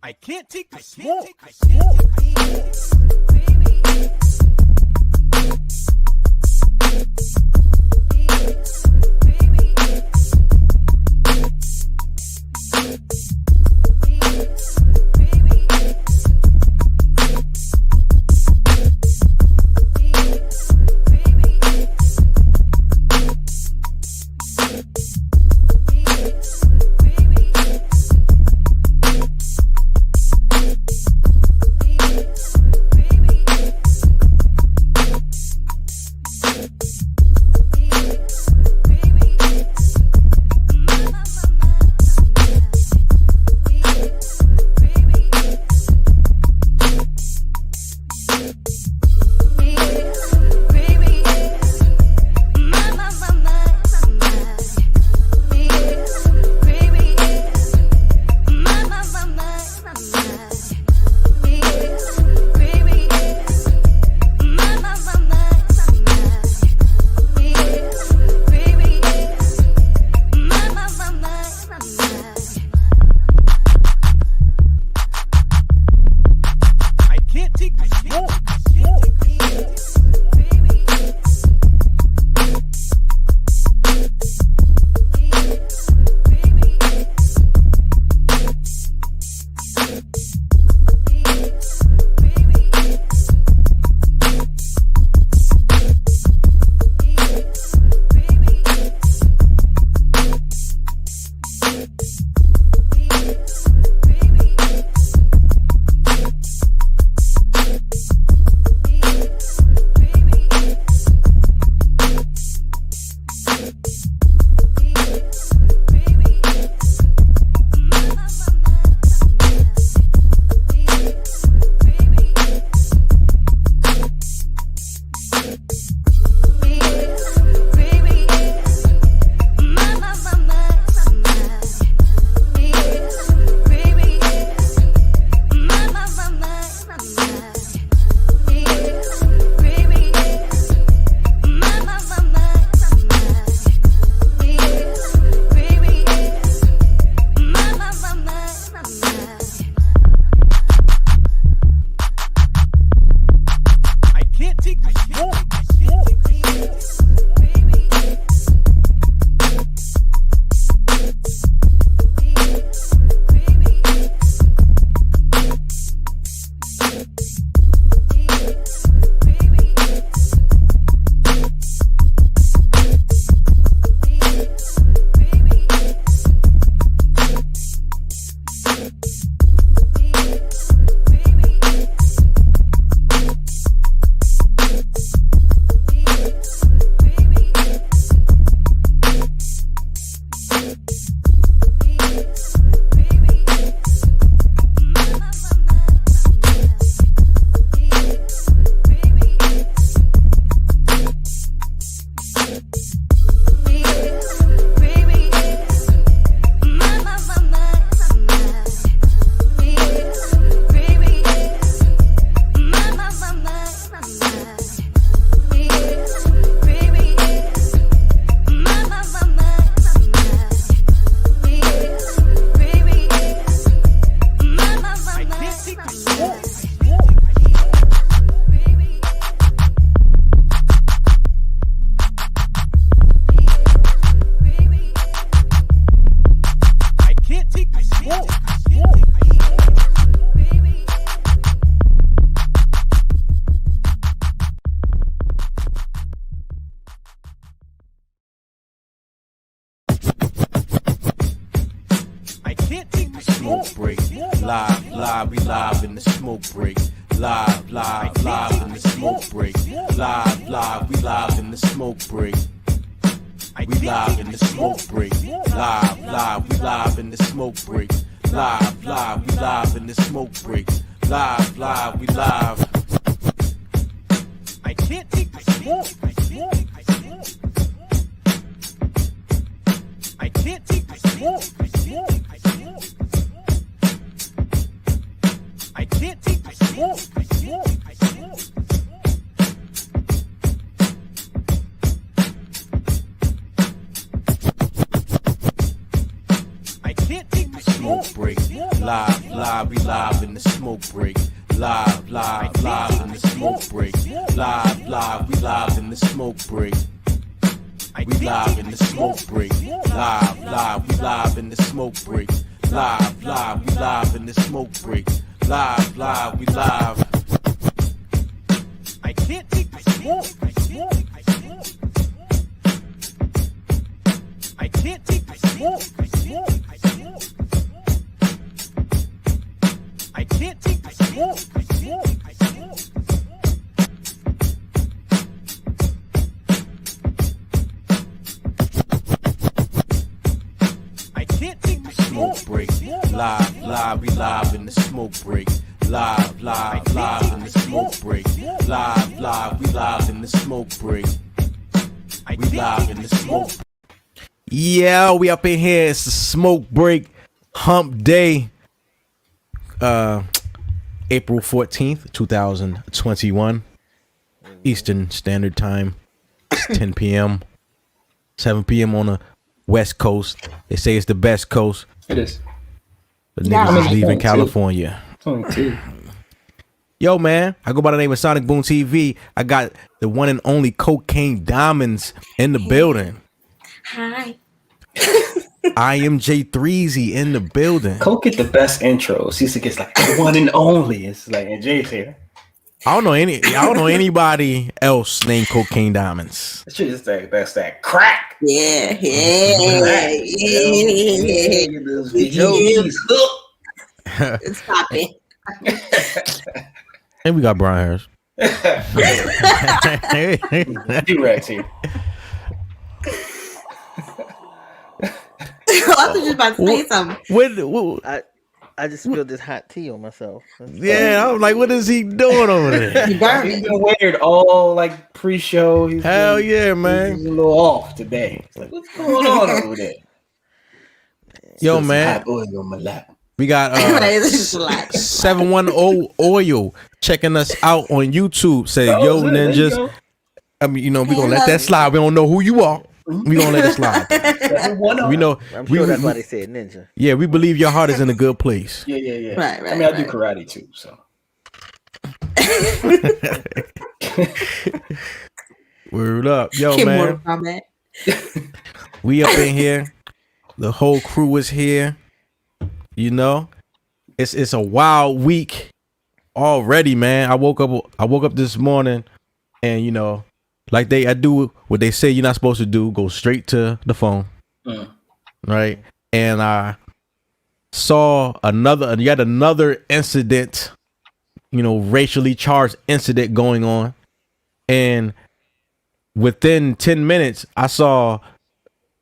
I can't take the smoke. Smoke break, live, we live in the smoke break. Live in the smoke break. Live, we live in the smoke break. We live in the smoke break. Live, we live in the smoke break. Live, we live in the smoke break. Live, we live. I can't take the smoke. I can't take the smoke. I can't take the smoke. I can't take the Smoke break, Live, live, we live in the smoke break. Live, live, live in the smoke break. Live, live, we live in the smoke break. We live in the smoke break. Live, live, we live in the smoke break. Live, live, we live in the smoke break. Live, live, we live. I can't take the smoke. I can't take the smoke. I can't take the smoke. I can't take the Smoke break. Live, live, we live in the smoke break. Live, live, live in the smoke break. Live, live, we live in the smoke break. We live in the smoke. Yeah, we up in here. It's the smoke break hump day. April 14th, 2021. Eastern Standard Time. It's 10 p.m. 7 p.m. on the West Coast. They say it's the best coast. It is. But niggas is leaving California. 22. Yo, man, I go by the name of SONICBOONETV. I got the one and only Cocaine Diamonds in the building. Hi. I am J3Z in the building. Coke get the best intros. He gets like the one and only. It's like, and Jay's here. I don't know anybody else named Cocaine Diamonds. It's just that's that crack. Yeah. It's popping. And we got Brian Harris. D-Rex here. I thought you was about to say something. What? I just spilled this hot tea on myself. Yeah, I was like, what is he doing over there? You burned He's me. been weird all like pre-show. Hell yeah, man. He's a little off today. It's like, what's going on over there? Yo, Some man, hot oil on my lap. we got It's just a lot. 710 Oil checking us out on YouTube. Say, yo, there you ninjas. go. I mean, we're gonna let that slide. We don't know who you are. We gonna let it slide. 710. We know. I'm sure that's why they said ninja. Yeah, we believe your heart is in a good place. Yeah. Right. I mean, I do karate too, so. Word up, yo, Kim man. Mortal Kombat. We up in here. The whole crew is here. You know, it's a wild week already, man. I woke up this morning, and like I do what they say you're not supposed to do. Go straight to the phone, right? And I saw yet another incident, racially charged incident going on, and within 10 minutes, I saw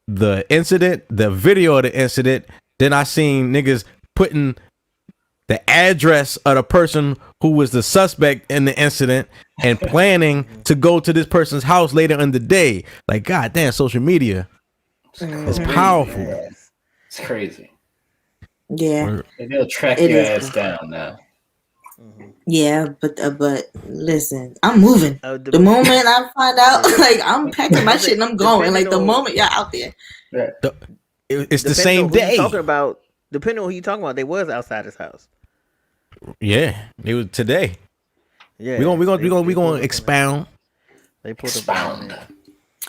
the incident, the video of the incident. Then I seen niggas putting the address of the person who was the suspect in the incident and planning to go to this person's house later in the day. Like, goddamn, social media is powerful. Yeah. It's crazy. Yeah. And they'll track It your is. ass down now. Yeah, but listen, I'm moving. The The moment I find out, like I'm packing my shit and I'm going. Like the moment y'all out there. It's the Depending same on who you day. talking about, depending on who you talking about, they was outside his house. Yeah, it was today. Yeah, We gonna expound. They pulled Expound. up.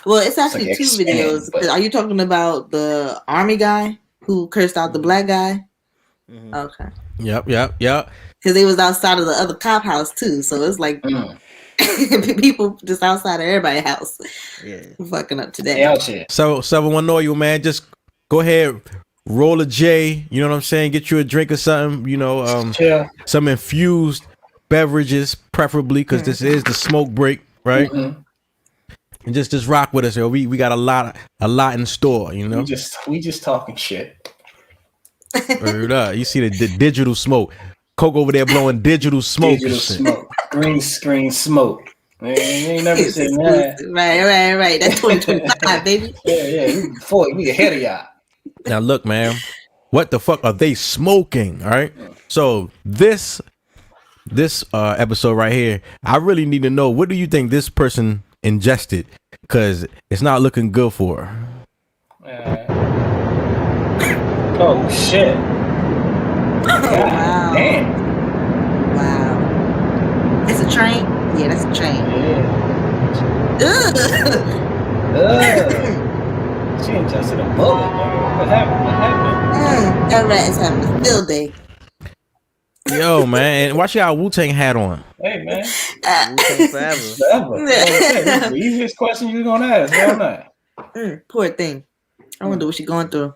Well, it's actually like two expand, videos. but- Are you talking about the army guy who cursed out the black guy? Mhm. Okay. Yep. Because they was outside of the other cop house too. So it's like people just outside of everybody's house Yeah, fucking up They today. out here. So 710 you, man, just go ahead, roll a J, you know what I'm saying? Get you a drink or something, Chill. some infused beverages, preferably, because this is the smoke break, right? And just rock with us, yo. We got a lot in store, We just talking shit. Word up. You see the digital smoke. Coke over there blowing digital smoke. Digital and shit. smoke. Green screen smoke. Man, you ain't never It's seen that. exclusive. Right. That's 2025, baby. Yeah. We ahead of y'all. Now look, man, what the fuck are they smoking? All right. So this episode right here, I really need to know, what do you think this person ingested? Because it's not looking good for her. Oh shit. Wow. Damn. Wow. It's a train? Yeah, that's a train. Yeah. Ugh. She ingested a bullet, nigga. What happened? That rat is having a field day. Yo, man, and why she got a Wu-Tang hat on? Hey, man. Wu-Tang forever. Forever. That's the easiest question you're gonna ask. Hell no. Poor thing. I wonder what she's going through.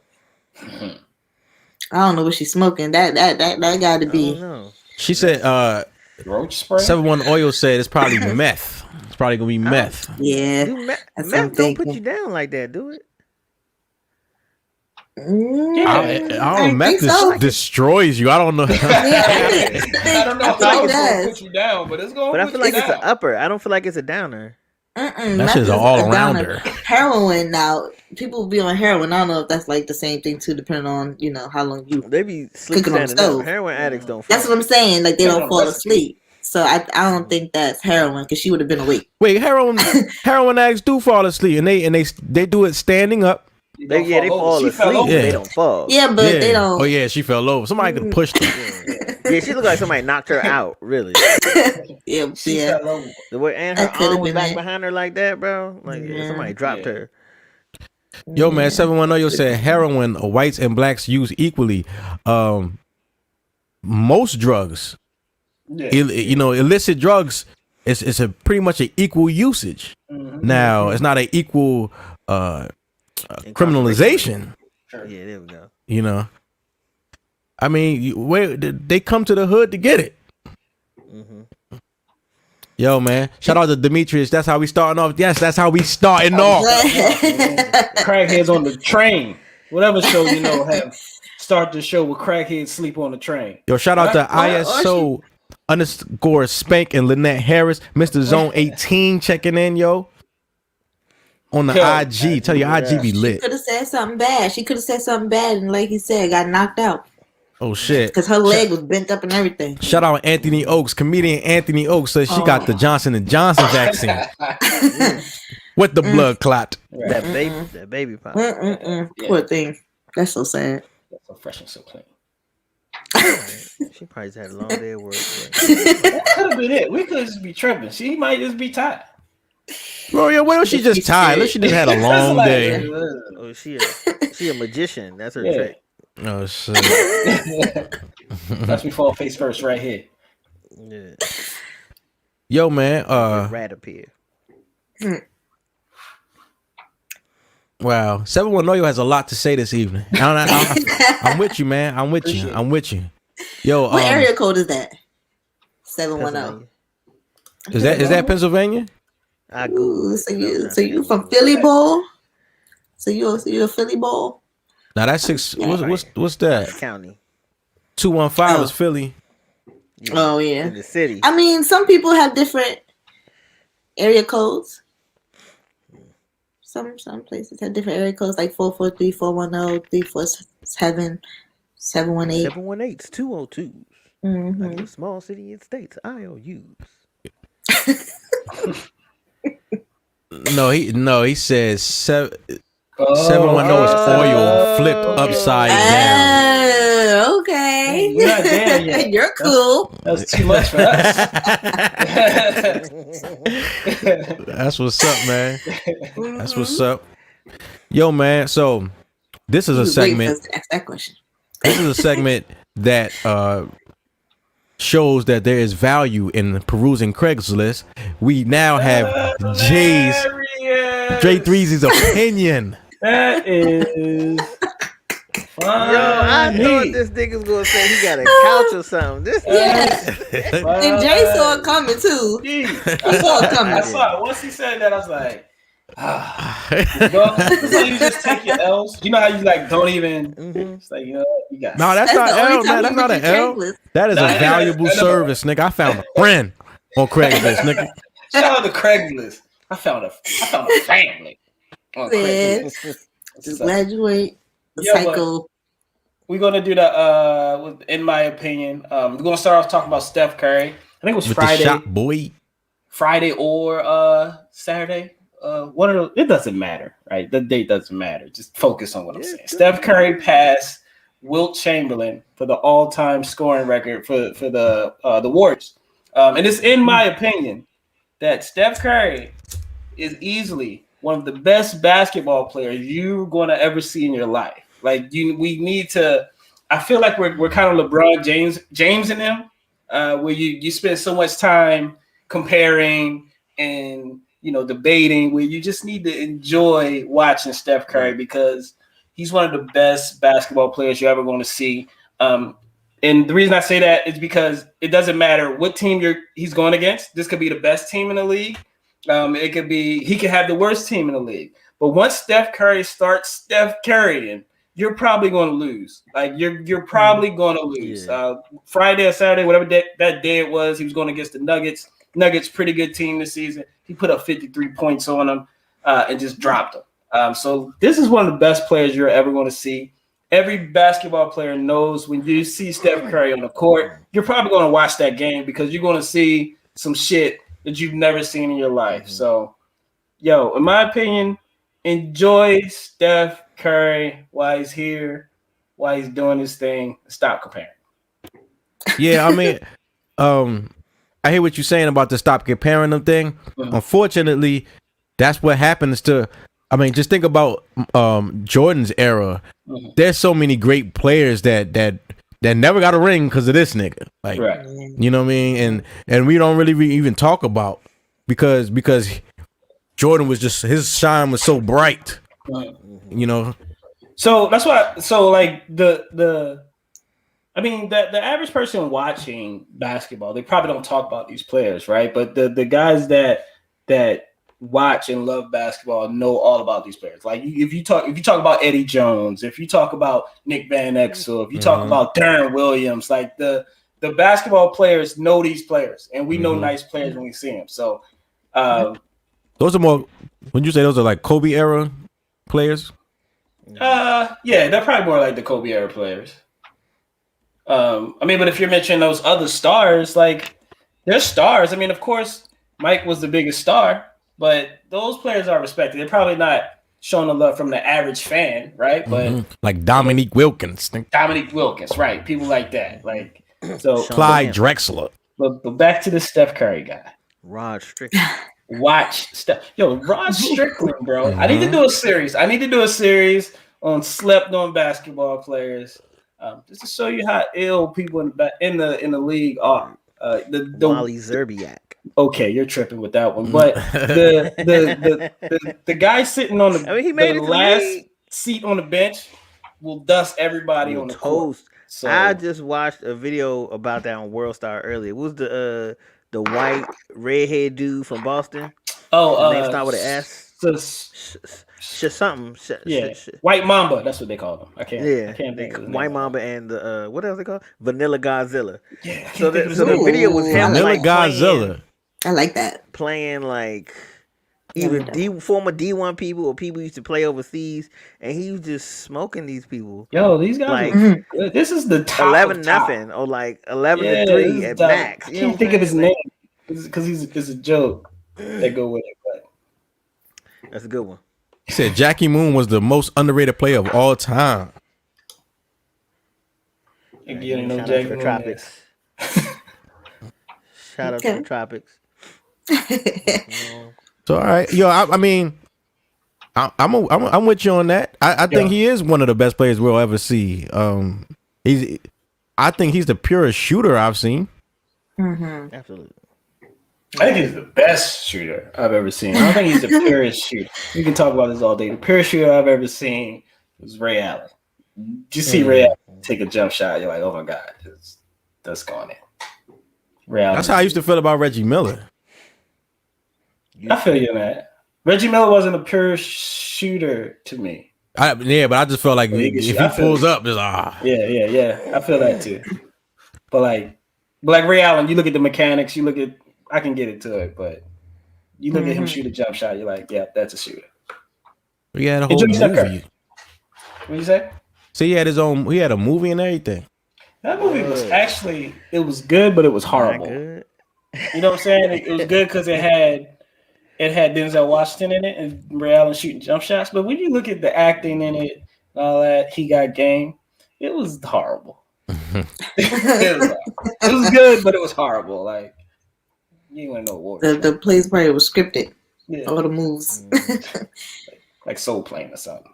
I don't know what she's smoking. That got to be. She said, Roach spray? 71 Oil said it's probably meth. It's probably gonna be meth. Yeah. Meth don't put you down like that, do it? I don't meth destroys you. I don't know. I don't know how it's gonna put you down, but it's gonna. But I feel like it's an upper. I don't feel like it's a downer. That shit's an all-rounder. Heroin now. People be on heroin. I don't know if that's like the same thing too, depending on how long you. They be sleeping on the stove. Heroin addicts don't. That's what I'm saying. Like they don't fall asleep. So I don't think that's heroin because she would have been awake. Wait, heroin addicts do fall asleep, and they do it standing up. They fall asleep. They don't fall. Yeah, but they don't. Oh yeah, she fell over. Somebody could push her. Yeah, she looked like somebody knocked her out. Really. Yeah. The way and her arm was back behind her like that, bro. Like somebody dropped her. Yo, man, 710 said heroin whites and blacks use equally. Most drugs, illicit drugs, it's a pretty much an equal usage. Now, it's not an equal criminalization. Yeah, there we go. I mean, they come to the hood to get it. Yo, man, shout out to Demetrius. That's how we starting off. Yes, that's how we starting off. Crackheads on the train. Whatever show have start the show with crackheads sleep on the train. Yo, shout out to ISO _ Spank and Lynette Harris, Mr. Zone 18 checking in, yo. On the IG. Tell you IG be lit. She could have said something bad. And like he said, got knocked out. Oh shit. Because her leg was bent up and everything. Shout out Anthony Oakes. Comedian Anthony Oakes says she got the Johnson & Johnson vaccine. With the blood clot. That baby pop. Poor thing. That's so sad. That's so fresh and so clean. She probably just had a long day at work. That could have been it. We could just be tripping. She might just be tired. Bro, yeah, what if she just tired? She just had a long day. Oh, she a magician. That's her trick. Oh shit. That's me fall face first right here. Yeah. Yo, man. Rat appear. Wow. 710 has a lot to say this evening. I'm with you, man. I'm with you. Yo, what area code is that? 710. Is that Pennsylvania? I Google. So you from Philly Bowl? So you a Philly Bowl? Now that's 6. What's that? County. 215 is Philly. Yeah. Oh yeah. In the city. I mean, some people have different area codes. Some places have different area codes, like 443, 410, 347, 718. 718's 202s. Like a small city in states. IOUs. He says 710 is oil flipped upside down. Okay. We're not there yet. You're cool. That's too much for us. That's what's up, man. That's what's up. Yo, man. So this is a segment. Ask that question. This is a segment that shows that there is value in perusing Craigslist. We now have J3's opinion. That is fine. Yo, I thought this nigga's gonna say he got a couch or something. And Jay saw it coming too. He saw it coming. I saw it. Once he said that, I was like, so you just take your L's. You know how you like don't even. It's like you got. No, that's not L. Man, that's not an L. That is a valuable service, nigga. I found a friend on Craigslist, nigga. Shout out to Craigslist. I found a family on Craigslist. Just glad you ain't the psycho. We're gonna do the in my opinion. We're gonna start off talking about Steph Curry. I think it was with Friday. The shot, boy. Friday or Saturday. It doesn't matter, right? The date doesn't matter. Just focus on what I'm saying. Steph Curry passed Wilt Chamberlain for the all-time scoring record for the Warriors. And it's in my opinion that Steph Curry is easily one of the best basketball players you're going to ever see in your life. Like we need to. I feel like we're kind of LeBron James in them, where you spend so much time comparing and debating, where you just need to enjoy watching Steph Curry because he's one of the best basketball players you're ever going to see. And the reason I say that is because it doesn't matter what team he's going against. This could be the best team in the league. It could be he could have the worst team in the league. But once Steph Curry starts Steph Currying, you're probably going to lose. Like you're probably going to lose. Yeah. Friday or Saturday, whatever that day it was, he was going against the Nuggets. Nuggets, pretty good team this season. He put up 53 points on them and just dropped them. So this is one of the best players you're ever going to see. Every basketball player knows when you see Steph Curry on the court, you're probably going to watch that game because you're going to see some shit that you've never seen in your life. So, in my opinion, enjoy Steph Curry while he's here, while he's doing his thing. Stop comparing. Yeah, I mean, I hear what you're saying about the stop comparing them thing. Mm-hmm. Unfortunately, that's what happens to. I mean, just think about Jordan's era. Mm-hmm. There's so many great players that never got a ring because of this nigga. Like, Right. you know what I mean? And we don't really even talk about because Jordan was just his shine was so bright. Mm-hmm. So that's why. So like the average person watching basketball, they probably don't talk about these players, right? But the guys that watch and love basketball know all about these players. Like if you talk about Eddie Jones, if you talk about Nick Van Exel, if you talk about Darren Williams, like the basketball players know these players, and we know nice players when we see them. So those are more. When you say those are like Kobe era players, yeah, they're probably more like the Kobe era players. But if you're mentioning those other stars, like they're stars. I mean, of course, Mike was the biggest star. But those players are respected. They're probably not showing the love from the average fan, right? But like Dominique Wilkins, right? People like that, like so. Clyde Drexler. But back to the Steph Curry guy, Rod Strickland. Watch Steph. Rod Strickland, bro. I need to do a series on slept on basketball players, just to show you how ill people in the league are. The Wally Zerbiak. Okay, you're tripping with that one, but the guy sitting on the last seat on the bench will dust everybody on the court. So I just watched a video about that on World Star earlier. It was the white redhead dude from Boston. Oh, his name start with an S. White Mamba. That's what they call them. I can't think of White Mamba and the what else they call Vanilla Godzilla. Yeah. So the video was him Vanilla like Godzilla. I like that. Playing like either former D1 people or people used to play overseas, and he was just smoking these people. Yo, these guys are good. This is the top 11-0 or like 11-3 at max. I can't think of his name because it's a joke that go with it. But that's a good one. He said Jackie Moon was the most underrated player of all time. Again, shout out to the Tropics. Shout out to the Tropics. So all right, yo, I mean, I'm with you on that. I think he is one of the best players we'll ever see. I think he's the purest shooter I've seen. Absolutely. I think he's the best shooter I've ever seen. I don't think he's the purest shooter. We can talk about this all day. The purest shooter I've ever seen was Ray Allen. You see Ray Allen take a jump shot, you're like, oh my God, that's going in. Ray Allen. That's how I used to feel about Reggie Miller. I feel you, man. Reggie Miller wasn't a pure shooter to me. But I just felt like if he pulls up, just Yeah. I feel that too. But like Ray Allen, you look at the mechanics, I can get into it, but you look at him shoot a jump shot, you're like, yeah, that's a shooter. He had a whole movie. What you say? So he had a movie and everything. That movie was good, but it was horrible. You know what I'm saying? It was good because it had Denzel Washington in it and Ray Allen shooting jump shots. But when you look at the acting in it and all that, he got game. It was horrible. It was good, but it was horrible. Like you ain't want no awards. The plays party was scripted. Yeah. All the moves. Like Soul Plane or something.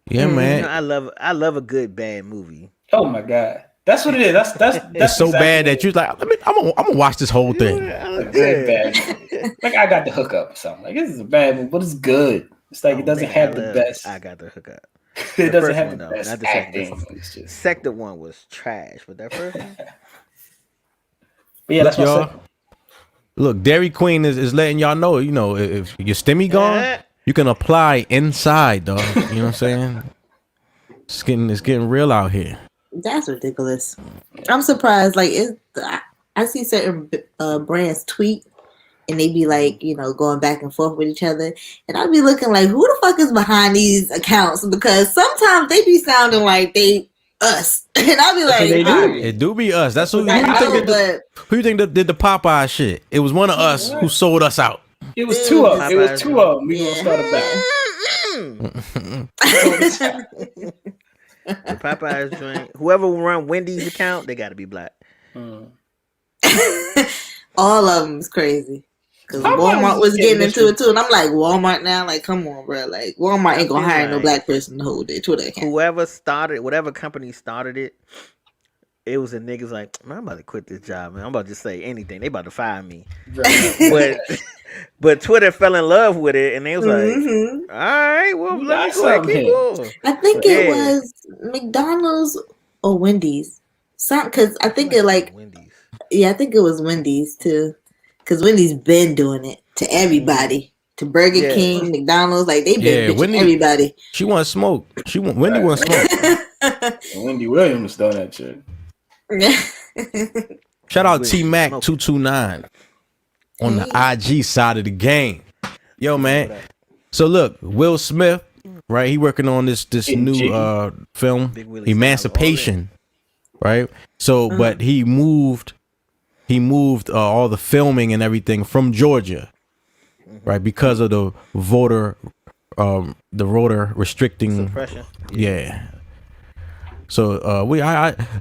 Yeah, man. I love a good bad movie. Oh my god, that's what it is. That's It's so exactly bad that you're like, I'm gonna watch this whole thing. a good bad movie. Like I got the hookup or something. Like this is a bad movie, but it's good. It's like it doesn't have the best. I got the hookup. It doesn't first have one, the though, best not the second. acting. It's just, Second one was trash, but that first one. but yeah, that's what y'all. Look, Dairy Queen is letting y'all know, if your stimmy gone, you can apply inside, dog. You know what I'm saying? It's getting real out here. That's ridiculous. I'm surprised. Like, I see certain brands tweet, and they be like, going back and forth with each other, and I'd be looking like, who the fuck is behind these accounts? Because sometimes they be sounding like they us, and I'd be like, they do. It do be us. That's who you I know, think. but Who you think did the Popeye shit? It was one of us who sold us out. It was two of them. It was Popeyes. two of them. We gonna start a battle. The Popeyes joint. Whoever run Wendy's account, they got to be black. all of them is crazy. Because Popeyes Walmart was is getting getting into it too, and I'm like, Walmart now, like, come on, bro, like Walmart ain't gonna hire no black person to hold their Twitter account. Whoever started, whatever company started it, it was a niggas like, man, I'm about to quit this job, man. I'm about to just say anything. They about to fire me. But Twitter fell in love with it, and they was like, all right, well, let me go ahead, keep going. I think it was McDonald's or Wendy's. Because I think it like, Wendy's. yeah, I think it was Wendy's too. Because Wendy's been doing it to everybody. To Burger King, McDonald's, like they been bitching everybody. She want smoke. Wendy want smoke. Wendy Williams done that shit. Shout out T Mac 229 on the IG side of the game. Yo, man. So look, Will Smith, right? He working on this new film, Emancipation, right? So, but he moved all the filming and everything from Georgia, right? Because of the voter restricting Suppression. Yeah. So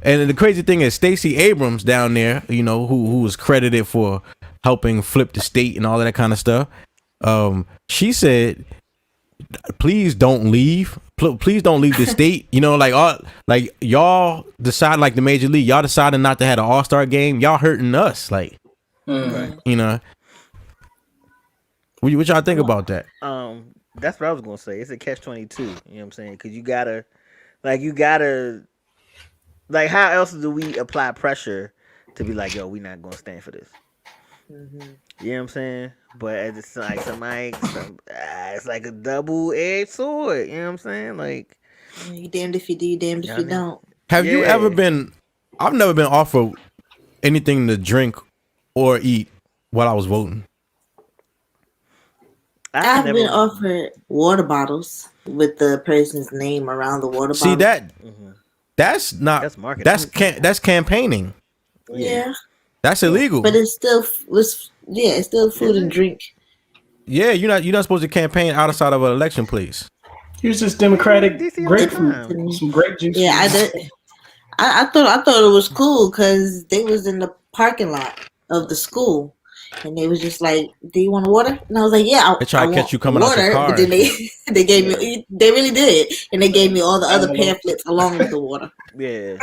and the crazy thing is Stacey Abrams down there, who was credited for helping flip the state and all of that kind of stuff. She said, please don't leave. Please don't leave the state. Like y'all decide, like the Major League, y'all decided not to have an All-Star game. Y'all hurting us. Like, what y'all think about that? That's what I was gonna say. It's a catch-22. You know what I'm saying? Because you gotta, like, how else do we apply pressure to be like, yo, we not gonna stand for this? You know what I'm saying? But it's like it's like a double-edged sword. You know what I'm saying? Like, you damned if you do, you damned if you don't. Have you ever been? I've never been offered anything to drink or eat while I was voting. I've been offered water bottles with the person's name around the water bottle. See that? That's not. That's marketing. That's campaigning. Yeah. That's illegal. But it's still it's still food and drink. Yeah, you're not supposed to campaign outside of an election place. Here's this Democratic grapefruit, some grape juice. Yeah, I did. I thought it was cool because they was in the parking lot of the school, and they was just like, "Do you want water?" And I was like, "Yeah, they try to catch you coming water, out the car." But then they gave me, they really did, and they gave me all the other pamphlets along with the water. Yeah.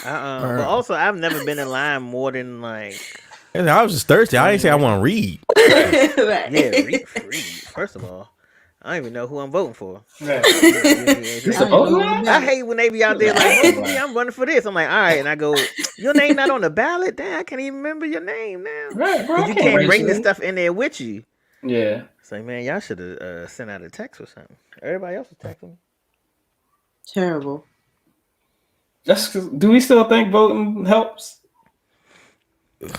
But also, I've never been in line more than like. I was just thirsty. I didn't say I want to read. Right. Yeah, read. First of all, I don't even know who I'm voting for. Right. I hate when they be out there like, "Vote for me, I'm running for this." I'm like, all right, and I go, "Your name not on the ballot? Damn, I can't even remember your name now." Right, bro. You can't bring this stuff in there with you. Yeah. It's like, man, y'all should have sent out a text or something. Everybody else was texting. Terrible. Do we still think voting helps?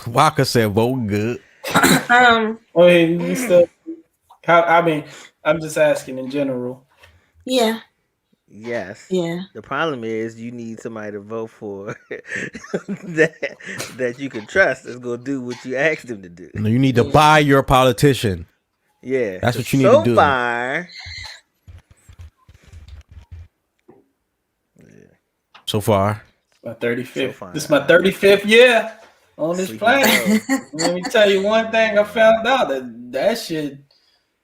Walker said voting good. You still? I mean, I'm just asking in general. Yeah. Yes. Yeah. The problem is you need somebody to vote for that you can trust is gonna do what you asked them to do. No, you need to buy your politician. Yeah. That's what you need to do. So far. so far. My 35th. So far. This is my 35th year on this Sleepy planet. Let me tell you one thing. I found out that shit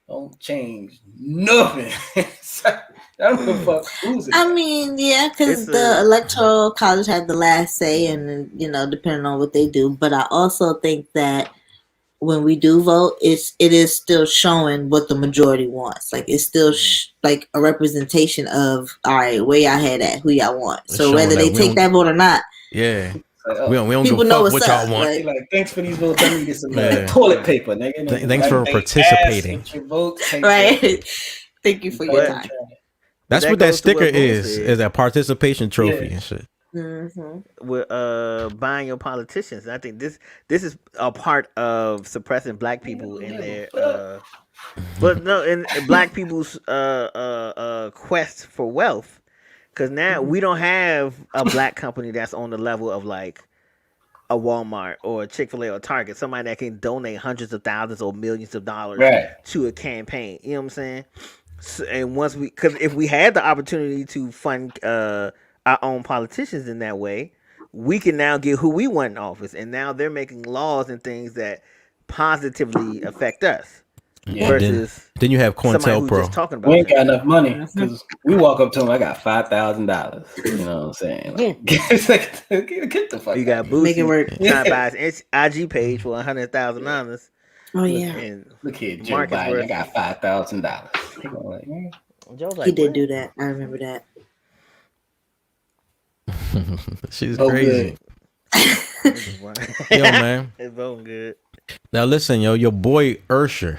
don't change nothing. I don't give a fuck who's it. I mean, yeah, because It's the electoral college had the last say, and depending on what they do. But I also think that when we do vote, it is still showing what the majority wants. Like it's still like a representation of all right, where y'all head at, who y'all want. It's So showing whether that they we take don't- that vote or not, Yeah. Like, We don't give people a know fuck what's what y'all up, want. right? like, thanks for these votes. I need to get some Yeah. toilet paper, nigga. Thanks for they participating. ask your vote, take right? your- Thank you for your But- time. That's that what that goes to what sticker Boone is. said. Is that participation trophy Yeah. and shit. Mm-hmm. With buying your politicians. I think this is a part of suppressing black people in their but no, in black people's quest for wealth. Because now we don't have a black company that's on the level of like a Walmart or a Chick-fil-A or Target, somebody that can donate hundreds of thousands or millions of dollars Right. to a campaign. You know what I'm saying? So, and once because if we had the opportunity to fund our own politicians in that way, we can now get who we want in office, and now they're making laws and things that positively affect us. Yeah. Versus Then you have somebody who's COINTELPRO. just talking about We ain't it. got enough money because we walk up to him. I got $5,000. You know what I'm saying? Like, it's like, get the fuck. You got out. Make it Boosie work. trying to buy his IG page for $100,000, Oh yeah, and Look here, Joe Marcus Biden. I worth- got $5,000. Like, man, Joe's like, he did "What?" do that. I remember that. She's Oh, crazy. This is why- Yo, man. It's voting good. Now listen, yo, your boy Ursher,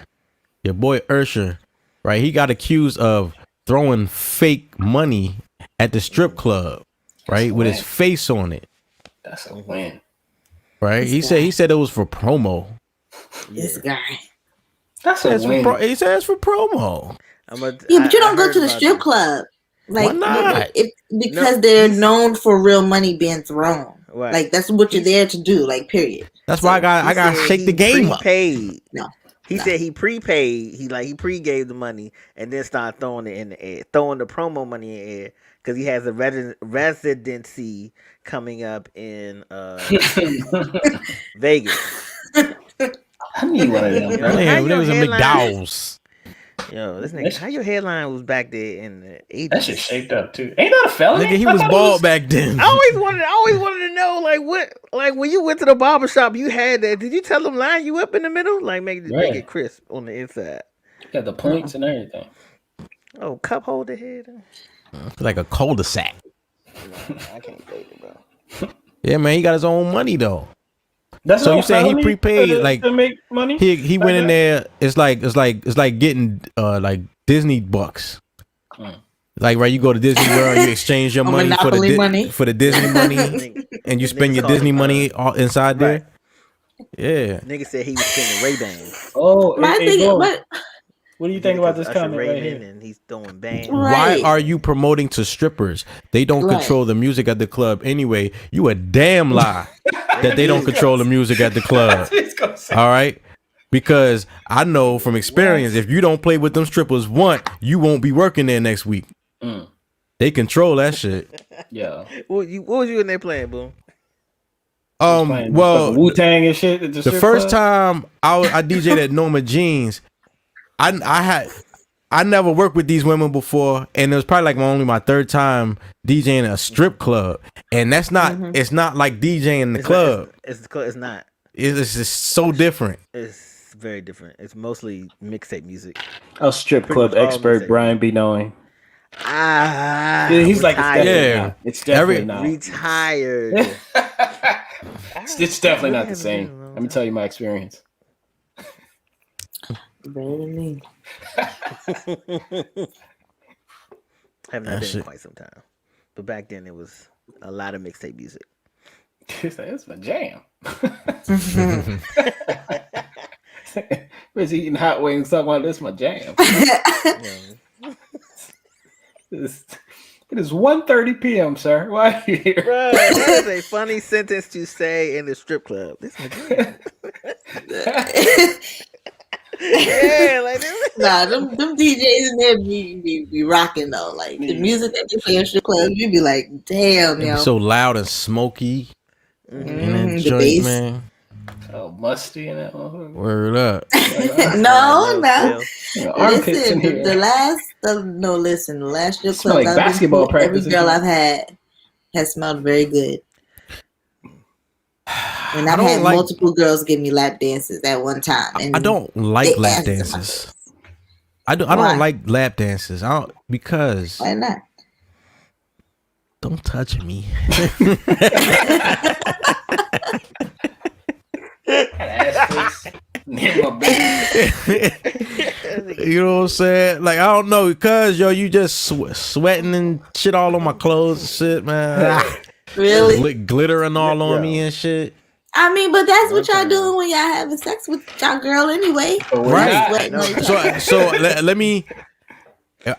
right? He got accused of throwing fake money at the strip club, right? With his whack. face on it, that's a win. right? He said it was for promo. This guy. That's a He win. said it's for promo. Yeah, but you don't go to the strip club. Like, Why not? Because No, they're he's- known for real money being thrown. Right. Like that's what you're there to do. Like, period. That's why I got to shake the game up. Prepaid. No. He said he prepaid. He pre-gave the money and then started throwing it in the air, throwing the promo money in the air because he has a residency coming up in Vegas. I need one of them. Yo, bro. how Damn, your it was a headline- McDowell's. Yo, this nigga, how your headline was back there in the 80s? That shit shaped up too. Ain't that a felony? Nigga, he I was thought it bald back then. I always wanted to know, like, what, like, when you went to the barber shop, you had that. Did you tell them line you up in the middle, like, make Right. it crisp on the inside? Got the points and everything. Oh, cup holder head. Like a cul-de-sac. I can't fake it, bro. Yeah, man, he got his own money though. That's So not you saying he felony prepaid, to like, make money? He Like went in that? there. It's like getting like Disney bucks. Like, right, you go to Disney World, you exchange your Or money for Monopoly money. the Disney money, and you spend your Disney money all inside there. Yeah, Nigga said he was spending Ray-Bans. Oh, My hey, thing, Bo, but what do you think about this Usher comment right Raymond here? and he's throwing bands. Right. why are you promoting to strippers? They don't Right. control the music at the club anyway. You a damn lie that they don't control the music at the club. It's gonna say- All right. Because I know from experience, if you don't play with them strippers once, you won't be working there next week. Mm. They control that shit. Yeah. What was you in there playing, Boom? Well, Wu Tang and shit. At the strip first club? time I DJ'd at Norma Jeans, I never worked with these women before, and it was probably like my third time DJing a strip club, and that's not it's not like DJing in the club. It's not. It's just so different. It's very different. It's mostly mixtape music. Our strip Pretty club much all expert music. Brian B. Knowing. He's Like, retired. Yeah. it's definitely Every- not. Retired. It's definitely not the same. Let me tell you my experience. better than me. Haven't That been in shit. quite some time. But back then it was a lot of mixtape music. It's my jam. Was eating hot wings talking about this my jam. It is 1:30 p.m., sir. Why are you here? Bruh, that is a funny sentence to say in the strip club. This is my jam. Yeah, like this. Nah, them DJs in there be rocking though. Like the music that they play in strip clubs, you be like, damn, It be yo. so loud and smoky in that The joint, bass. man. Oh, musty in that motherfucker. Word up. No. Armpits in Listen, here. the last strip Smell club like I've basketball been to, every practice. girl I've had has smelled very good. And I've don't had like- multiple girls give me lap dances at one time. And I don't like they lap asked them dances. I Why? don't like lap dances. Because why not? don't touch me. You know what I'm saying? Like, I don't know, because you just sweating and shit all on my clothes and shit, man. Really? Glittering all on me and shit. I mean, but that's what y'all doing when y'all having sex with y'all girl anyway. Right. So let me.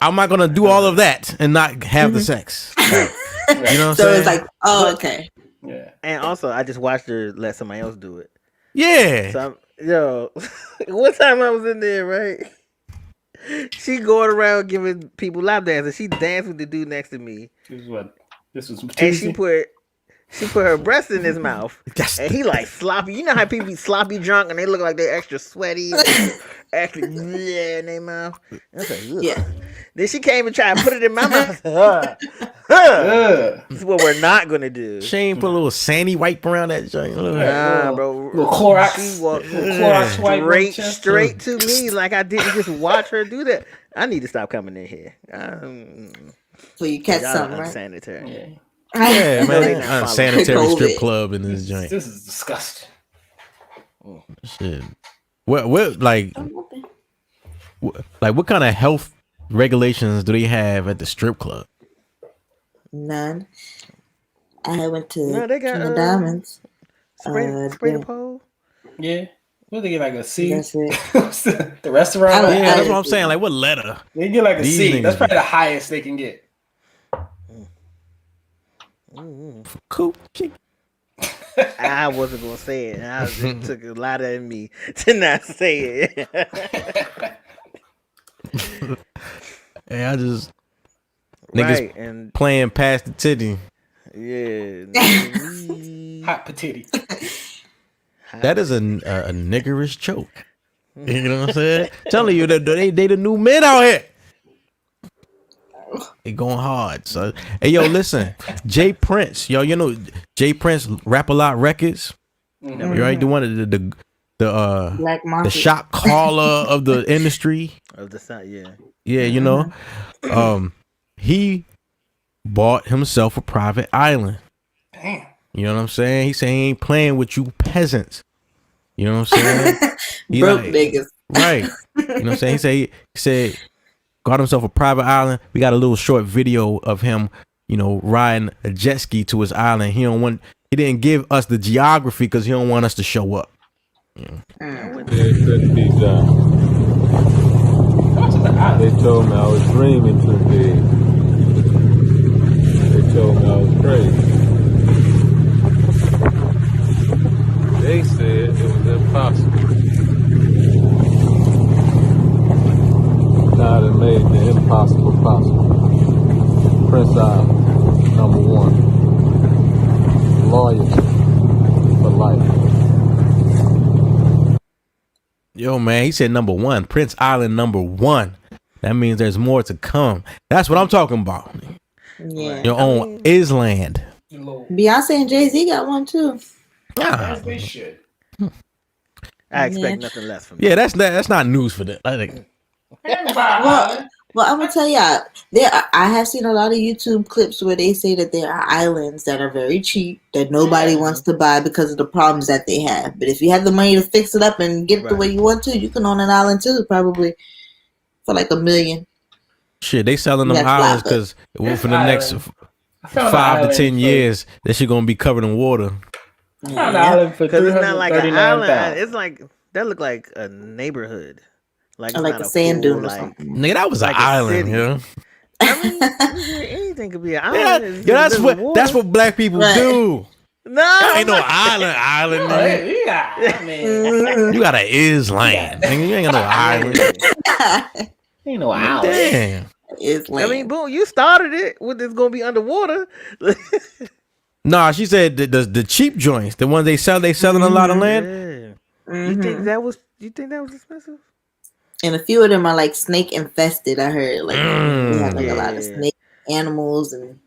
I'm not gonna do all of that and not have the sex. You know what I'm So saying? it's like, oh, okay. Yeah. And also, I just watched her let somebody else do it. Yeah. So one time I was in there, right? She going around giving people lap dances. She danced with the dude next to me. This was And Tuesday? she put her breast in his mouth. And he like sloppy. You know how people be sloppy drunk and they look like they're extra sweaty and extra in their mouth? I was like, ugh. Yeah. Then she came and tried to put it in my mouth. This is what we're not gonna do. She ain't put a little sandy wipe around that joint. Nah, bro. Little Clorox. She walked Clorox wipe on the chest. straight to me like I didn't just watch her do that. I need to stop coming in here. So you catch Y'all something, right? unsanitary. Yeah, No, they man. not following. Unsanitary COVID. strip club in this joint. This is disgusting. Shit. What like what kind of health regulations do they have at the strip club? None. I went to No, they got, King of Diamonds. Spray yeah. the pole. Yeah. What they get, like a C? That's it. The restaurant? I don't- Yeah, that's what I'm saying. Like, what letter? They get like a These C. niggas That's probably do. the highest they can get. Cool. I wasn't gonna say it. It took a lot in me to not say it. Hey, I just niggas Right, and playing past the titty. yeah, Hot patootie. That is a niggerish choke. You know what I'm saying? Telling you that they the new men out here. They going hard, so hey yo, listen, Jay Prince, yo, you know Jay Prince Rap A Lot Records, you right? The one of the Black Market. the shot caller of the industry. of the side, yeah. Yeah, you know, he bought himself a private island. Damn. You know what I'm saying? He saying he ain't playing with you peasants. You know what I'm saying? He Broke like- niggas. Right. You know what I'm saying? He said got himself a private island. We got a little short video of him, you know, riding a jet ski to his island. He didn't give us the geography because he don't want us to show up. It couldn't be done. They told me I was dreaming too big. They told me I was crazy. They said it was impossible. God had made the impossible possible. Prince Island, #1. Loyalty for life. Yo, man, he said #1. Prince Island #1. That means there's more to come. That's what I'm talking about. Yeah. Your own Island. Beyonce and Jay-Z got one too. Yeah, They should. I expect Yeah. nothing less from you. yeah, that's not news for them. I think. Well, I'm gonna tell y'all, I have seen a lot of YouTube clips where they say that there are islands that are very cheap that nobody wants to buy because of the problems that they have. But if you have the money to fix it up and get it the way you want to, you can own an island too, probably for like $1 million. Shit, they selling them That's islands flop, because for the next I found an 5 to island 10 for- years, that shit gonna be covered in water. I found an island for Because it's not like an island. 339,000. It's like that look like a neighborhood. Like, Or it's like not a sand dune or like, something. Nigga, that was Like an a island, city. you know? I mean, anything could be an Yeah, island. that's what black people Right. do. No, Ain't no island, Oh, nigga. you got, I mean, You got an island, nigga. You ain't got no island. ain't no out. Damn. It's I mean, land. boom, you started it with this gonna be underwater. Nah, she said the cheap joints, the ones they selling a lot of land. Yeah. You think that was expensive? And a few of them are like snake infested. I heard like they have like a lot of Yeah. snake animals and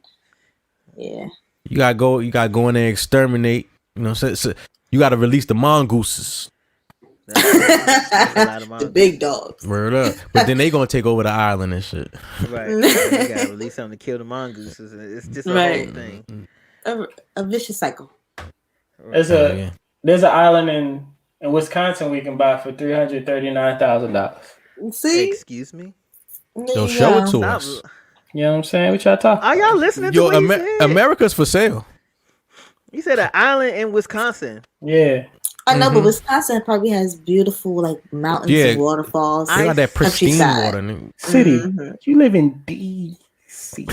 yeah. You gotta go in there and exterminate. You know, so you gotta release the mongooses. That's a lot of The money. big dogs. Word up. But then they gonna take over the island and shit. Right. You gotta release something to kill the mongooses. It's just a Right. whole thing. A vicious cycle. There's Oh, a yeah. there's an island in Wisconsin we can buy for $339,000. See? Excuse me? There Yo, you show it go. to Stop. us. You know what I'm saying? What y'all talking? Are y'all listening to Yo, what he said? America's for sale. He said an island in Wisconsin. Yeah. I know, but Wisconsin probably has beautiful like mountains Yeah. and waterfalls. They got that pristine Countryside. water. Nigga. City. Mhm. You live in D.C.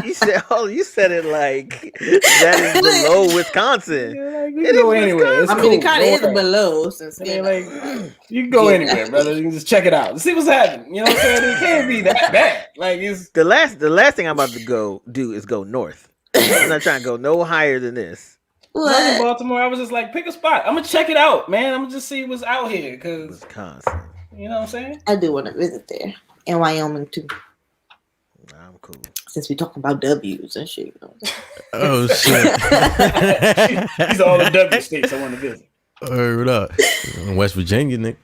You said, oh, you said it like that is below Wisconsin. Like, you It can go is anywhere. It's I mean, it cool. kind of Don't is worry. below since Yeah, you like you can go Yeah. anywhere, brother. You can just check it out. See what's happening. You know what I'm saying? It can't be that bad. Like it's The last thing I'm about to do is go north. I'm not trying to go no higher than this. when I was in What? Baltimore. I was just like, pick a spot. I'm gonna check it out, man. I'm gonna just see what's out here, cause Wisconsin. you know what I'm saying. I do want to visit there and Wyoming too, Nah, I'm cool. since we talking about W's and shit. You know? Oh shit. These are all the W states I want to visit. Word up. West Virginia, nigga.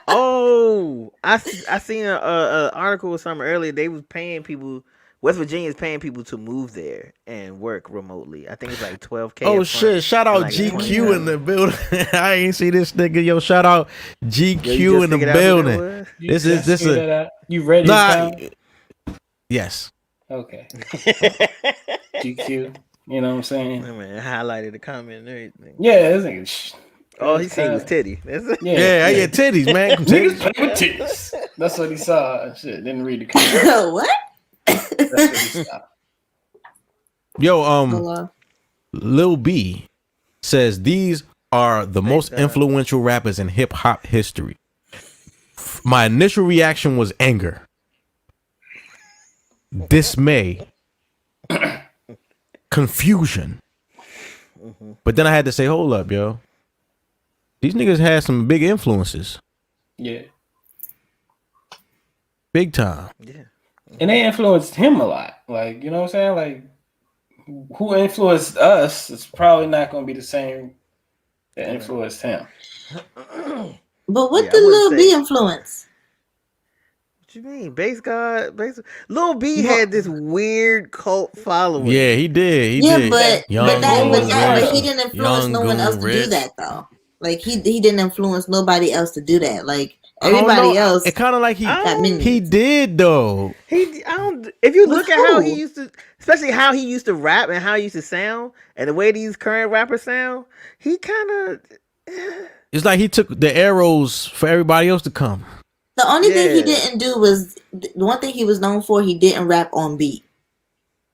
Oh, I seen a article or something earlier. They was paying people. West Virginia is paying people to move there and work remotely. I think it's like $12K. Oh up front shit! Shout out and like GQ in $20,000. the building. I ain't see this nigga. Yo, shout out GQ Yo, you just in the figured out who that building. was? You This is- just this figured a- that out? You ready? Nah. Nah. Yes. Okay. GQ. You know what I'm saying? That man highlighted the comment and everything. Yeah, this nigga. All he seen was titty. That's it. Yeah, I get titties, man. Niggas Titties. play with titties. That's what he saw. And shit. Didn't read the comment. What? That's what he saw. Yo, Hello. Lil B says these are the most God. influential rappers in hip hop history. My initial reaction was anger, dismay, confusion. But then I had to say, hold up, yo. These niggas had some big influences. Yeah. Big time. Yeah. And they influenced him a lot. Like, you know what I'm saying? Like, who influenced us is probably not going to be the same that influenced him. But what Yeah, I did wouldn't Lil say- B influence? What you mean? Bass God? Lil B had this weird cult following. Yeah, he did. He Yeah, did. but Young Goon he Rich. didn't influence Young no one Goon else to do Rich. that though. Like he didn't influence nobody else to do that. Like I don't everybody know. else It kind of like got minions. he did though. I don't. If you look With at how who? he used to, especially how he used to rap and how he used to sound, and the way these current rappers sound, he kind of. It's like he took the arrows for everybody else to come. The only thing he Yeah. didn't do was the one thing he was known for. He didn't rap on beat,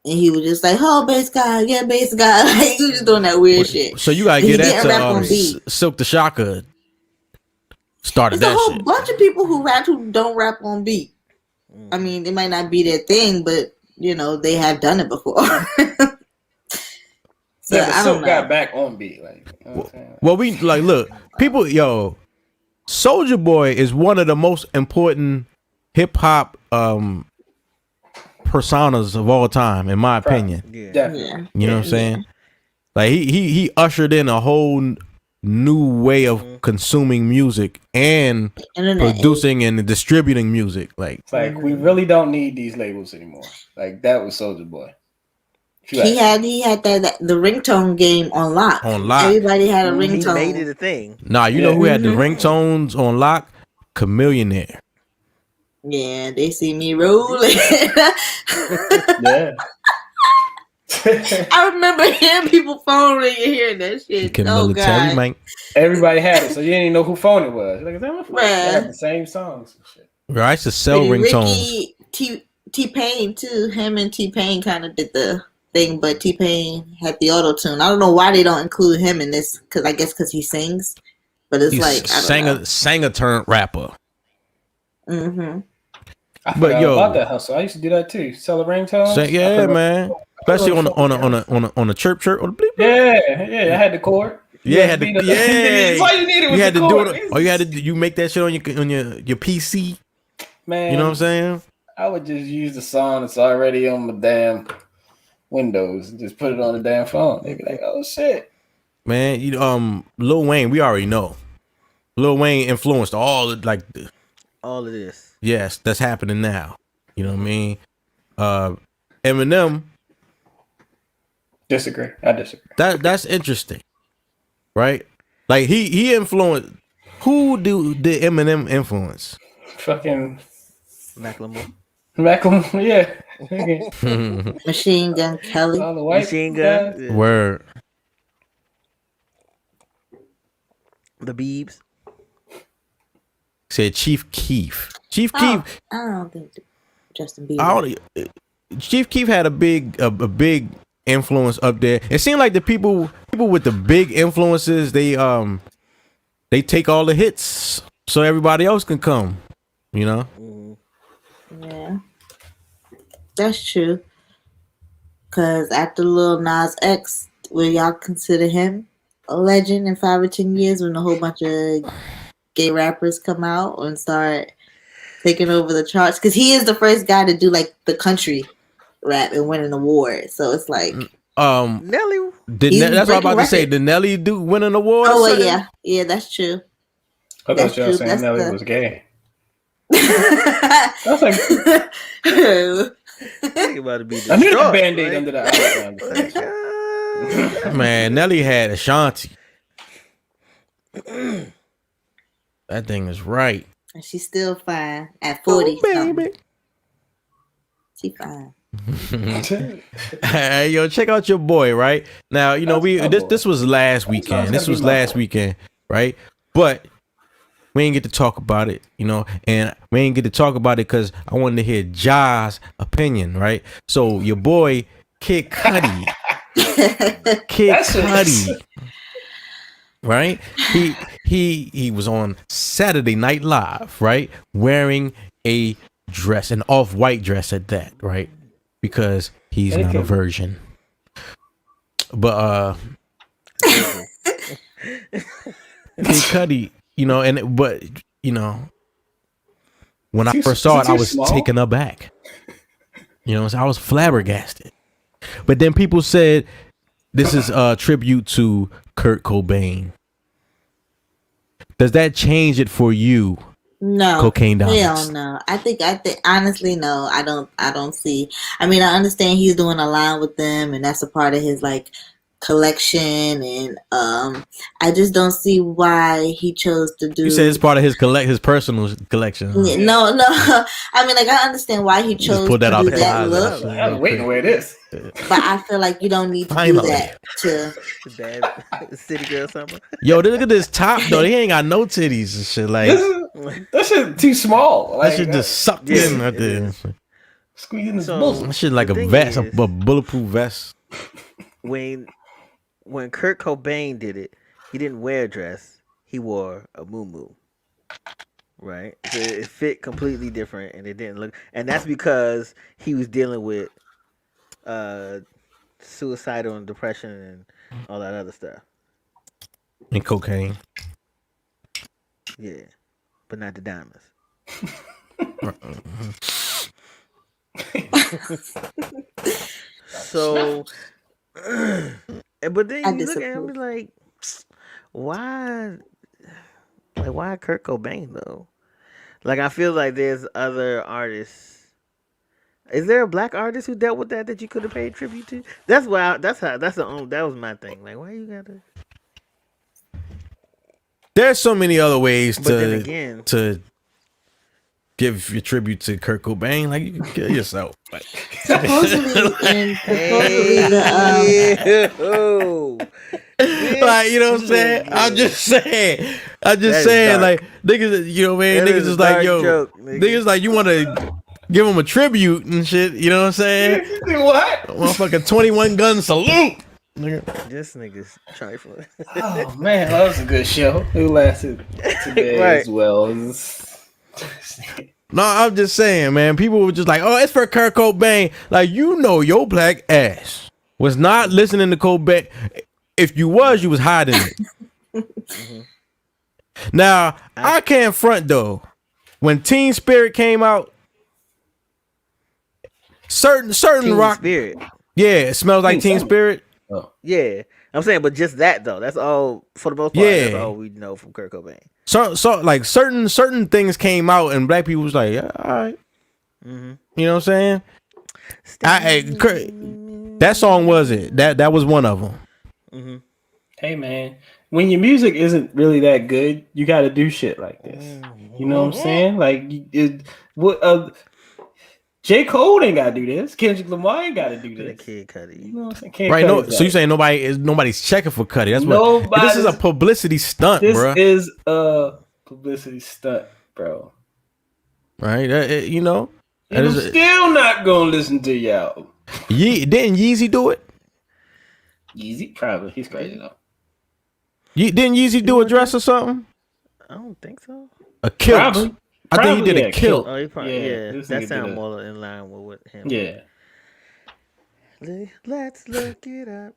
and he was just like, "Oh, bass guy, yeah, bass guy." Like he was just doing that weird shit. So you gotta He get that didn't to rap on beat. Silk the Shocker. Started There's a that whole shit. bunch of people who rap who don't rap on beat. I mean, it might not be their thing, but you know they have done it before. So Yeah, but I Silk don't got know. back on beat. Like, you know what I'm saying? Well, we like look, people, yo, Soulja Boy is one of the most important hip hop personas of all time, in my opinion. Yeah. Definitely. Yeah. You know what I'm saying? Like he ushered in a whole new way of consuming music and Internet producing and distributing music. Like It's like, we really don't need these labels anymore. Like, that was Soulja Boy. If you He ask had the ringtone game on lock. On lock. Everybody had a He ringtone. made it a thing. nah, you know who had the ringtones on lock? Chameleonaire. Yeah, they see me rolling. Yeah. I remember hearing people phone ringing, hearing that shit. Can Oh military god. man. Everybody had it, so you didn't even know who phone it was. Like, is that my phone? They Bruh. had the same songs and shit. Bro, I used to sell Pretty ringtones. Ricky, T-Pain too. Him and T-Pain kind of did the thing, but T-Pain had the auto tune. I don't know why they don't include him in this, because I guess because he sings. But it's He's like I don't know. singer turned rapper. Mm-hmm. I But forgot yo, about that hustle. I used to do that too. Sell a ringtone. yeah, man. Especially on a chirp or the bleep. Yeah. I had the chord. Yeah, had to, That's all you needed was you had the to chord. do it. Or you had to you make that shit on your PC. Man, You know what I'm saying? I would just use the song that's already on my damn Windows and just put it on the damn phone. They'd be like, "Oh shit." Man, Lil Wayne, we already know. Lil Wayne influenced all of All of this. yes, that's happening now. You know what I mean? Eminem, Disagree. I disagree. that's interesting. Right? Like he influenced who did Eminem influence? Fucking Macklemore. yeah. Machine Gun Kelly. All the white Machine Gun. guys. Yeah. Where The Biebs. said Chief Keef. Chief Oh, Keef, I don't think Justin Bieber. Chief Keef had a big influence up there. It seemed like the people with the big influences, they take all the hits so everybody else can come. You know? Yeah, that's true. Cause after Lil Nas X, will y'all consider him a legend in 5 or 10 years when a whole bunch of gay rappers come out and start taking over the charts? Cause he is the first guy to do like the country rap and win an award. So it's like Nelly. That's what I'm about to say. Did Nelly win an award? Oh well, yeah, that's true. I That's thought y'all true. saying That's Nelly the- was gay. I was like, Think about to be I knew the destroyed, band-aid right? under the eye. Man, Nelly had Ashanti. That thing is right. And she's still fine at 40. Oh, baby. She fine. Hey, yo, check out your boy, right? Now, you know, this was last weekend. This was last weekend, right? But we ain't get to talk about it, you know, and we ain't get to talk about it because I wanted to hear Ja's opinion, right? So your boy Kid Cudi, right? He was on Saturday Night Live, right? Wearing a dress, an off-white dress at that, right? Because he's not a virgin. But Kid Cudi, you know, when I first saw it, I was taken aback. You know, I was flabbergasted. But then people said this is a tribute to Kurt Cobain. Does that change it for you? No. Cocaine Dollars. Hell no. I think honestly no. I don't see. I mean, I understand he's doing a line with them and that's a part of his like collection, and I just don't see why he chose to do. You said it's part of his personal collection. Huh? No. I mean, like I understand why he chose pulled that to out do the that closet. look, I was waiting to wear this. but I feel like you don't need to Finally. do that to. Bad city girl summer. Yo, look at this top though. He ain't got no titties and shit. Like That shit too small. that Like, shit just sucked in right there. squeezing his So- bosom. That shit like a The thing vest, is- a bulletproof vest. When Kurt Cobain did it, he didn't wear a dress. He wore a muumuu. Right? So it fit completely different and it didn't look, and that's because he was dealing with suicidal and depression and all that other stuff. And cocaine. Yeah. But not the diamonds. So but then I you look at him disapprove. and be like, why Kurt Cobain though? Like I feel like there's other artists. Is there a black artist who dealt with that you could have paid tribute to? That was my thing. Like why you gotta? There's so many other ways But then again, to give your tribute to Kurt Cobain. Like you can kill yourself. Like, Supposedly the like, you know what I'm saying? I'm just saying. That is Like dark. niggas, you know, man, That niggas is a is like, dark yo, joke, nigga. niggas like you want to give him a tribute and shit. You know what I'm saying? What? Motherfucking 21 gun salute. Nigga. This nigga's trifling. Oh man, that was a good show. It lasted today Right. as well. No, I'm just saying, man. People were just like, "Oh, it's for Kurt Cobain." Like, you know, your black ass was not listening to Cobain. If you was hiding it. Now, I can't front though. When Teen Spirit came out, certain Teen rock, Spirit. yeah, it smells like Teen Spirit. Yeah, I'm saying, but just that though. That's all for the most part. Yeah. That's all we know from Kurt Cobain. So like certain things came out, and black people was like, yeah, all right. You know what I'm saying? That song was it. That was one of them. Hey man, when your music isn't really that good, you got to do shit like this. You know what I'm saying? Like, J. Cole ain't got to do this. Kendrick Lamar ain't got to do this. Kid Cudi. You know what I'm saying? Kid Right? No. Cudi's So you like- saying nobody's checking for Cudi? That's what. This is a publicity stunt, This bro. is a publicity stunt, bro. Right? You know. And I'm still not gonna listen to y'all. Didn't Yeezy do it? Yeezy, probably. He's crazy though. Didn't Yeezy do a dress or something? I don't think so. A kilt. Probably. I think he did Yeah, a kilt. Oh, he probably, Yeah, yeah. this That nigga sounds did a- more in line with what him. Yeah. Let's look it up.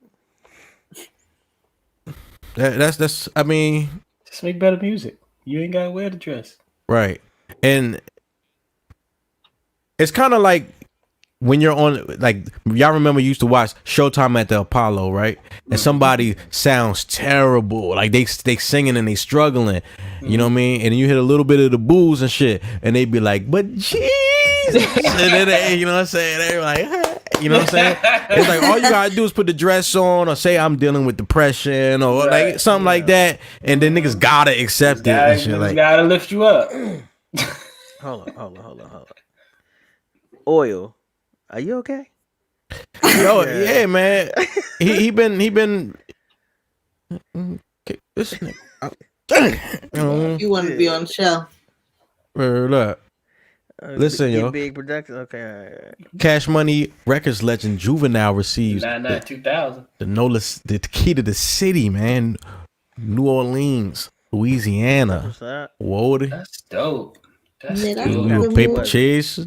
That's. I mean, Just make better music. You ain't gotta wear the dress. right. And it's kind of like when you're on, like, y'all remember you used to watch Showtime at the Apollo, right? And somebody sounds terrible, like they singing and they struggling, you know what I mean? And you hit a little bit of the booze and shit, and they be like, "But Jesus," and then they, you know what I'm saying? They're like, you know what I'm saying? It's like all you gotta do is put the dress on, or say I'm dealing with depression, or like something like that, and then niggas gotta accept it and shit. Like, Gotta lift you up. Hold on. Oil. Are you okay? yo, yeah, man. He been. This nigga. You want to be on the show? Look, listen, yo. Big production. Okay, all right. Cash Money Records legend Juvenile receives 2000. the key to the city, man. New Orleans, Louisiana. What's that? Whoa, That's dope. That's Yeah, that's dope. good. you paper chase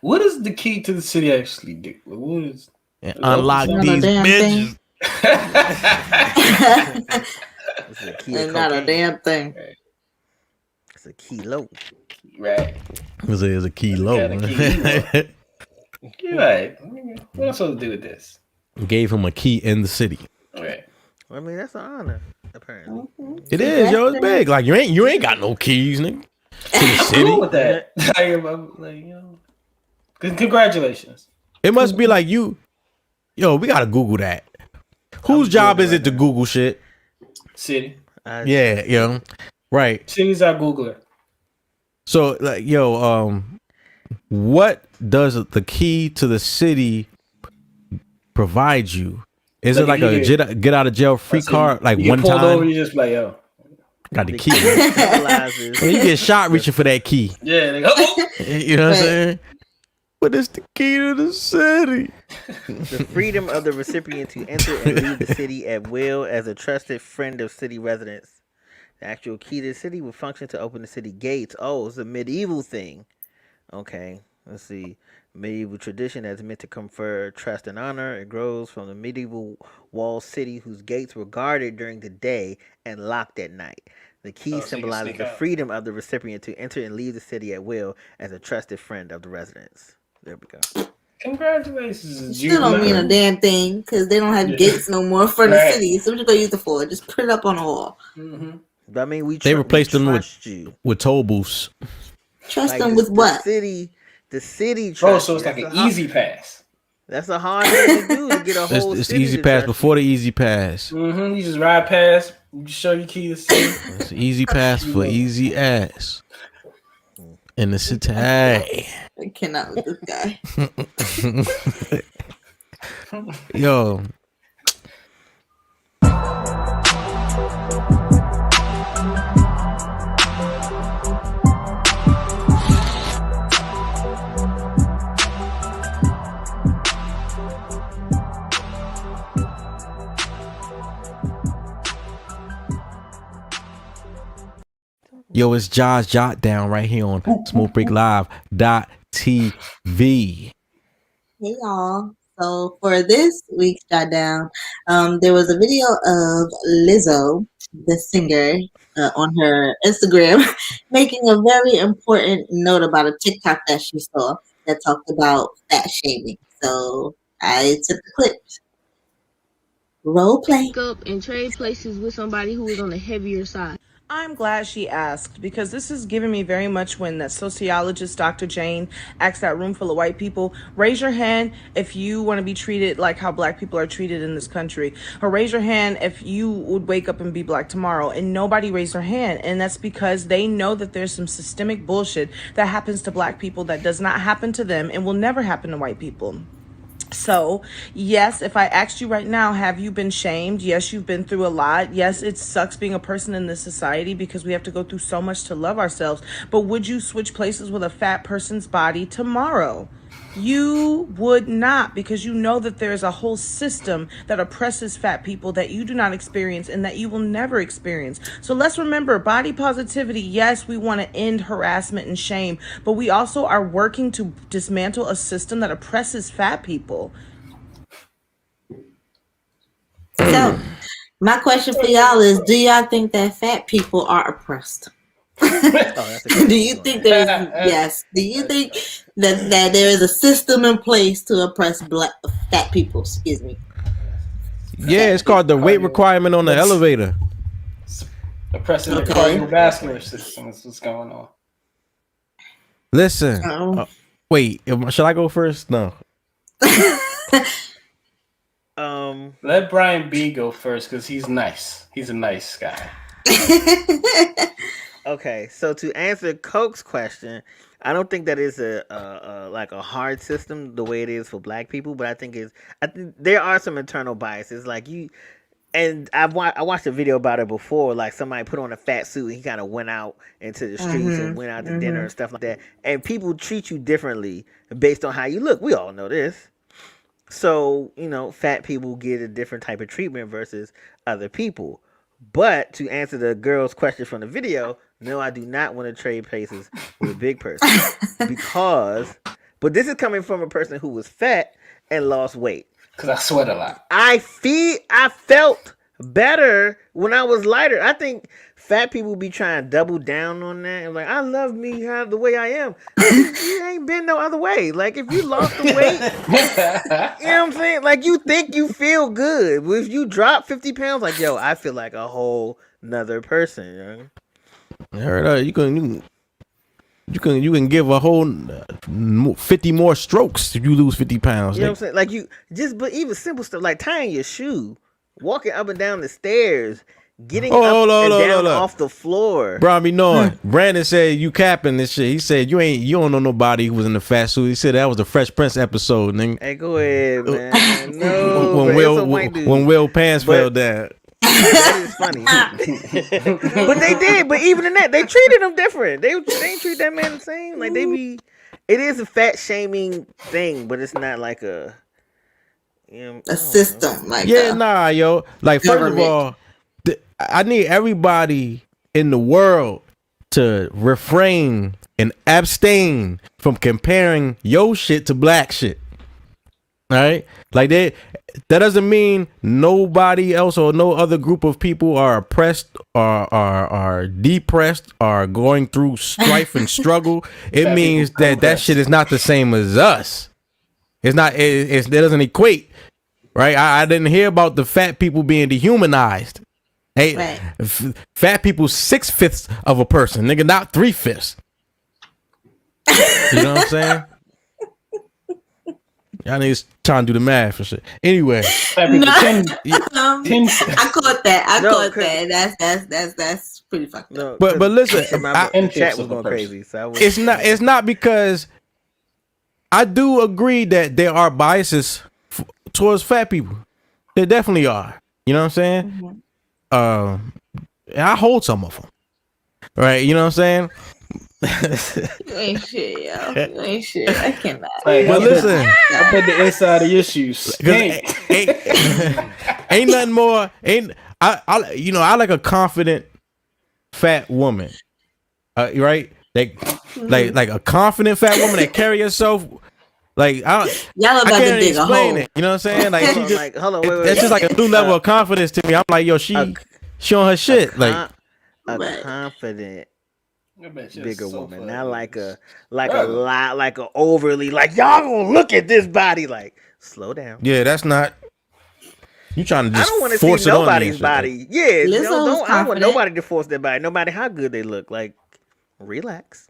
What does the key to the city actually do? What is? and unlock Not a these damn bitches. It's a key. And not a damn thing. It's a kilo. Right. It's a kilo. Got a key. You're right. What am I supposed to do with this? Gave him a key in the city. Right. I mean, that's an honor, apparently. It is, yo. It's big. Like you ain't got no keys, nigga. To the I'm city. cool with that. Like, you know. Congratulations. It must be like you. Yo, we gotta Google that. Whose job is it to Google shit? City. Yeah, yo. Right. City's our Googler. So, like, yo, what does the key to the city provide you? Is it like a get out of jail free card? Like you one get pulled time? over, you just like, yo. Got the key. symbolizes When you get shot reaching for that key. Yeah, they go, oh. You know what I'm saying? What is the key to the city? the freedom of the recipient to enter and leave the city at will as a trusted friend of city residents. The actual key to the city would function to open the city gates. Oh, it's a medieval thing. Okay, let's see. Medieval tradition that's meant to confer trust and honor. It grows from the medieval walled city whose gates were guarded during the day and locked at night. The key symbolizes the freedom of the recipient to enter and leave the city at will as a trusted friend of the residents. There we go. Congratulations. Still don't mean a damn thing because they don't have gates no more for the city. So what you gonna use it for? Just put it up on the wall. Mm-hmm. But I mean, They replaced them you. with toll booths. Trust Like them with what? The city. Oh, so it's like an easy pass. That's a hard thing to do to get a whole It's city easy to pass trust before the easy pass. Mm-hmm. You just ride past. You just show your key to the city. It's easy pass for easy ass. In the city. I cannot with this guy. Yo. Yo, it's jahsjotdown right here on smokebreaklive.tv. Hey y'all. So for this week's Jot Down, there was a video of Lizzo, the singer, on her Instagram, making a very important note about a TikTok that she saw that talked about fat shaming. So I took the clips. Role play. Up and trade places with somebody who is on the heavier side. I'm glad she asked, because this is giving me very much when that sociologist Dr. Jane asked that room full of white people, raise your hand if you want to be treated like how black people are treated in this country, or raise your hand if you would wake up and be black tomorrow. And nobody raised their hand, and that's because they know that there's some systemic bullshit that happens to black people that does not happen to them and will never happen to white people. So, yes, if I asked you right now, have you been shamed? Yes, you've been through a lot. Yes, it sucks being a person in this society because we have to go through so much to love ourselves. But would you switch places with a fat person's body tomorrow? You would not, because you know that there is a whole system that oppresses fat people that you do not experience and that you will never experience. So let's remember, body positivity, yes, we want to end harassment and shame, but we also are working to dismantle a system that oppresses fat people. So my question for y'all is, do y'all think that fat people are oppressed? Do you think there's yes? Do you think that there is a system in place to oppress fat people? Excuse me. Yeah, it's called the weight requirement on the elevator. Oppressing the cardiovascular system is what's going on. Listen, wait, should I go first? No. Let Brian B go first because he's nice. He's a nice guy. Okay, so to answer Coke's question, I don't think that is a like a hard system the way it is for black people, but I think there are some internal biases. Like and I watched a video about it before. Like somebody put on a fat suit and he kind of went out into the streets and went out to dinner and stuff like that. And people treat you differently based on how you look. We all know this. So, fat people get a different type of treatment versus other people. But to answer the girl's question from the video, no, I do not want to trade places with a big person but this is coming from a person who was fat and lost weight. Because I sweat a lot. I felt better when I was lighter. I think fat people be trying to double down on that and like, I love me the way I am. You ain't been no other way. Like if you lost the weight, you know what I'm saying? Like you think you feel good. But if you drop 50 pounds, like yo, I feel like a whole nother person. You heard you can give a whole 50 more strokes if you lose 50 pounds. You know what I'm saying? Like but even simple stuff like tying your shoe, walking up and down the stairs, getting up and down off the floor. Bro, I be knowing. Brandon said you capping this shit. He said you don't know nobody who was in the fat suit. He said that was the Fresh Prince episode, nigga. Hey, go ahead, man. No, when Will Pants fell down. That is funny. But they did. But even in that, they treated him different. They ain't treat that man the same. Like it is a fat shaming thing, but it's not like a system. Like nah, yo. Like first of all, I need everybody in the world to refrain and abstain from comparing your shit to black shit. All right, like that doesn't mean nobody else or no other group of people are oppressed or are depressed or going through strife and struggle. It means that shit is not the same as us. It's not. It doesn't equate, right? I didn't hear about the fat people being dehumanized. Hey, right. Fat people 6/5 of a person, nigga, not 3/5. You know what I'm saying? Y'all niggas trying to do the math and shit. Anyway, I caught that. I caught that. That's pretty fucked up. But listen, chat was going crazy. So it's not because I do agree that there are biases towards fat people. There definitely are. You know what I'm saying? And I hold some of them. Right? You know what I'm saying? You ain't shit, yo. You ain't shit. I cannot. But listen, I put the inside of your shoes. Ain't nothing more. I like a confident fat woman. right? Like a confident fat woman that carry herself. Like Y'all I about to can't dig a explain hole. it. You know what I'm saying? Like she just, Like, hold on, wait. that's just like a new level of confidence to me. I'm like, yo, she on her shit. Like a Right. confident I bet you're bigger so woman, funny. not like a lot, like a overly like y'all gonna look at this body. Like, slow down. yeah, that's not. You trying to I just don't want to force see it on me and nobody's shit. body. Yeah, Lizzo's I don't want confident. nobody to force their body, no matter how good they look. Like, relax.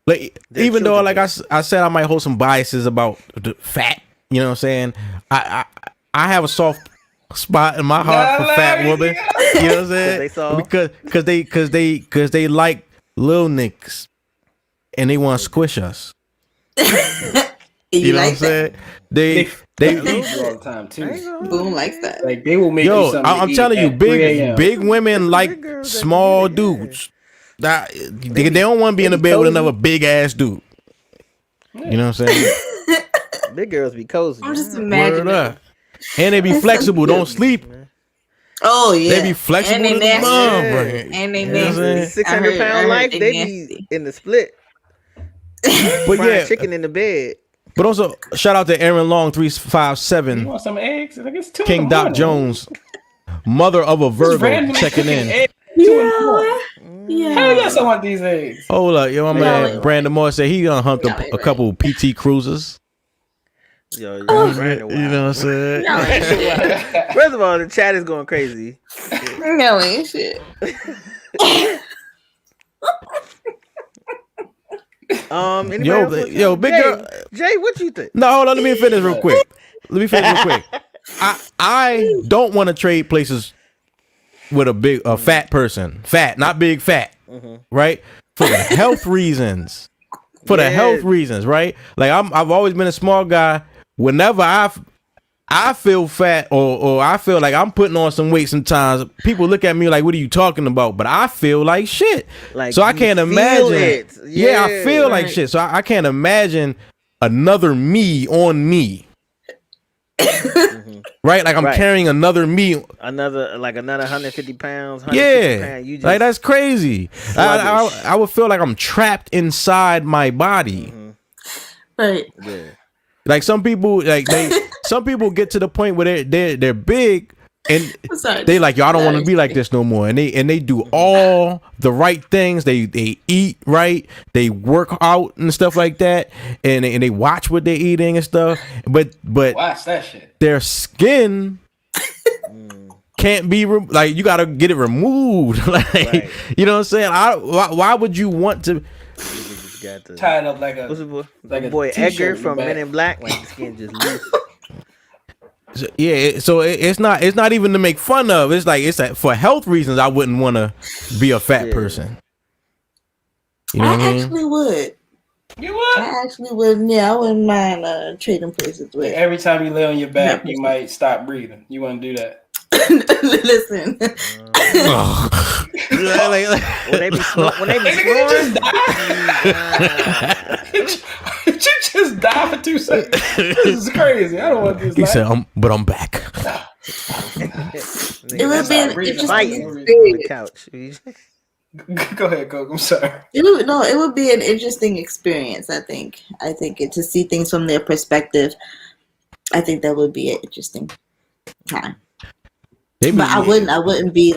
Like, They're even though, children. like I said, I might hold some biases about the fat. You know what I'm saying? I have a soft spot in my heart for fat women. You know what I'm saying? They saw? Because they like little niggas and they want to squish us. You know what I'm saying? They They feed you all the time too. Boom likes that. Like they will make you yo, something. I'm to eat telling you, at 3 a.m. big women like girls that small can get it, yeah. dudes. They don't want to be in the bed with another big ass dude. You know what I'm saying? Big girls be cozy. I'm just Word imagining. up. And they be That's so flexible. Don't cute. sleep. Oh yeah. They be flexible. And they to the nasty. motherfucker. And they You know what I'm saying? nasty. 600-pound life, they be nasty. in the split. But Fried yeah, chicken in the bed. but also shout out to Aaron Long You 357, want some eggs? Like it's 2 King in the Doc morning. Jones, mother of a Virgo, randomly checking cooking in. eggs at 2 in the morning. Yeah. Hell yes, I want these eggs. Hold up, yo, my man wait, Brandon Moore said he gonna hunt Y'all ain't a couple PT cruisers. Yo, You know what Brandon, I'm saying? First of all, the chat is going crazy. No ain't shit. Anybody Yo, big Jay, girl. Jay, what you think? No, hold on. Let me finish real quick. I don't want to trade places with a fat person. Fat, not big fat. Right? For the health reasons. For the Yeah. health reasons, right? Like I've always been a small guy. Whenever I feel fat or I feel like I'm putting on some weight sometimes, people look at me like, what are you talking about? But I feel like shit. Like, so I you can't feel imagine. it. Yeah, I feel like Right. shit. So I can't imagine another me on me. Right? Like I'm Right. carrying another me. Another 150 pounds, 150 Yeah. pounds. You just Like that's crazy. sluggish. I would feel like I'm trapped inside my body. Right. yeah. Like some people, some people get to the point where they're big and I'm sorry. they like, yo, I don't want to be like this no more. And they do all the right things. They eat right. They work out and stuff like that. And they watch what they're eating and stuff. But Watch that shit. their skin can't be like you got to get it removed. Like Right. you know what I'm saying? Why would you want to? Just got the Tied up like what's a. the boy? Like a boy t-shirt Edgar in the from back. Men in Black. Like the skin just loose. Yeah, so it's not even to make fun of. It's like for health reasons. I wouldn't want to be a fat Yeah. person. You know what I I mean? actually would. You what? I actually would. Yeah, I wouldn't mind trading places with. Every time you lay on your back, Yeah. you might stop breathing. You want to do that? Listen. When they be snoring. Did you just die for 2 seconds? This is crazy. I don't want this. He life. said, "But I'm back." It would be an breathing. interesting Fighting on the experience. couch. Go ahead, Coke. I'm sorry. It would be an interesting experience. I think to see things from their perspective. I think that would be an interesting time. But I wouldn't be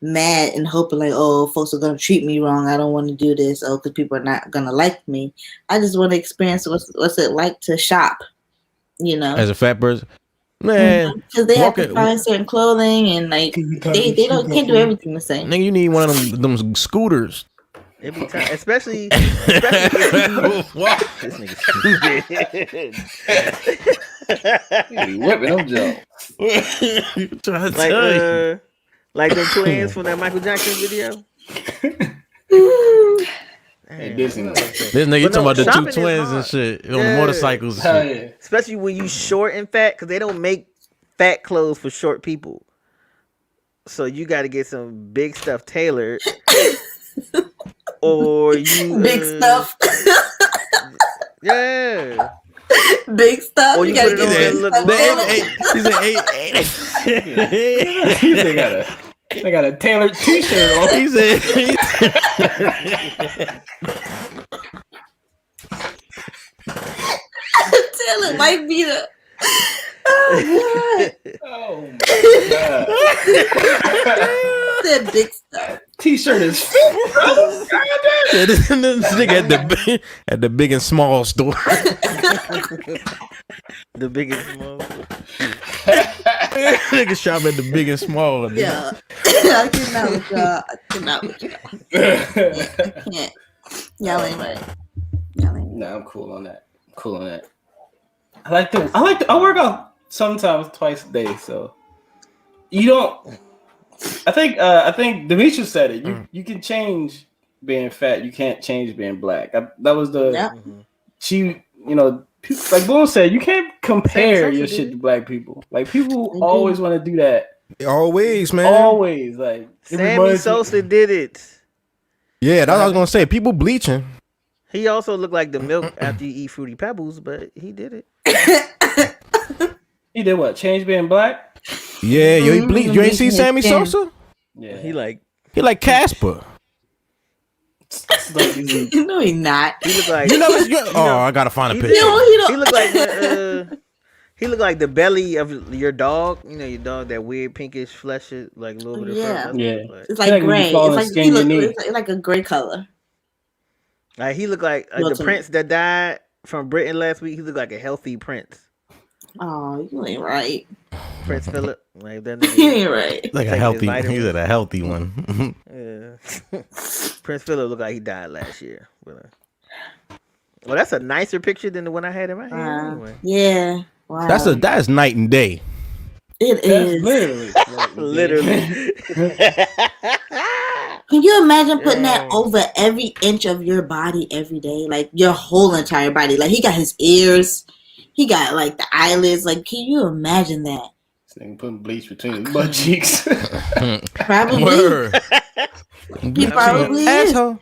mad and hoping like, oh, folks are gonna treat me wrong. I don't want to do this. Oh, because people are not gonna like me. I just want to experience what's it like to shop. You know, As a fat person, man, because they have to walking- find certain clothing and like they can't do everything the same. nigga, you need one of them scooters. It be time, especially if What? this nigga You be whipping them Joe. Trying to tell you. like the twins from that Michael Jackson video. Hey, Disney. This nigga, you But talking no, about the two shopping is twins and hard. shit on the Yeah. motorcycles and Hell shit. yeah. Especially when you short and fat, because they don't make fat clothes for short people. So you got to get some big stuff tailored, or you Big stuff, yeah. big stuff. Or You you gotta put it get on big and look stuff. long. He said, You think I gotta- They got a tailored T-shirt on. He said, Taylor might be the. Oh Oh my god. that big stuff. T-shirt is fit, bro. this nigga at the big and small store. The biggest small. Nigga shop at the big and small. Yeah, I cannot with y'all. I can't. Y'all ain't right. Nah, I'm cool on that. I work out sometimes twice a day, so you don't. I think Demetrius said it. You can change being fat. You can't change being black. That was the she. You know, like Boone said, you can't compare your shit to black people. Like people always want to do that. Always, man. Always, like Sammy Sosa did it. Yeah, that's what I was gonna say. People bleaching. He also looked like the milk after you eat Fruity Pebbles, but he did it. He did what? Change being black? Yeah, yo, he bleached. You ain't see Sammy Sosa? Yeah, He like Casper. No, he not. he looked like I gotta find a he picture. did. He looked like he looked like the belly of your dog. You know, your dog, that weird pinkish flesh, like a little bit of fur. That's what he looked like. It's like gray. It's like a gray color. Like he looked like the prince that died from Britain last week. He looked like a healthy prince. Oh, you ain't right. Prince Philip, like that. You ain't right. Like a healthy. He said a healthy one. Yeah. Prince Philip looked like he died last year. But, well, that's a nicer picture than the one I had in my hand. Anyway. Yeah. Wow. That's night and day. It is. Literally. Can you imagine putting that over every inch of your body every day? Like your whole entire body. Like he got his ears. He got like the eyelids. Like, can you imagine that? This nigga putting bleach between his butt cheeks. Probably. Word. He probably is. Asshole.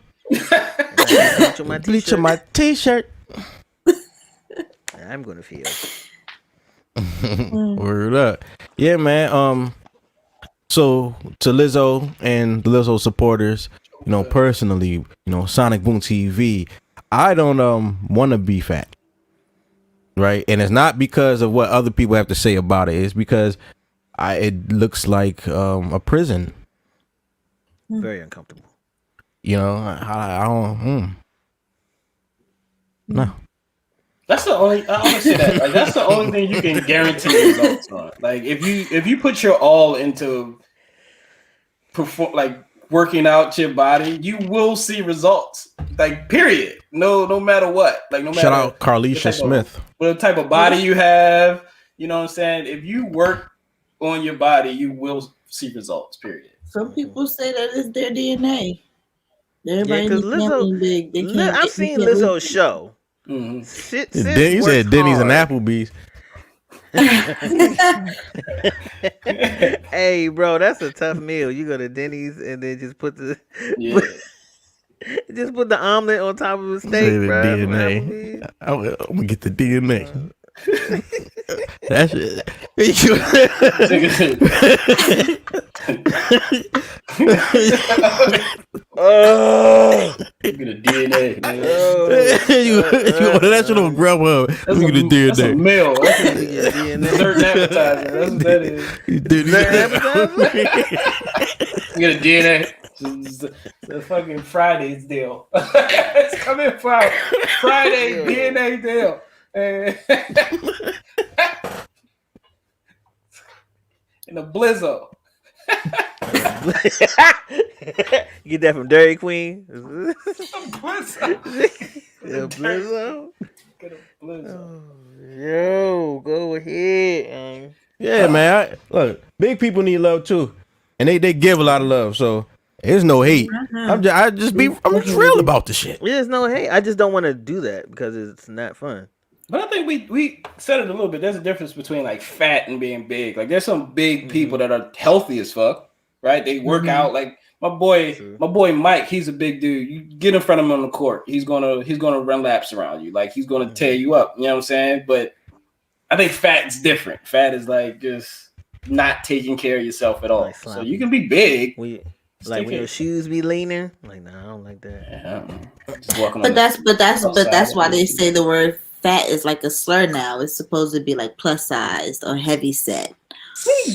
Bleach on my t-shirt. I'm gonna feel. Word up. Yeah, man. So to Lizzo and the Lizzo supporters, you know, personally, you know, Sonic Boom TV, I don't want to be fat. Right? And it's not because of what other people have to say about it. It's because it looks like a prison. Very uncomfortable. You know, I don't. No. That's the only. I always say that. Like, that's the only thing you can guarantee results on. Like if you put your all into working out your body, you will see results. Like period. No matter what. Like no matter. Shout out Carlisha Smith. What type of body you have, you know what I'm saying? If you work on your body, you will see results. Period. Some people say that it's their DNA. Everybody Because Lizzo, big. I've seen Lizzo's show. Mm-hmm. He said Denny's and Applebee's. Hey, bro, that's a tough meal. You go to Denny's and then just put the just put the omelet on top of a steak, bro. DNA. I'm gonna get the DNA. That's it. Oh, look at the DNA. You order that shit on Grubhub. Look at the DNA. That's a meal. That's a certain appetizer. That's what that is. You get a DNA. The fucking Friday's deal. It's coming for Friday DNA deal. In a Blizzo. You get that from Dairy Queen. Blizzo. Blizzo. Get a Blizzo. Yo, go ahead. Yeah, man. Look, big people need love too, and they give a lot of love. So there's no hate. I'm just real about the shit. There's no hate. I just don't want to do that because it's not fun. But I think we said it a little bit. There's a difference between like fat and being big. Like there's some big people that are healthy as fuck, right? They work out. Like my boy Mike, he's a big dude. You get in front of him on the court, he's gonna run laps around you. Like he's gonna tear you up. You know what I'm saying? But I think fat's different. Fat is like just not taking care of yourself at all. Like so sloppy. you can be big. Like when your shoes be leaning, like nah, I don't like that. Yeah, just walking But on that's why they say the word fat is like a slur now. It's supposed to be like plus sized or heavy set.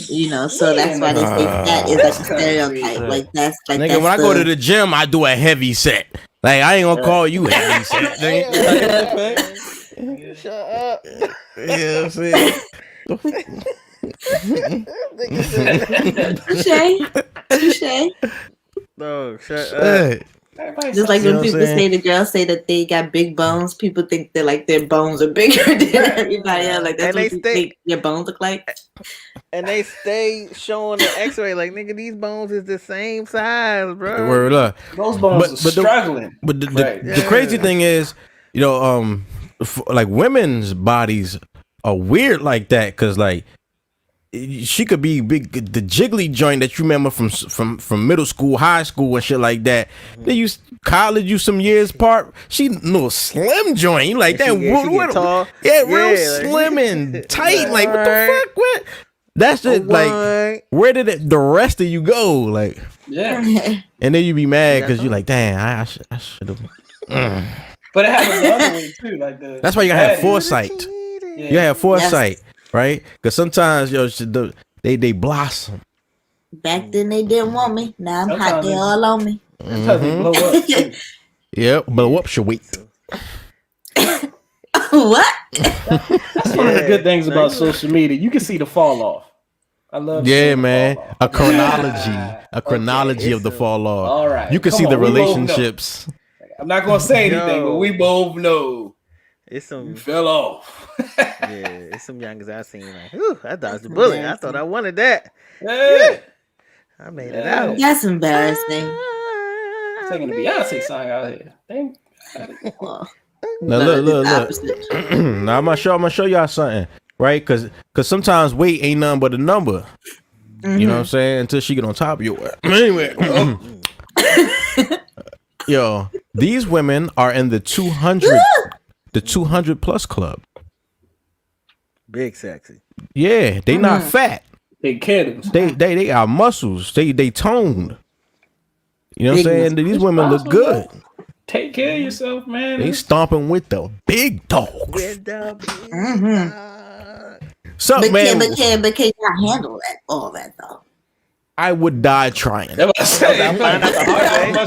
You know, so that's why they say fat is like a stereotype. Like that's like nigga, that's when I go to the gym, I do a heavy set. Like I ain't gonna call you heavy set. Nigga. Shut up. Yeah, I'm saying. Touche. No, shut up. Just like when people say the girls say that they got big bones, people think that like their bones are bigger than everybody else. Like that's what you think your bones look like. And they stay showing the X-ray like, nigga, these bones is the same size, bro. Word up. Those bones are struggling. But the crazy thing is, you know, like women's bodies are weird like that because like she could be big, the jiggly joint that you remember from middle school, high school, and shit like that. Then you college, you some years apart. She no slim joint, you like that? Tall. Yeah, real slim and tight. Like what the fuck? What? That's just like where did the rest of you go? Like and then you be mad because you're like, damn, I should have. But it happens the other way too. Like that's why you gotta have foresight. You have foresight. Right? Because sometimes, yo, they blossom. Back then they didn't want me. Now I'm hot. They all on me. Sometimes they blow up. Yep, blow up your weight. What? That's one of the good things about social media. You can see the fall off. I love. Yeah, man. A chronology of the fall off. All right. You can see the relationships. I'm not gonna say anything, but we both know. It's some you fell off. Yeah, it's some youngers I seen like, ooh, I dodged the bullet. I thought I wanted that. Yeah. I made it out. That's embarrassing. Taking the Beyonce song out here. Thank Now look. Now I'm gonna show y'all something, right? Cause sometimes weight ain't nothing but a number. You know what I'm saying? Until she get on top of your ass. Anyway. Yo, these women are in the 200 plus club. Big sexy. Yeah, they not fat. They kidding. They are muscles. They toned. You know what I'm saying? These women look good. Take care of yourself, man. They stomping with the big dogs. So man, but can you handle that? All that though. I would die trying. I'm my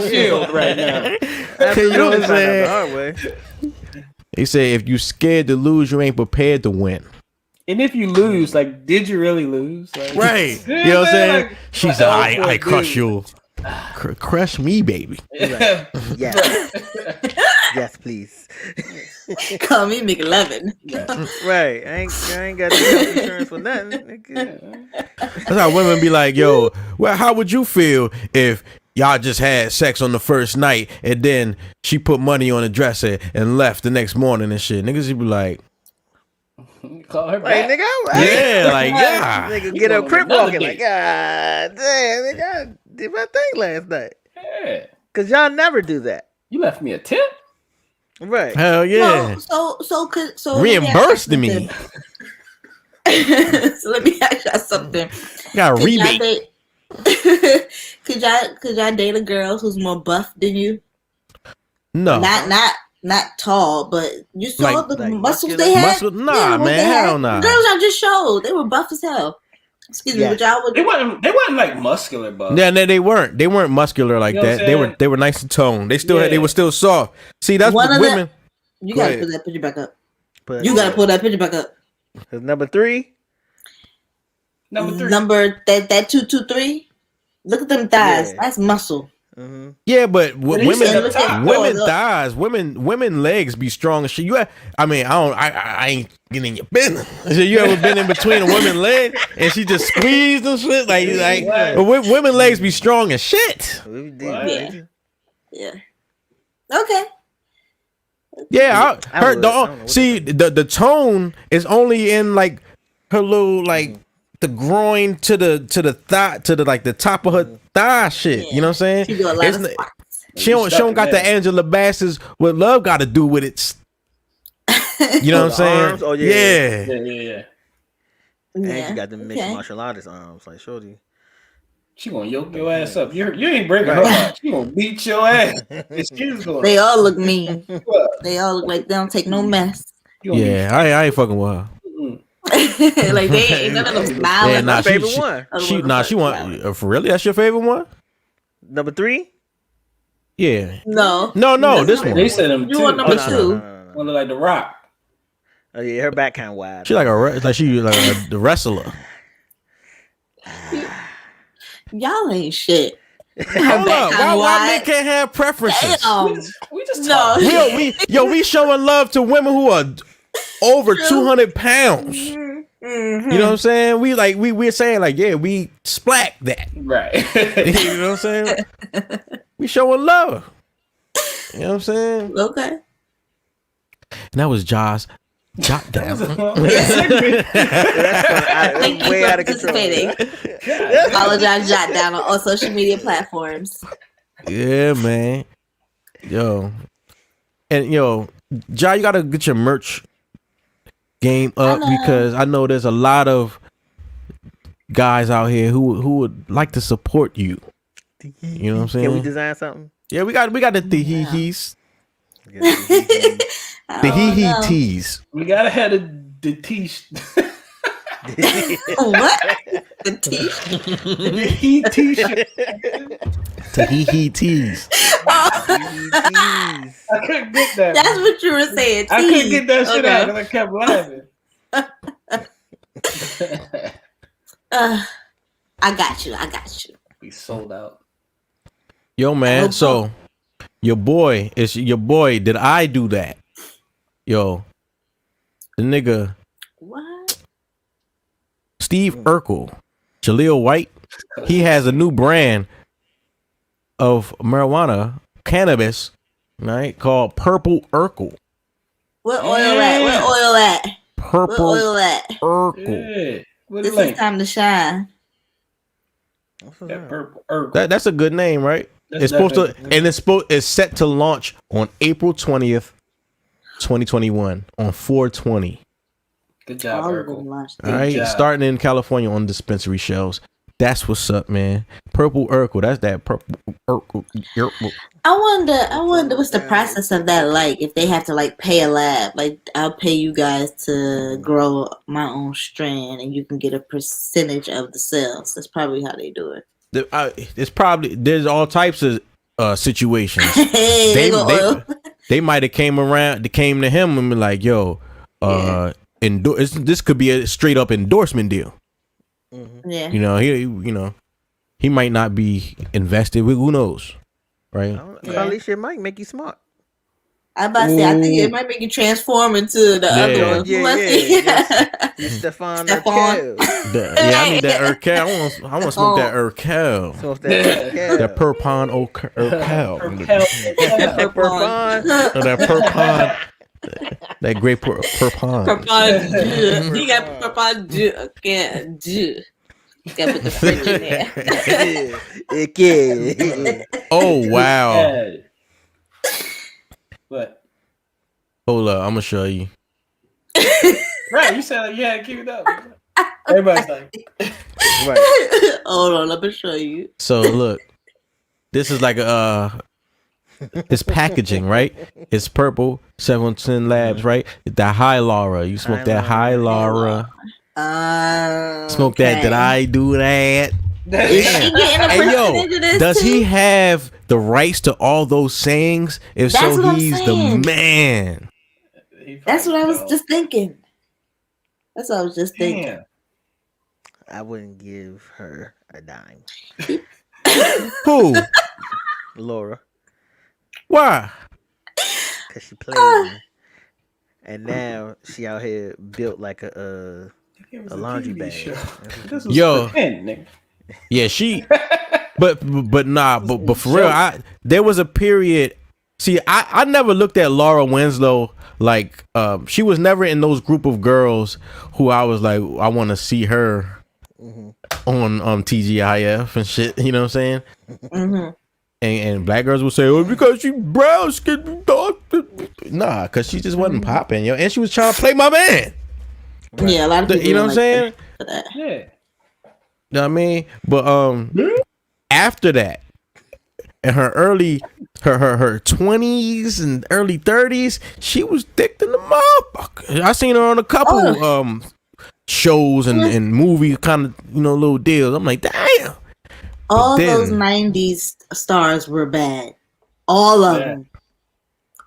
shield right now. You know what I'm saying? They say if you scared to lose, you ain't prepared to win. And if you lose, like, did you really lose? Like, right. You know what I'm saying? Like, she said, I crush you. Crush me, baby. Like, yes. Yes, please. Call me McLovin. Right. I ain't got the health insurance for nothing. That's how women be like, yo, well, how would you feel if y'all just had sex on the first night and then she put money on the dresser and left the next morning and shit? Niggas be like, call her back. Like, nigga, nigga get up crip walking like, God damn, nigga, I did my thing last night. Yeah. Cause y'all never do that. You left me a tip? Right. Hell yeah. So reimbursed me. So let me ask y'all something. Got a rebate. Could y'all date a girl who's more buff than you? No. Not tall, but you saw like the muscles they had. Nah, man, hell nah. Girls I just showed, they were buff as hell. Excuse me, but y'all were. They wasn't like muscular buff. Yeah, they weren't. They weren't muscular like that. They were nice and toned. They still they were still soft. See, that's what women. You gotta put that picture back up. You gotta pull that picture back up. Number 3. Number that 223. Look at them thighs. Yeah. That's muscle. Mm-hmm. Yeah, but women thighs, women legs be strong as shit. I ain't getting in your business. So you ever been in between a woman's leg and she just squeezed and shit? Like women legs be strong as shit. Yeah. Okay. Yeah, the tone is only in like her little like the groin to the thigh to the like the top of her thigh shit. Yeah. You know what I'm saying? She do a lot of spots. She don't got the Angela Bassett's what love got to do with it. You know what I'm saying? Oh yeah. And Yeah. you got the mixed Okay. martial artist arms, like shorty. She gonna yoke your ass up. You ain't breaking her heart. She gonna beat your ass. Excuse going. They all look mean. They all look like they don't take no mess. Yeah, I ain't fucking with her. Like they ain't none of them smiling. Yeah, nah, favorite one. She want for really. That's your favorite one? Number 3. Yeah. No. This one. They said them You too. want number no, 2? One look like the Rock. Oh yeah, her back kind of wide. She like the wrestler. Y'all ain't shit. Hold up, why men can't have preferences? We just No. We showing love to women who are over 200 pounds. Mm-hmm. You know what I'm saying? We're saying like, yeah, we splat that. Right. You know what I'm saying? We showing love. You know what I'm saying? Okay. And that was Josh. Jot down. That's Thank you way for out of control. participating. Apologize, jot down on all social media platforms. Yeah, man. Yo. And yo, Ja, you gotta get your merch game up because I know there's a lot of guys out here who would like to support you. You know what I'm saying? Can we design something? Yeah, we got the hee-hees. The Oh, hee-hee tees. We gotta have the t-shirt. What? The t-shirt? The he t-shirt. The hee-hee tees. I couldn't get that. That's what you were saying. I couldn't get that shit out Okay. because I kept laughing. I got you. We sold out. Yo, man, so your boy, did I do that? Yo, the nigga What? Steve Urkel, Jaleel White, he has a new brand of marijuana, cannabis, right, called Purple Urkel. What oil at? What oil at? Purple What oil at? Urkel. Yeah. This is time to shine. That purple Urkel. That's a good name, right? That's It's supposed to, definitely- and it's set to launch on April 20th, 2021 on 420. Good job, All of Urkel. them launched. All right, job. starting in California on dispensary shelves. That's what's up, man. Purple Urkel. That's that purple Urkel. I wonder what's the process of that like if they have to like pay a lab. Like I'll pay you guys to grow my own strain and you can get a percentage of the sales. That's probably how they do it. It's probably there's all types of situations. Hey, they go oil. they might have came to him and be like, yo, this could be a straight up endorsement deal. Yeah. You know, he might not be invested with, who knows, right? At least it might make you smart. I about to say, I think it might make you transform into the other one. You Stefan. Stefan. I need that Urkel. I want to smoke that Urkel. Smoke that That Purpon Urkel. Purpon. That Purpon. That great Purpon. You got purpon. Can't do. You got to put the French in there. Oh wow. Yeah. What? Hold up, I'm gonna show you. Right, you said you had to keep it up. Everybody's like, Right. Hold on, let me show you. So look, this is like it's packaging, right? It's purple, 710 Labs, right? That high Laura. You smoke that high Laura. Smoke that. Did I do that? Hey yo, does he have the rights to all those things? If That's so, what I'm he's the saying. man. That's what I was just thinking. That's what I was just thinking. Damn. I wouldn't give her a dime. Who? Laura. Why? Because she played me. And now she out here built like a laundry bag. Yo. Nigga. Yeah, she. But for real, there was a period. See, I never looked at Laura Winslow like she was never in those group of girls who I was like, I want to see her on TGIF and shit. You know what I'm saying? And black girls would say, oh, because she brown skin, dark. Nah, because she just wasn't popping, yo. And she was trying to play my man. Yeah, a lot of people. You know what I'm saying? for that. Yeah. You know what I mean? But after that, in her early her 20s and early 30s, she was thick than the motherfucker. I seen her on a couple shows and movies, kind of, you know, little deals. I'm like, damn. All then- those 90s stars were bad. All of them.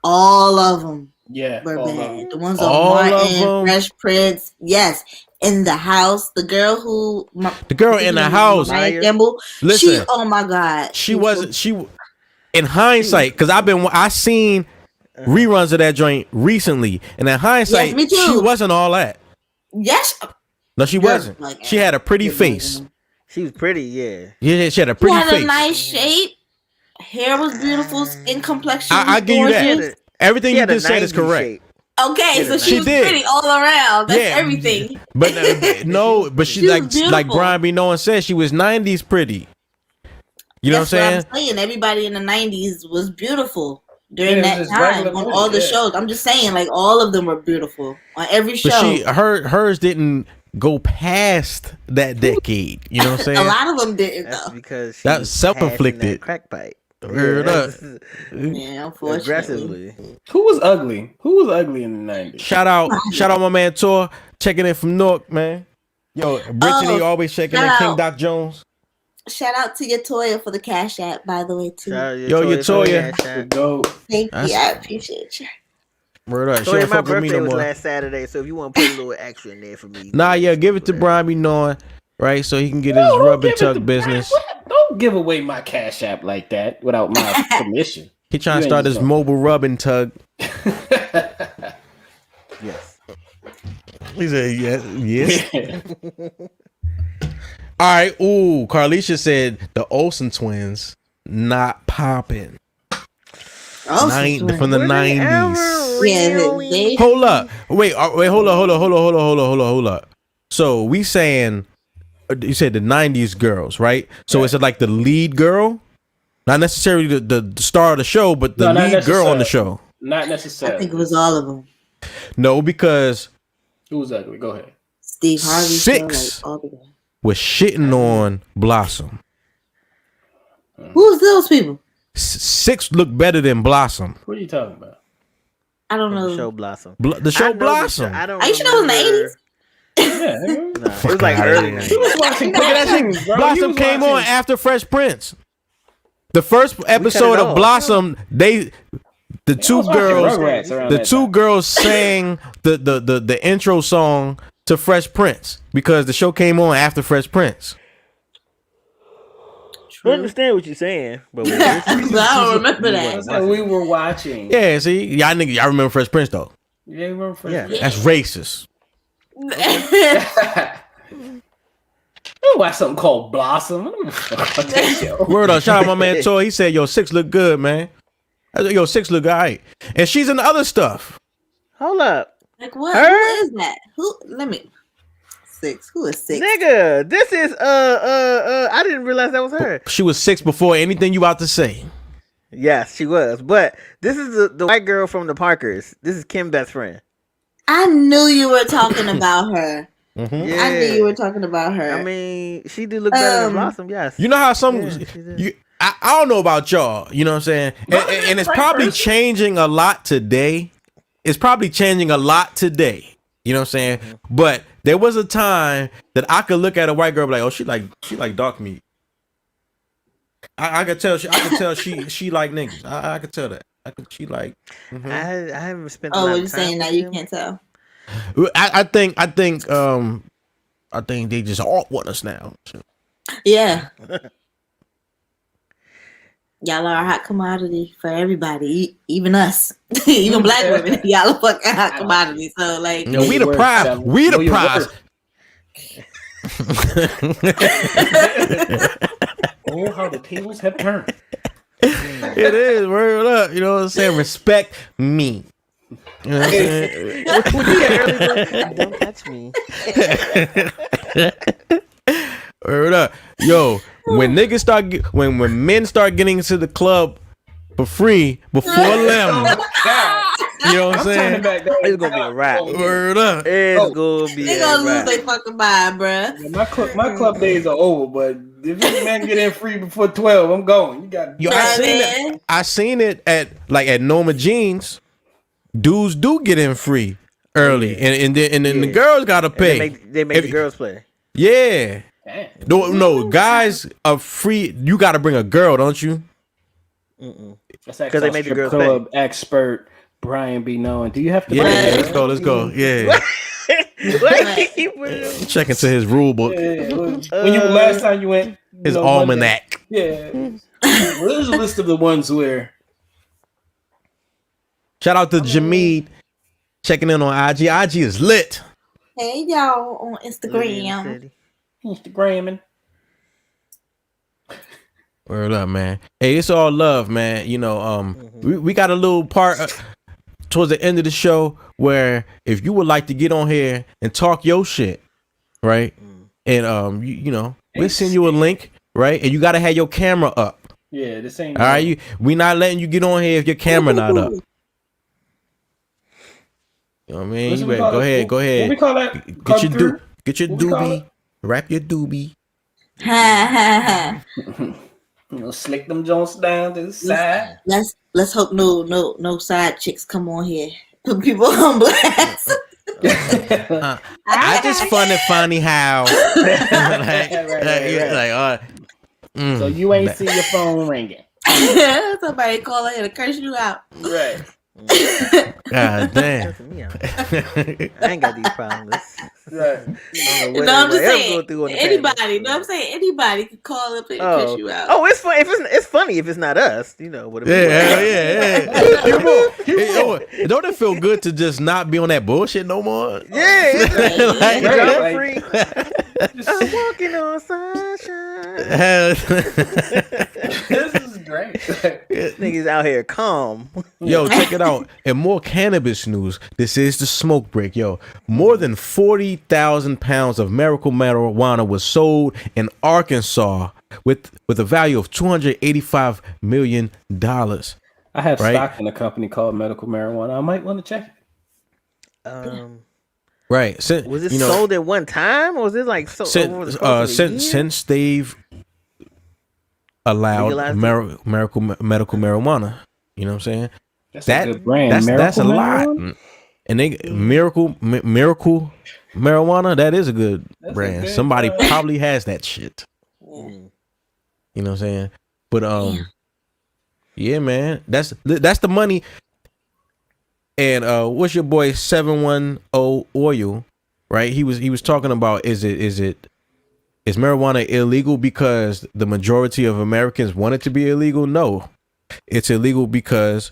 All of them Yeah. were all of bad. them. The ones All on of Martin, them? Fresh Prince. Yes. In the house. The girl who... The girl in the house. Maya Gamble. Listen. She, oh my God. She wasn't. She in hindsight, because I seen reruns of that joint recently, and in hindsight, Yes, me too. she wasn't all that. Yes. No, she wasn't. Like, She had a pretty face. She was pretty, yeah. Yeah, she had a She pretty had face. a nice shape. Hair was beautiful. Skin complexion was I give you that. gorgeous. Everything She you had a just said is 90s correct. shape. Okay, so She she was did. pretty all around. That's Yeah. everything. But no, but she She was like beautiful. Brian B. Nolan said, she was 90s pretty. You know That's what I'm saying? Everybody in the 90s was beautiful during Yeah, it was that just time regular on movies, all the yeah. shows. I'm just saying, like, all of them were beautiful on every show. But hers didn't go past that decade. You know what I'm A saying? lot of them didn't, That's though. because she That's was self-inflicted. passing that crack pipe. Word up. Yeah, unfortunately. Aggressively. Who was ugly? Who was ugly in the 90s? Shout out my man Tor, checking in from Newark, man. Yo, Brittany always checking in. shout King out. Doc Jones. Shout out to Yatoya for the Cash App, by the way, too. Shout out Yo, Toya for Toya. that shot. Go. Thank That's- you. I appreciate you. Word up. She Toya, don't my fuck with me birthday no was more. last Saturday, so if you want to put a little extra in there for me. Nah, yeah, give it to Brian B. Knowing, right? So he can get his rub and tug business. Don't give away my Cash App like that without my permission. He trying You to ain't start his just mobile rub and tug. Yes. He said, yes. All right. Ooh, Carlisha said the Olsen twins not popping. From the 90s. Yeah, they Hold up. Wait, hold up. So we saying, you said the 90s girls, right? So is it like the lead girl? Not necessarily the star of the show, but the No, not lead girl on the necessarily. show. Not I necessarily. think it was all of them. No, because Who was ugly? Go ahead. Steve Harvey. Six. Show, like, all of them. was shitting on Blossom. Who's those people? Six looked better than Blossom. What are you talking about? I don't The know. show Blossom. The show I know the Blossom. show. I don't Are you sure it was in the remember- 80s? Yeah, Nah, it was like early 90s. he was watching cartoons, bro. He Blossom was came on watching- after Fresh Prince. The first episode of off. Blossom, the two was watching girls, Rugrats around the that two time. girls sang the intro song to Fresh Prince because the show came on after Fresh Prince. I understand what you're saying, but we I don't remember That's that. what we were watching. Yeah, see, y'all remember Fresh Prince though. Yeah, you remember first? Yeah. That's racist. I watched something called Blossom. Word up, shout out my man Toy. He said, "Yo, Six look good, man." I said, "Yo, Six look alright," and she's in the other stuff. Hold up. Like what? Her? Who is that? Who? Let me. Six. Who is Six? Nigga, this is I didn't realize that was her. She was Six before anything you about to say. Yes, she was. But this is the white girl from the Parkers. This is Kim's best friend. I knew you were talking about her. Mhm. Yeah. I knew you were talking about her. I mean, she did look better than Blossom, yes. You know how some Yeah, she did. I don't know about y'all, you know what I'm saying? And it's probably changing a lot today. It's probably changing a lot today. You know what I'm saying? But there was a time that I could look at a white girl and be like, oh, she like dark meat. I could tell she like niggas. I could tell that. She like I haven't spent a Oh, lot what of you time saying now? with You him. can't tell. I think they just all want us now. Yeah. Y'all are a hot commodity for everybody, even us, even black women. Y'all are fucking hot commodity. So like, You know, we the prize. We the prize. Oh, how the tables have turned. It is. Word up. You know what I'm saying? Respect me. You know what I'm saying? Don't touch me. Word up. Yo, when niggas when men start getting into the club for free before them, You know what I'm I'm turning saying? back. It's gonna be a wrap. Word up. It's Oh, gonna be They a gonna lose wrap. their fucking mind, bruh. Yeah, my club days are over, but if this man get in free before 12, I'm going. You got Yo, Nah, I seen man. it. I seen it at Norma Jeans. Dudes do get in free early, and then the girls gotta And pay. they make the girls play. Yeah. Damn. No, guys are free. You got to bring a girl, don't you? That's 'Cause they make the strip girls club expert Brian B. Knowing. Do you have to? Yeah, buy let's go. Let's go. Yeah. Check into his rule book, Yeah. When you last time you went, his almanac. Yeah. Well, there's a list of the ones where. Shout out to Jameed checking in on IG. IG is lit. Hey y'all on Instagram. Instagramming. Word up, man. Hey, it's all love, man. You know, we got a little part towards the end of the show where if you would like to get on here and talk your shit, right? And you know, we'll send you a link, right? And you gotta have your camera up. Yeah, this ain't. All right, we not letting you get on here if your camera not up. You know what I mean? You better go ahead. What we call that? Get your What we call doobie. it? Wrap your doobie. Ha ha ha. You know, slick them joints down to the side. Let's hope no side chicks come on here. Put people on blast. I just find it funny how So you ain't see your phone ringing. Somebody call in to curse you out. Right. God damn. I ain't got these problems. Right. No, I'm just saying anybody. No, I'm saying anybody can call up and curse you out. Oh, it's funny. It's funny if it's not us. You know what? Yeah. Don't it feel good to just not be on that bullshit no more? Yeah, Right. free. I'm walking on sunshine. This is great. Niggas out here calm. Yo, check it out. And more cannabis news. This is the smoke break. Yo, more than 40,000 pounds of medical marijuana was sold in Arkansas with a value of $285 million. I have stock in a company called Medical Marijuana. I might want to check it. Right. Was it sold at one time, or was it like over the course of a year? Since they've allowed medical marijuana, you know what I'm saying? That's a good brand. That's a lot. Marijuana? And they miracle marijuana, that is a good brand. Somebody probably has that shit. You know what I'm saying? But yeah, man, that's the money. And what's your boy 710 Oil, right? He was talking about is marijuana illegal because the majority of Americans want it to be illegal? No, it's illegal because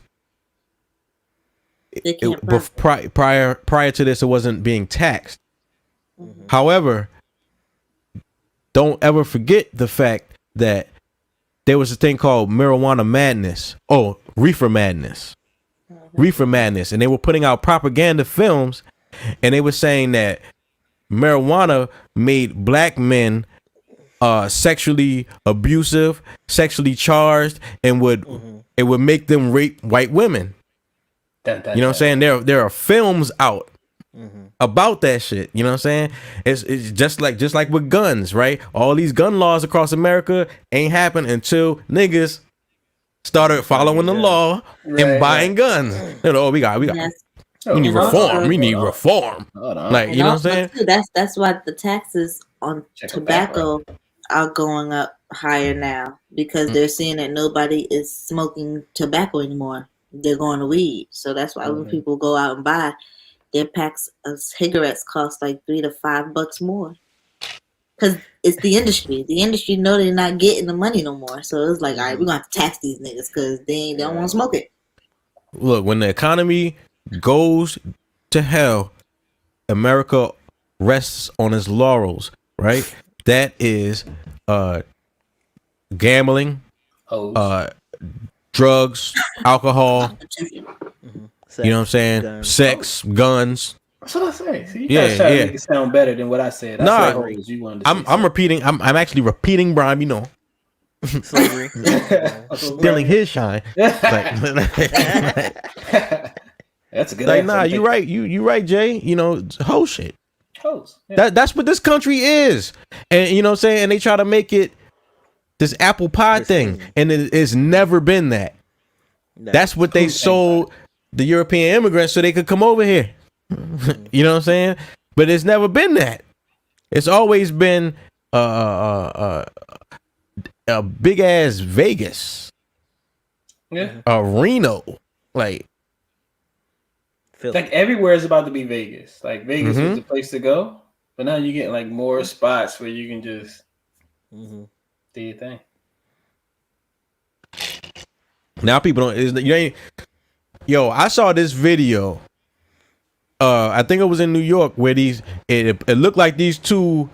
prior to this, it wasn't being taxed. However, don't ever forget the fact that there was a thing called marijuana madness. Oh, reefer madness. And they were putting out propaganda films, and they were saying that marijuana made black men sexually abusive, sexually charged, and it would make them rape white women. You know what I'm saying? There are films out about that shit. You know what I'm saying? It's just like with guns, right? All these gun laws across America ain't happened until niggas started following the law and buying guns. You know, we need reform. We need reform. Like, you know what I'm saying? That's why the taxes on tobacco are going up higher now, because they're seeing that nobody is smoking tobacco anymore. They're going to weed. So that's why when people go out and buy, their packs of cigarettes cost like $3 to $5 more. Because it's the industry. The industry know they're not getting the money no more. So it's like, all right, we're going to have to tax these niggas because they don't want to smoke it. Look, when the economy goes to hell, America rests on its laurels, right? That is gambling, drugs, alcohol, you know what I'm saying? Guns. Sex, guns. That's what I say. See, you guys try to make it sound better than what I said. I'm repeating. I'm actually repeating Brian. You know, Slavery. stealing his shine. That's a good. Like, answer. nah, you right. You right, Jay. You know, whole shit. Hoes. Yeah. That's what this country is. And you know what I'm saying? And they try to make it this apple pie thing. And it's never been that. That's what they sold the European immigrants so they could come over here. You know what I'm saying? But it's never been that. It's always been a big ass Vegas. Yeah. Reno. Like everywhere is about to be Vegas. Like Vegas was the place to go. But now you're getting like more spots where you can just do your thing. Now people don't. I saw this video. I think it was in New York where it looked like these two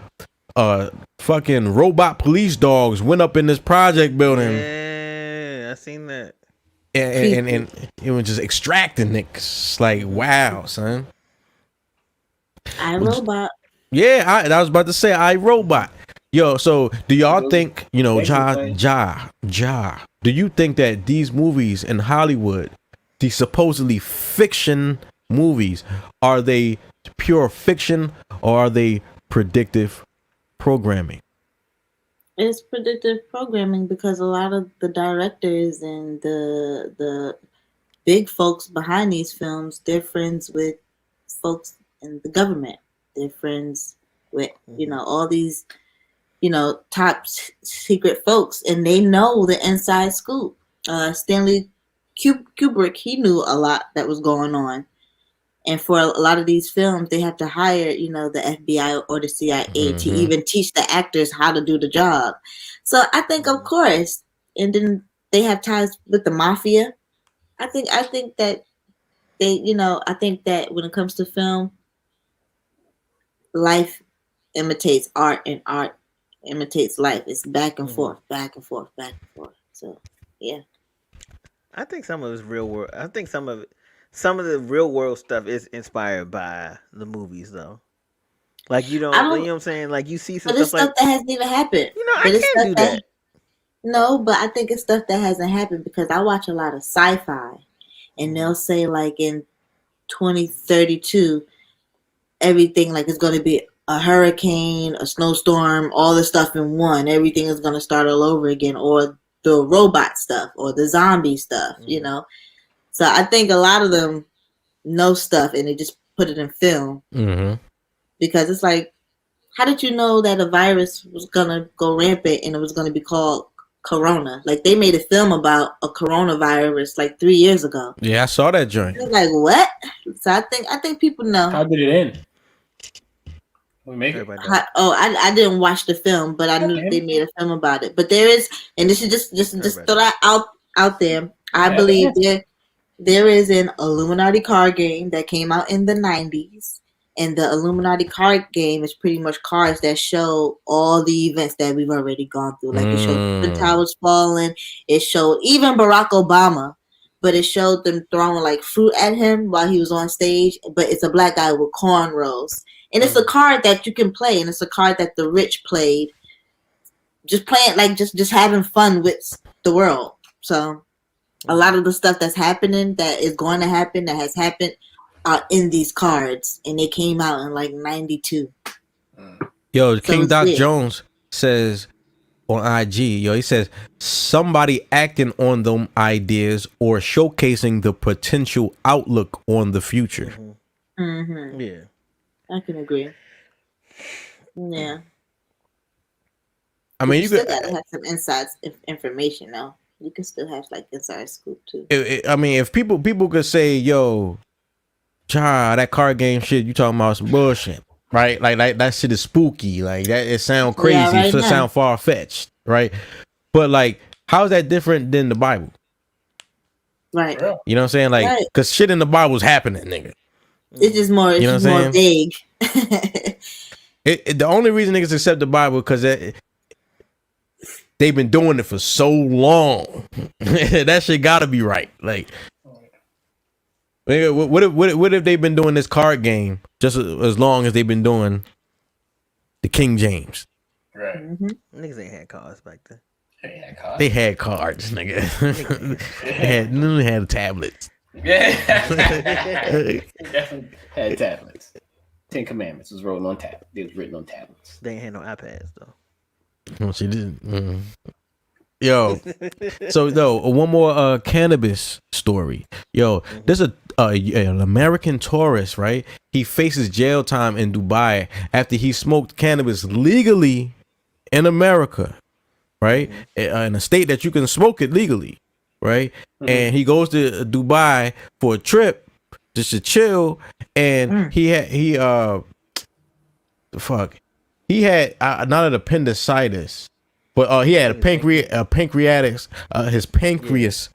fucking robot police dogs went up in this project building. Yeah, I seen that. And it was just extracting niggas. Like, wow, son. iRobot. Yeah, I was about to say iRobot. Yo, so do y'all think, do you think that these movies in Hollywood, these supposedly fiction movies, are they pure fiction or are they predictive programming? It's predictive programming because a lot of the directors and the big folks behind these films, they're friends with folks in the government. They're friends with, all these, top secret folks, and they know the inside scoop. Stanley Kubrick, he knew a lot that was going on. And for a lot of these films, they have to hire, the FBI or the CIA to even teach the actors how to do the job. So I think, of course, and then they have ties with the mafia. I think that I think that when it comes to film, life imitates art and art imitates life. It's back and forth, back and forth, back and forth. So, yeah. I think some of it's real world. I think some of the real world stuff is inspired by the movies, though. Like, you know what I'm saying? Like, you see some but it's stuff that hasn't even happened. I can't do that. No, but I think it's stuff that hasn't happened because I watch a lot of sci-fi, and they'll say like in 2032, everything like it's going to be a hurricane, a snowstorm, all the stuff in one. Everything is going to start all over again, or the robot stuff, or the zombie stuff. So I think a lot of them know stuff and they just put it in film because it's like, how did you know that a virus was gonna go rampant and it was gonna be called Corona? Like they made a film about a coronavirus like 3 years ago. Yeah, I saw that joint. Like what? So I think people know. How did it end? We make it. I didn't watch the film, but I knew they made a film about it. But there is, and this is just throw that out there. I believe there is an Illuminati card game that came out in the 90s, and the Illuminati card game is pretty much cards that show all the events that we've already gone through. Like it showed the towers falling, it showed even Barack Obama, but it showed them throwing like fruit at him while he was on stage. But it's a black guy with cornrows, and it's a card that you can play, and it's a card that the rich played, just playing like just having fun with the world. So. A lot of the stuff that's happening, that is going to happen, that has happened, are in these cards, and they came out in like 92. Yo, King Doc Jones says on IG, he says somebody acting on them ideas or showcasing the potential outlook on the future. Yeah, I can agree. Yeah, I mean, you still gotta have some inside information, though. You can still have like inside scoop too. I mean, if people could say, "Yo, that card game shit you talking about some bullshit," right? Like that shit is spooky. Like that, it sound crazy. It sound far fetched, right? But like, how is that different than the Bible? Right. You know what I'm saying? Like, because shit in the Bible is happening, nigga. It's just more. It's more vague. The only reason niggas accept the Bible because they've been doing it for so long. That shit gotta be right. Like, what if they've been doing this card game just as long as they've been doing the King James? Right. Niggas ain't had cards back then. They had cards, nigga. they had tablets. Yeah. He definitely had tablets. 10 Commandments was written on tablets. It was written on tablets. They ain't had no iPads though. No, she didn't. Yo, so one more cannabis story. Yo, there's an American tourist, right? He faces jail time in Dubai after he smoked cannabis legally in America, right? In a state that you can smoke it legally, right? And he goes to Dubai for a trip just to chill, and he had not an appendicitis, but he had a pancreatitis. His pancreas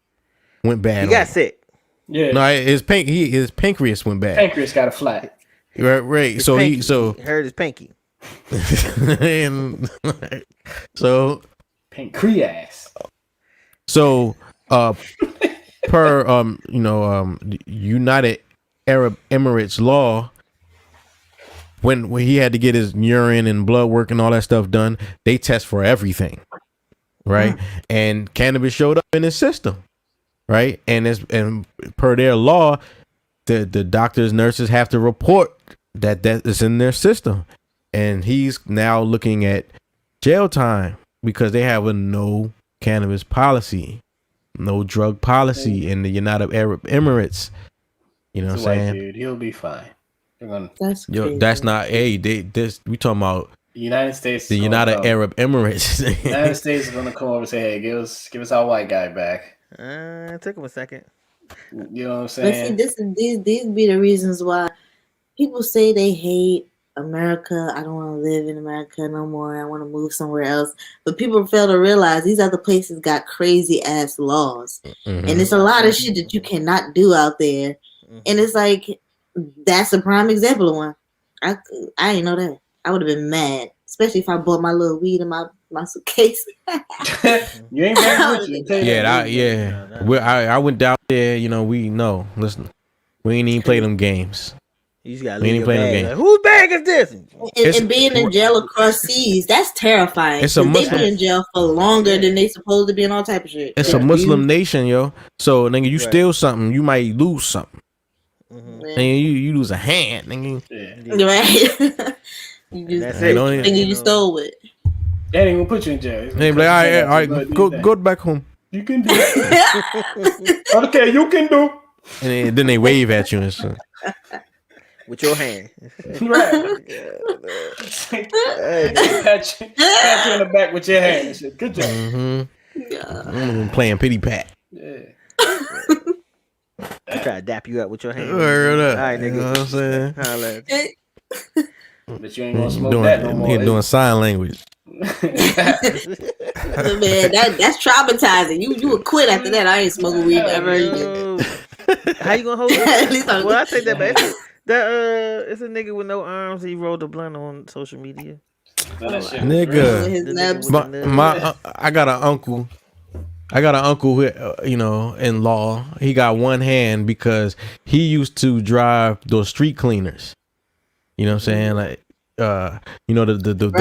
went bad. He got sick. Yeah. No, his pancreas went bad. Pancreas got a flat. Right. His So pinky. he hurt his pinky. and so Pancreas. so per United Arab Emirates law, when he had to get his urine and blood work and all that stuff done, they test for everything, right? And cannabis showed up in his system, right? And per their law, the doctors, nurses have to report that is in their system, and he's now looking at jail time because they have a no cannabis policy, no drug policy in the United Arab Emirates. You know what I'm saying? Dude, he'll be fine. That's crazy. That's not we talking about The United States. the United Arab Emirates. The United States is gonna come over and say, "Hey, give us our white guy back." It took him a second. You know what I'm But saying? see, these be the reasons why people say they hate America. I don't want to live in America no more. I want to move somewhere else. But people fail to realize these other places got crazy ass laws, and it's a lot of shit that you cannot do out there. And it's like that's a prime example of one. I didn't know that. I would have been mad, especially if I bought my little weed in my suitcase. You ain't back with you. I went down there. You know, listen, we ain't even play them games. You just gotta We leave ain't your playing no bag. game. Like, whose bag is this? And being in jail across seas, that's terrifying. It's a 'cause they Muslim- be in jail for longer than they supposed to be and all type of shit. It's a Muslim nation, yo. So nigga, you steal something, you might lose something. Nigga, you lose a hand, nigga. Right. You just That's it. thinking you stole it. They ain't gonna put you in jail. They be like, all right, go back home. You can do it. Okay, you can do. And then they wave at you and shit. With your hand. Right. Pat you in the back with your hand and shit. Good job. I'm playing pity pat. Yeah. I try to dap you up with your hand. Word up. All right, nigga. You know what I'm saying? Holla at you. But you ain't gonna smoke that no more. Doing sign language. Man, that's traumatizing. You would quit after that. I ain't smoking weed ever again. How you gonna hold At least it? Well, I take that back. It's a nigga with no arms. He rolled a blunt on social media. Nigga. His nubs. I got an uncle. Who, in law. He got one hand because he used to drive those street cleaners. You know what I'm saying? Like, the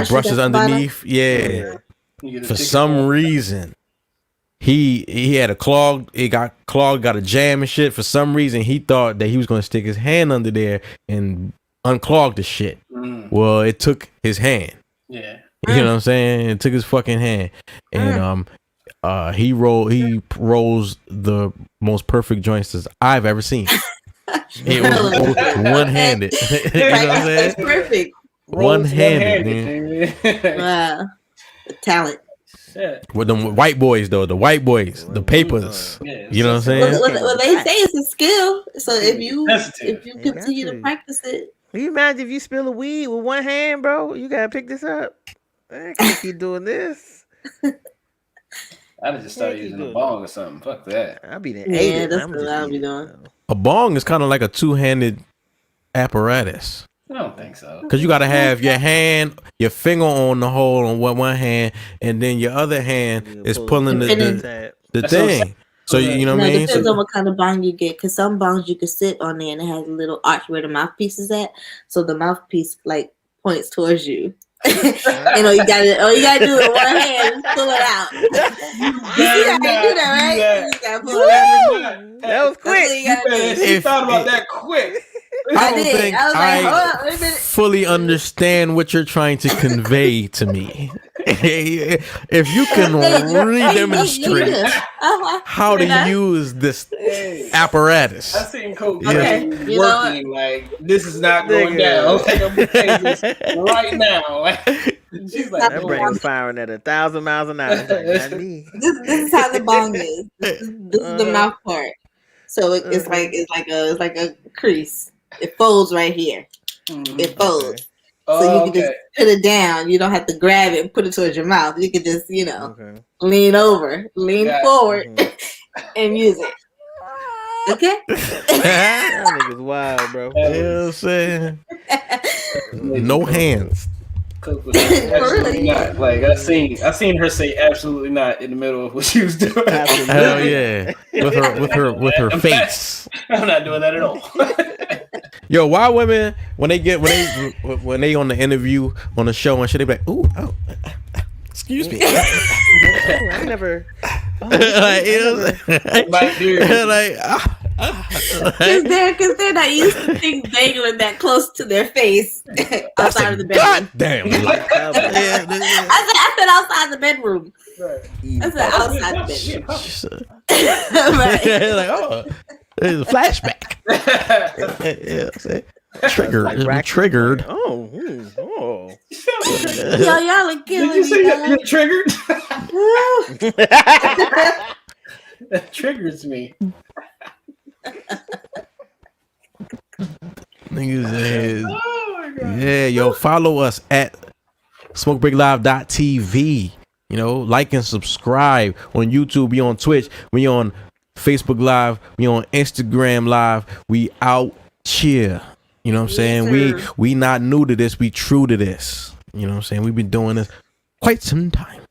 brushes underneath. Yeah. For some reason, he had a clog. It got clogged, got a jam and shit. For some reason, he thought that he was going to stick his hand under there and unclog the shit. Well, it took his hand. Yeah. You know what I'm saying? It took his fucking hand. And he rolls the most perfect joints I've ever seen. It was one-handed. You know what I'm saying? That's perfect. One-handed. Wow. Talent. Shit. With them white boys, though, the white boys, the papers. Yeah, You know what I'm saying? Well, they say it's a skill. So if you Sensitive. continue to practice it, Can you imagine if you spill a weed with one hand, bro? You gotta pick this up. I can't keep doing this. I'd just start using a bong or something. Fuck that. I'll be there. yeah, that's what I'll be doing. A bong is kind of like a two-handed apparatus. I don't think so. Because you got to have your your finger on the hole on one hand, and then your other hand is pulling the thing. So, you know what I mean? It depends on what kind of bong you get. Because some bongs you can sit on there and it has a little arch where the mouthpiece is at. So the mouthpiece like points towards you. You know, you gotta do it with one hand and pull it out. You see how you do that, right? You gotta pull it out. That was quick. She thought about that quick. I don't think I was like, hold I up, wait a minute. fully understand what you're trying to convey to me. If you can redemonstrate how to use this apparatus. I seen Coach Okay, working you know what? like this is not going down. Like, I'm gonna say this right now. She's like, That brain was firing at 1,000 miles an hour. It's like, not me. This is how the bong is. This is the mouth part. So it's like a crease. It folds right here. It folds. Okay. So you can just put it down. You don't have to grab it and put it towards your mouth. You can just, Okay. lean over, lean forward, and use it. Okay? That nigga's wild, bro. You know what I'm saying? No hands. Cook was absolutely not. Like I seen her say absolutely not in the middle of what she was doing. Hell yeah. With her face. I'm not doing that at all. Yo, why women when they on the interview on the show and shit, they be like, ooh, oh, excuse me. I never. Like, dude. Because they're not used to things dangling that close to their face outside of the bedroom. God damn. I said outside the bedroom. I said outside the bedroom. Right. Like, oh, it's a flashback. Yeah, triggered. Like Triggered. Oh. Y'all are killing Did you say me. you're triggered? That triggers me. Niggas is, yeah, yo, follow us at smokebreaklive.tv. You know, like and subscribe on YouTube. We on Twitch. We on Facebook Live. We on Instagram Live. We out here. You know what I'm saying? We not new to this. We true to this. You know what I'm saying? We've been doing this quite some time.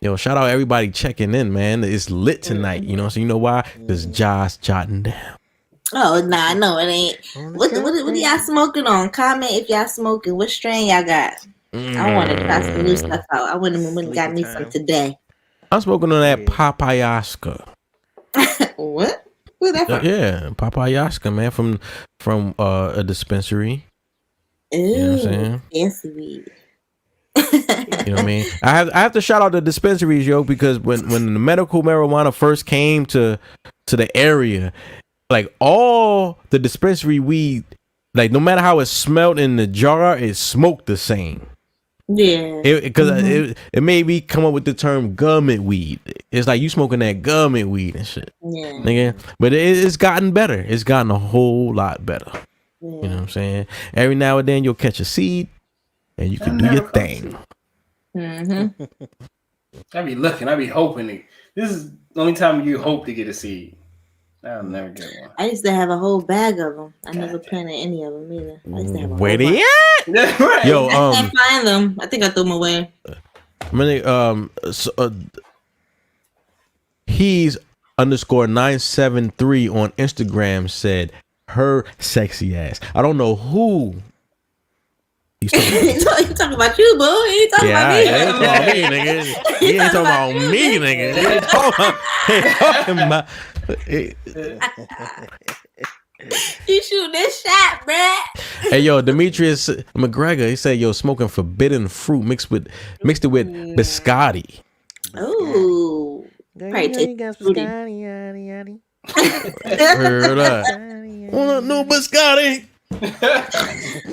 Yo, shout out everybody checking in, man. It's lit tonight. You know, so you know why? Because Josh jotting down. Oh, nah, no, it ain't. What y'all smoking on? Comment if y'all smoking. What strain y'all got? I want to try some new stuff out. I went and got me some today. I'm smoking on that papayaska. What? Where's that from? Yeah, papayaska, man, from a dispensary. Ooh, you know what I'm saying? Fancy weed. You know what I mean? I have to shout out the dispensaries, yo, because when the medical marijuana first came to the area, like all the dispensary weed, like no matter how it smelled in the jar, it smoked the same. Yeah. Because it made me come up with the term government weed. It's like you smoking that government weed and shit. Yeah. Nigga. But it's gotten better. It's gotten a whole lot better. Yeah. You know what I'm saying? Every now and then you'll catch a seed and you can do your thing. Mm-hmm. I be looking. I be hoping. This is the only time you hope to get a seed. I'll never get one. I used to have a whole bag of them. I never planted any of them either. I used to have a Where whole they at? Right. Yo, I can't find them. I think I threw them away. He's _973 on Instagram said her sexy ass. I don't know who he's talking about. He talking about you, boo. He ain't talking about me. He ain't talking about me, nigga. He ain't talking about me, nigga. He ain't talking about. You shoot this shot, bruh. Hey, yo, Demetrius McGregor, he said, yo, smoking forbidden fruit mixed it with biscotti. Ooh. You got biscotti, yaddy. Heard that. Want no biscotti?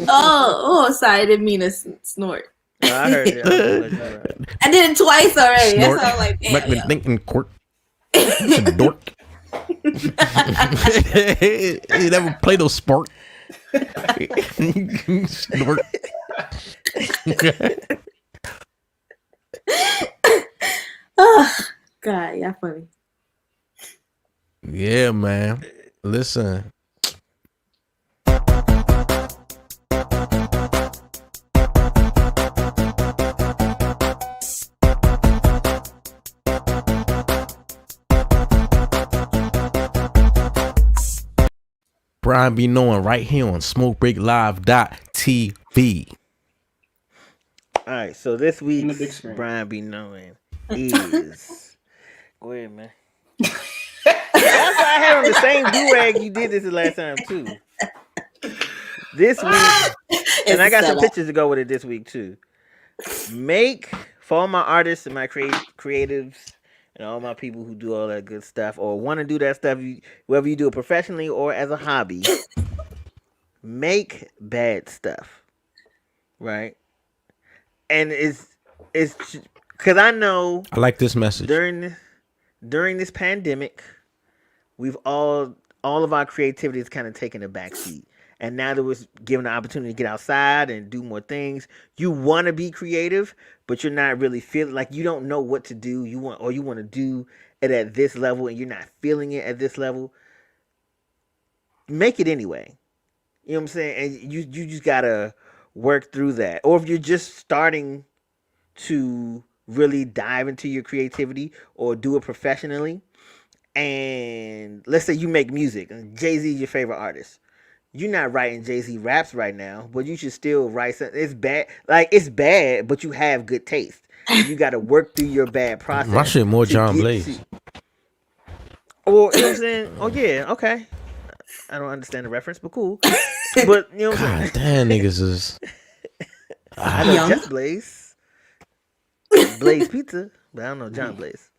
Oh, sorry, I didn't mean to snort. No, I heard it. I did it twice already. Snort. That's all like, Make me thinking quirk. It's a dork. You never play those sport. Snort. Oh, God, y'all funny. Yeah, man. Listen. Brian Be Knowing right here on SmokeBreakLive.tv. All right, so this In the big week's screen. Brian Be Knowing is. Go ahead, man. That's why I had on the same do-rag you did this the last time, too. This week, and I got some pictures to go with it this week, too. For all my artists and my creatives and all my people who do all that good stuff or want to do that stuff, whether you do it professionally or as a hobby, make bad stuff, right? And it's because I know I like this message. during this pandemic, we've all of our creativity has kind of taken a backseat. And now that we're given the opportunity to get outside and do more things, you want to be creative, but you're not really feeling like you don't know what to do. You want to do it at this level, and you're not feeling it at this level. Make it anyway. You know what I'm saying? And you just gotta work through that. Or if you're just starting to really dive into your creativity or do it professionally, and let's say you make music, and Jay-Z is your favorite artist. You're not writing Jay-Z raps right now, but you should still write something. It's bad. Like, it's bad, but you have good taste. You got to work through your bad process. My shit more John Blaze. Or, you know what I'm saying? Oh, yeah, okay. I don't understand the reference, but cool. But, you know what I'm saying? God damn, niggas is... I know Just Blaze. Blaze Pizza, but I don't know John Blaze.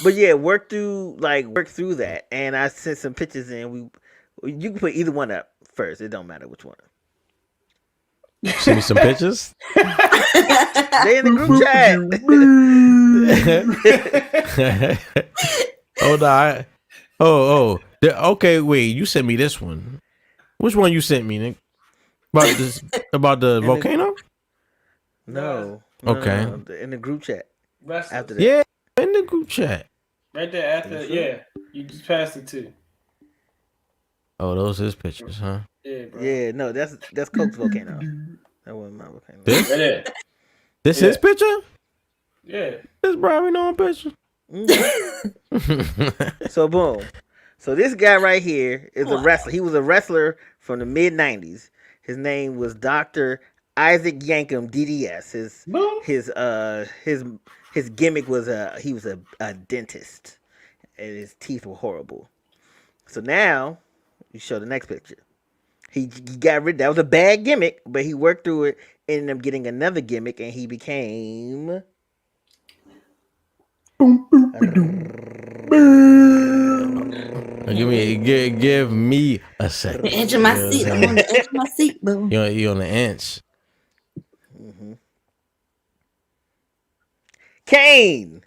But yeah, work through that. And I sent some pictures in. You can put either one up first. It don't matter which one. Send me some pictures. They in the group chat. Hold on. Okay, wait. You sent me this one. Which one you sent me, Nick? About the volcano? No. Okay. No, in the group chat. After that. Yeah, in the group chat. Right there after, yeah. You just passed it too. Oh, those his pictures, huh? Yeah, bro. Yeah, no, that's Coke's volcano. That wasn't my volcano. This? Right there. This his picture? Yeah. This Brian on picture. So boom. So this guy right here is a wrestler. He was a wrestler from the mid-90s. His name was Dr. Isaac Yankum, DDS. His gimmick was he was a dentist, and his teeth were horrible. So now you show the next picture. He got rid. That was a bad gimmick, but he worked through it. Ended up getting another gimmick, and he became. Give me a second. The edge of my seat. I'm on the edge of my seat, boo. You're on the inch. Mm-hmm. Kane.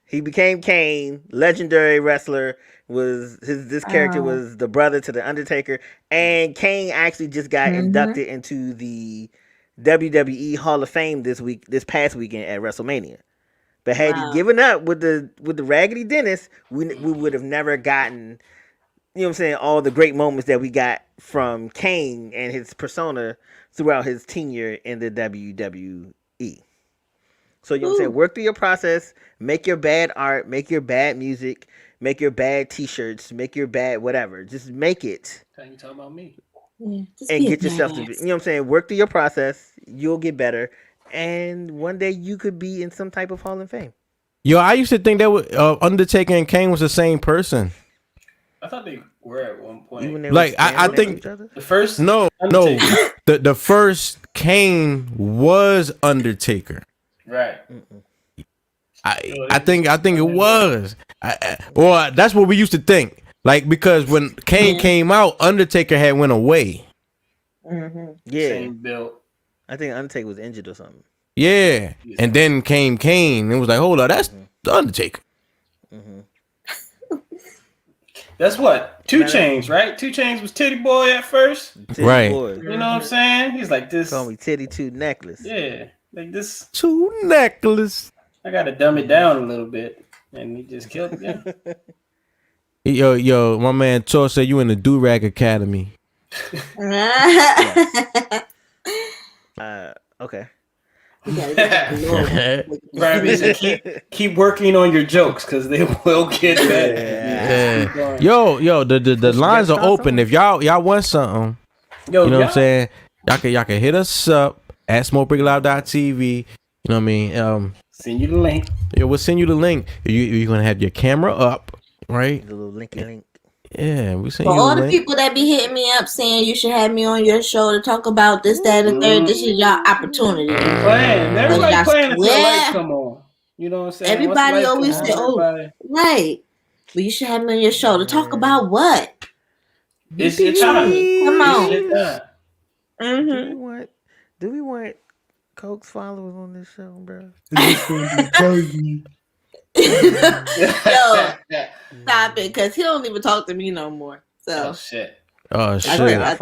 He became Kane. Legendary wrestler. This character was the brother to the Undertaker, and Kane actually just got inducted into the WWE Hall of Fame this past weekend at WrestleMania. But had he given up with the Raggedy Dennis, we would have never gotten, you know what I'm saying, all the great moments that we got from Kane and his persona throughout his tenure in the WWE. So you know what I'm saying, work through your process, make your bad art, make your bad music, make your bad t-shirts, make your bad whatever. Just make it. You talking about me? Yeah, and get yourself to be, you know what I'm saying, work through your process, you'll get better. And one day you could be in some type of Hall of Fame. Yo, I used to think that Undertaker and Kane was the same person. I thought they were at one point. Like I think the first no the first Kane was Undertaker. Right. I think it was. Or that's what we used to think. Like, because when Kane came out, Undertaker had went away. Yeah. Same build. I think Undertaker was injured or something. Yeah. And then came Kane. It was like, hold on, that's the Undertaker. That's what? 2 Chainz, right? 2 Chainz was Titty Boy at first. Titty right. Boy. You know what I'm saying? He's like this. Call me Titty 2 Necklace. Yeah. Like this. 2 Necklace. I got to dumb it down a little bit. And he just killed it. Yo, my man Tor said you in the Do-Rag Academy. Okay. You gotta get the Lord. Brian said, keep working on your jokes because they will get better. Yeah. Yo, the lines are open. If y'all want something, Yo, you know what I'm saying? Y'all can hit us up at smokebreaklive.tv. You know what I mean? Send you the link. Yeah, we'll send you the link. You're gonna have your camera up, right? The little linky link. Yeah, we send For you all the the link. people that be hitting me up saying you should have me on your show to talk about this, that, and the third, this is your opportunity. Playing. Everybody Y'all playing until the swear. lights come on. You know what I'm saying? Everybody Once the always lights say, come on, everybody- right. But you should have me on your show to talk about what? It's your time. Come on. It's your time. Mm-hmm. Do we want Coke's followers on this show, bro? Yo, stop it, because he don't even talk to me no more. So Oh shit. Oh shit. I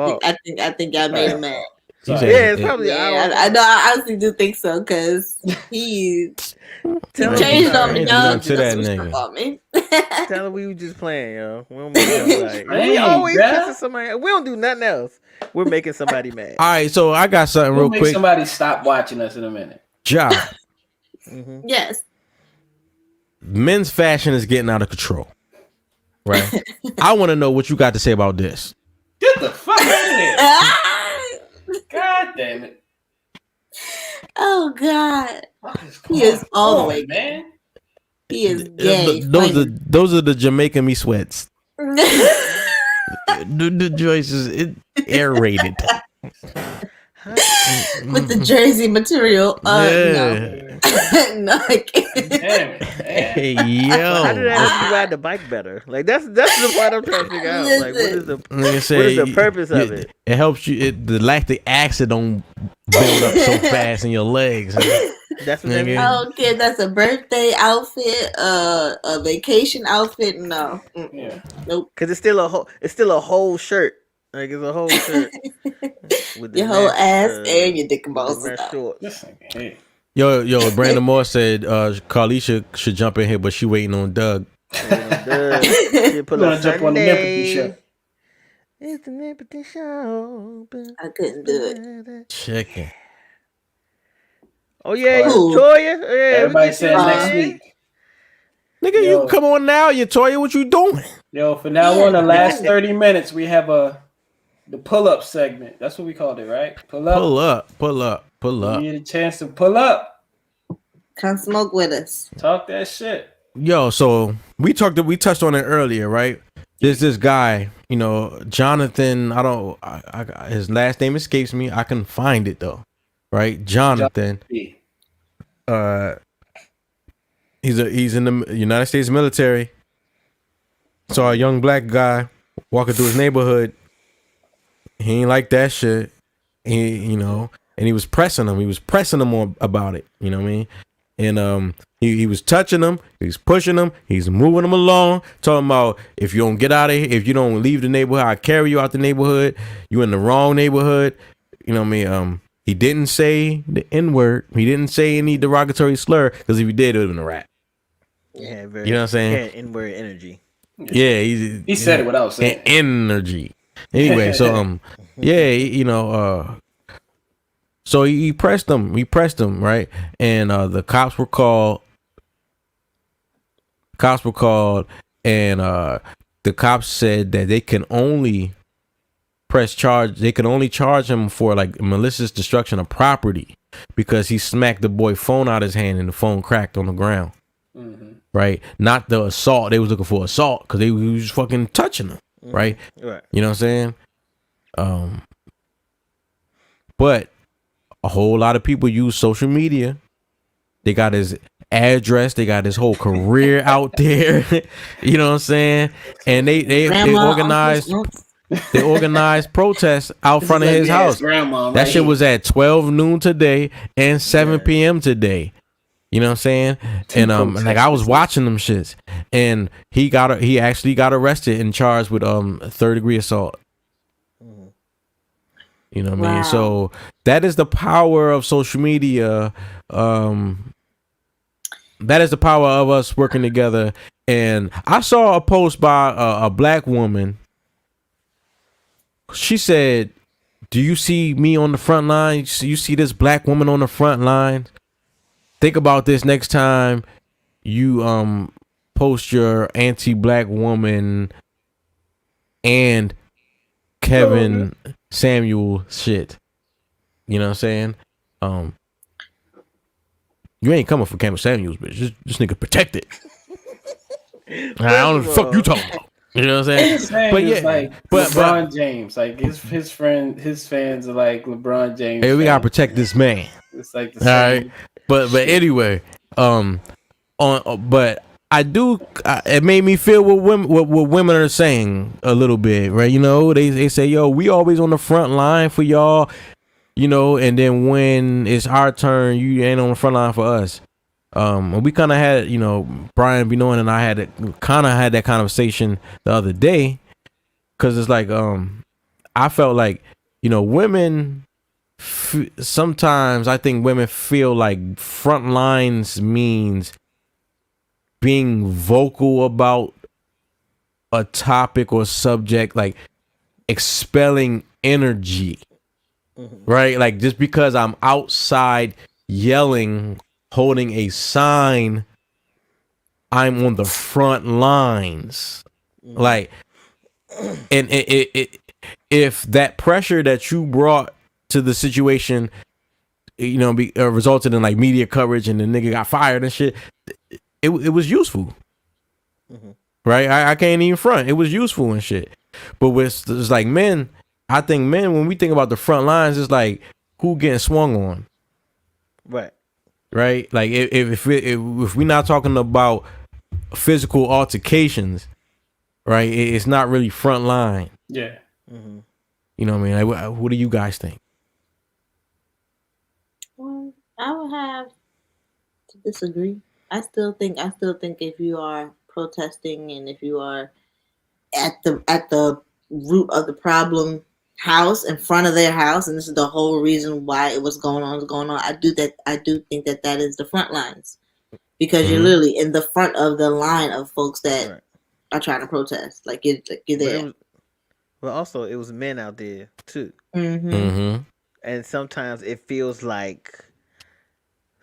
think I made him mad. He said- it's probably I know. I honestly do think so because he changed on me, Ain't y'all. nothing to that Switched nigga. up on me. Tell him we was just playing, yo. We don't make him like, we Dang, always bruh. pissing somebody. We don't do nothing else. We're making somebody mad. All right, so I got something We'll real make quick. somebody stop watching us in a minute. Ja, Yes. men's fashion is getting out of control. Right? I want to know what you got to say about this. Get the fuck out of here. God damn it. Oh God. What is He is going all the on, way man. He is gay. Those are the Jamaican me sweats. The Joyce is air rated. With the jersey material. Yeah. No, I can't. Damn it, man. Hey, How did yo. that help you ride the bike better? Like that's the part I'm trying to figure out. Like what is the Nigga say, the purpose of it? It helps you. The lactic acid don't build up so fast in your legs. That's what that Nigga. means. I don't care. That's a birthday outfit, a vacation outfit. No. Yeah. Nope. Cause it's still a whole shirt. Like it's a whole shirt. With the Your whole mesh, ass and your dick and with balls the is mesh out. shorts. Listen, hey. Yo, Brandon Moore said Carlisha should jump in here, but she waiting on Doug. She We're pull gonna up jump on the Nipperty Sunday. show. It's the Nipperty show. I couldn't do it. Chicken. Oh yeah, Who? Toya. Yeah, Everybody we said get you, next man. week. Nigga, Yo. you come on now, you Toya. What you doing? Yo, for now on the last 30 minutes, we have the pull-up segment. That's what we called it, right? Pull up. Pull up. You get a chance to pull up. Come smoke with us. Talk that shit. Yo, so we touched on it earlier, right? There's this guy, you know, Jonathan. His last name escapes me. I can find it though, right? Jonathan. He's in the United States military. Saw a young black guy walking through his neighborhood. He ain't like that shit. And he was pressing him. He was pressing him on about it. You know what I mean? And he was touching him. He's pushing him. He's moving him along. Talking about if you don't get out of here, if you don't leave the neighborhood, I carry you out the neighborhood. You in the wrong neighborhood. You know what I mean? He didn't say the N-word. He didn't say any derogatory slur because if he did, it would have been a rap. Yeah, very. You know what I'm saying? Yeah, inward energy. Yeah, He said it without saying. Energy. Anyway, so so he pressed him. We pressed him, right? And the cops were called. And the cops said that they can only charge him for like malicious destruction of property because he smacked the boy phone out of his hand and the phone cracked on the ground. Right? Not the assault. They was looking for assault because he was fucking touching him. Right? Right. You know what I'm saying? But a whole lot of people use social media. They got his address. They got his whole career out there. You know what I'm saying? And they organized protests out front of his house. That shit was at 12 noon today and 7 p.m. today. You know what I'm saying? And like I was watching them shits, and he actually got arrested and charged with third-degree assault. You know what I mean? So that is the power of social media. That is the power of us working together. And I saw a post by a black woman. She said do you see me on the front line? You see this black woman on the front line? Think about this next time you post your anti-black woman and Kevin Samuel shit. You know what I'm saying? You ain't coming for Kevin Samuels, bitch. This nigga protected. I don't know the fuck you talking about. You know what I'm saying? But yeah, like LeBron James, like his fans are like LeBron James. Hey, we gotta protect this man. It's like the same. But anyway, but I do. It made me feel what women are saying a little bit, right? You know, they say, yo, we always on the front line for y'all, you know, and then when it's our turn, you ain't on the front line for us. We kind of had, you know, BRYANBEKNOWIN and I had that conversation the other day, because it's like, I felt like, you know, women. Sometimes I think women feel like front lines means being vocal about a topic or subject, like expelling energy, right? Like just because I'm outside yelling, holding a sign, I'm on the front lines. Like, and if that pressure that you brought to the situation, you know, resulted in like media coverage and the nigga got fired and shit, it was useful, right? I can't even front. It was useful and shit. But with it's like men, I think men, when we think about the front lines, it's like who getting swung on, right? Like if we're not talking about physical altercations, right? It's not really front line. Yeah. You know what I mean? Like, what do you guys think? Well, I would have to disagree. I still think if you are protesting and if you are at the root of the problem house, in front of their house, and this is the whole reason why it was going on, I do think that is the front lines, because you're literally in the front of the line of folks that are trying to protest. Like you're there. But also, it was men out there too. And sometimes it feels like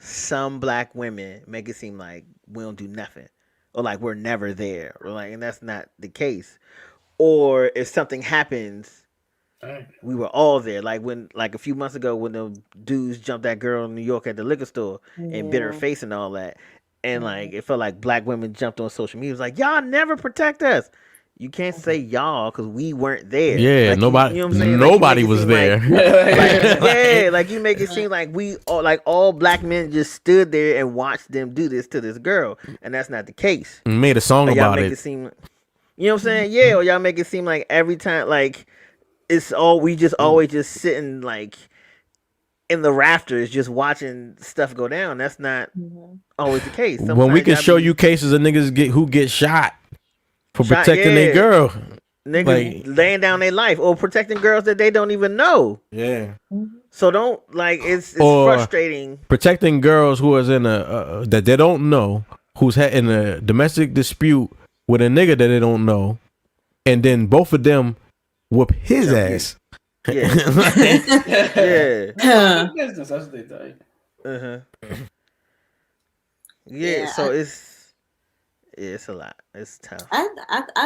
some black women make it seem like we don't do nothing, or like we're never there, or like, and that's not the case. Or if something happens, we were all there. Like when, like a few months ago, when the dudes jumped that girl in New York at the liquor store and bit her face and all that, and like it felt like black women jumped on social media. It was like, y'all never protect us. You can't say y'all because we weren't there. Yeah, like, nobody, you know what I'm saying? nobody was there. Like you make it seem like we all black men just stood there and watched them do this to this girl, and that's not the case. Made a song about it. You know what I'm saying? Yeah, or y'all make it seem like every time, like it's all we just always just sitting like in the rafters just watching stuff go down. That's not always the case. Sometimes when we can show you cases of niggas who get shot for protecting their girl. Niggas like, laying down their life or protecting girls that they don't even know. Yeah. So don't like it's frustrating. Protecting girls who is in a that they don't know, who's in a domestic dispute with a nigga that they don't know, and then both of them whoop his ass. Yeah. Yeah. Business, that's what they do. Yeah. So it's a lot. It's tough. I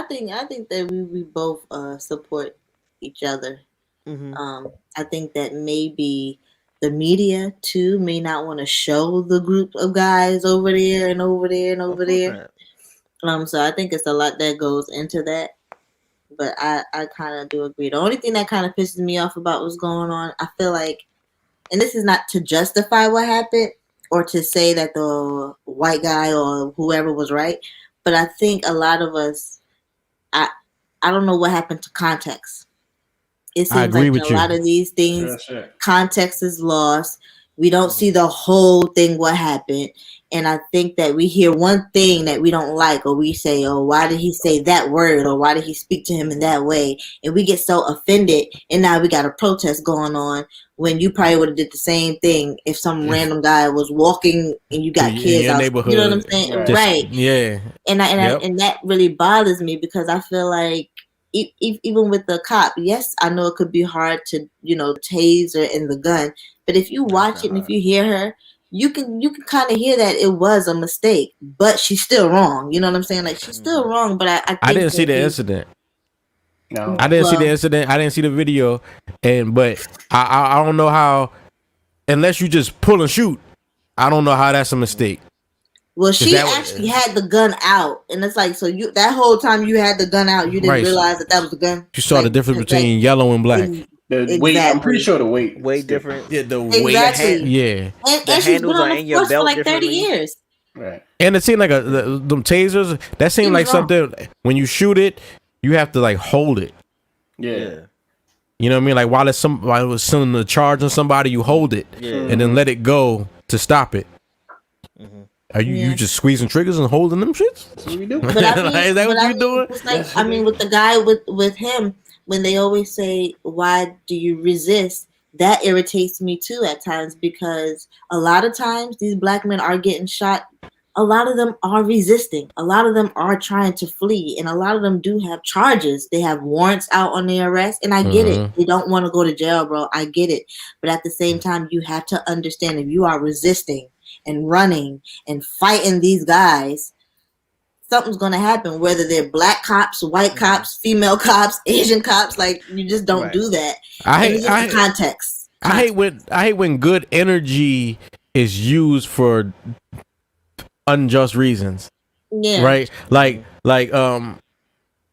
think that we both support each other. I think that maybe the media too may not want to show the group of guys over there and over there and over there. So I think it's a lot that goes into that. But I kind of do agree. The only thing that kind of pisses me off about what's going on, I feel like, and this is not to justify what happened or to say that the white guy or whoever was right, but I think a lot of us, I don't know what happened to context. It seems like a lot of these things, context is lost. We don't see the whole thing, what happened. And I think that we hear one thing that we don't like, or we say, oh, why did he say that word? Or why did he speak to him in that way? And we get so offended. And now we got a protest going on when you probably would have did the same thing if some random guy was walking and you got kids out. You know what I'm saying? Right. Yeah. And that really bothers me, because I feel like even with the cop, yes, I know it could be hard to, tase her in the gun, but if you watch it and if you hear her, you can kind of hear that it was a mistake, but she's still wrong. You know what I'm saying? Like, she's still wrong, but I think I didn't see the incident. No, I didn't see the incident. I didn't see the video, but I don't know how, unless you just pull and shoot. I don't know how that's a mistake. Well, she actually had the gun out, and it's like, so you that whole time you had the gun out, you didn't realize that was the gun. You saw the difference between yellow and black. The weight, I'm pretty sure the weight different. Yeah, the weight. Yeah. And she's been on the force for like 30 years. Right. And it seemed like them tasers. That seemed like something when you shoot it, you have to like hold it. Yeah. You know what I mean? Like while it was sending the charge on somebody, you hold it and then let it go to stop it. Are you just squeezing triggers and holding them shits? That's what we do. But I mean, is that what you're doing? It's like, I mean, with the guy with him, when they always say, "Why do you resist?" That irritates me too at times, because a lot of times these black men are getting shot. A lot of them are resisting. A lot of them are trying to flee, and a lot of them do have charges. They have warrants out on their arrest, and I get it. They don't want to go to jail, bro. I get it. But at the same time, you have to understand, if you are resisting and running and fighting these guys, something's going to happen, whether they're black cops, white cops, female cops, Asian cops. Like, you just don't do that. I hate context. I hate when good energy is used for unjust reasons. Yeah. Right? Like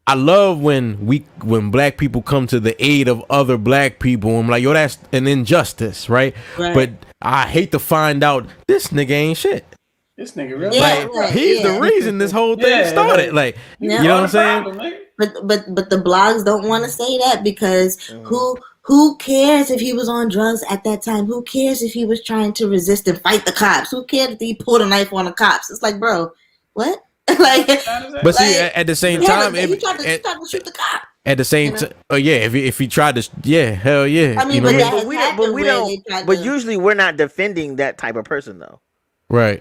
I love when black people come to the aid of other black people. I'm like, yo, that's an injustice, right? But I hate to find out this nigga ain't shit. This nigga really he's the reason this whole thing started. Like, you know what I'm saying? But the blogs don't want to say that, because who cares if he was on drugs at that time? Who cares if he was trying to resist and fight the cops? Who cares if he pulled a knife on the cops? It's like, bro, what? But see, at the same time, he tried to shoot the cop. At the same time, if he tried to, hell yeah. I mean, but usually we're not defending that type of person, though. Right.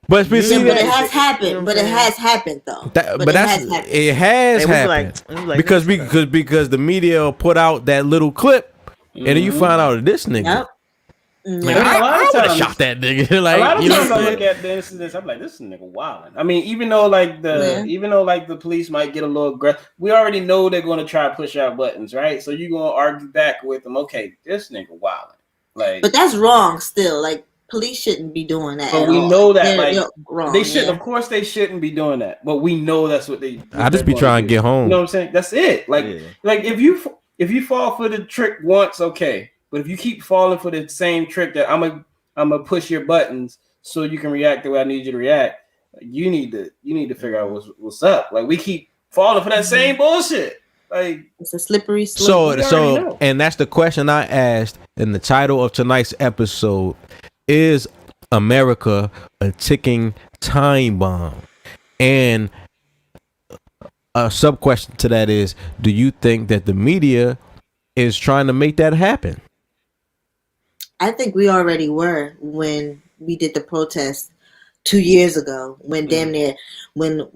But it has happened. But it has happened, though. It has happened. Because the media will put out that little clip, and then you find out this nigga. Yep. Like, I would have shot that nigga. Like, a lot of times I look at the incidents, I'm like, this nigga wilding. I mean, even though the police might get a little aggressive, we already know they're going to try to push out buttons, right? So you're going to argue back with them. Okay, this nigga wilding. Like, but that's wrong still. Like, police shouldn't be doing that. But we know that they're wrong. They should, of course, they shouldn't be doing that. But we know that's what they. I just be trying to get home. You know what I'm saying? That's it. Like if you fall for the trick once, okay. But if you keep falling for the same trick that I'm gonna push your buttons so you can react the way I need you to react, you need to figure out what's up. Like, we keep falling for that same bullshit. Like, it's a slippery slope. So and that's the question I asked in the title of tonight's episode. Is America a ticking time bomb? And a sub question to that is, do you think that the media is trying to make that happen? I think we already were when we did the protest 2 years ago, when damn near when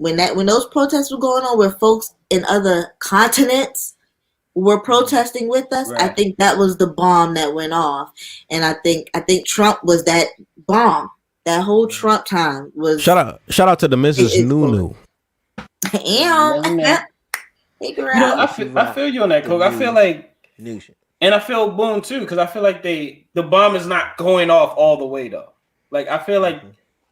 those protests were going on, where folks in other continents were protesting with us. Right. I think that was the bomb that went off, and I think Trump was that bomb. That whole Trump time was. Shout out to the Mrs. Nunu. I feel you on that, Coke. I feel like, and I feel Boone too, because I feel like the bomb is not going off all the way though. Like, I feel like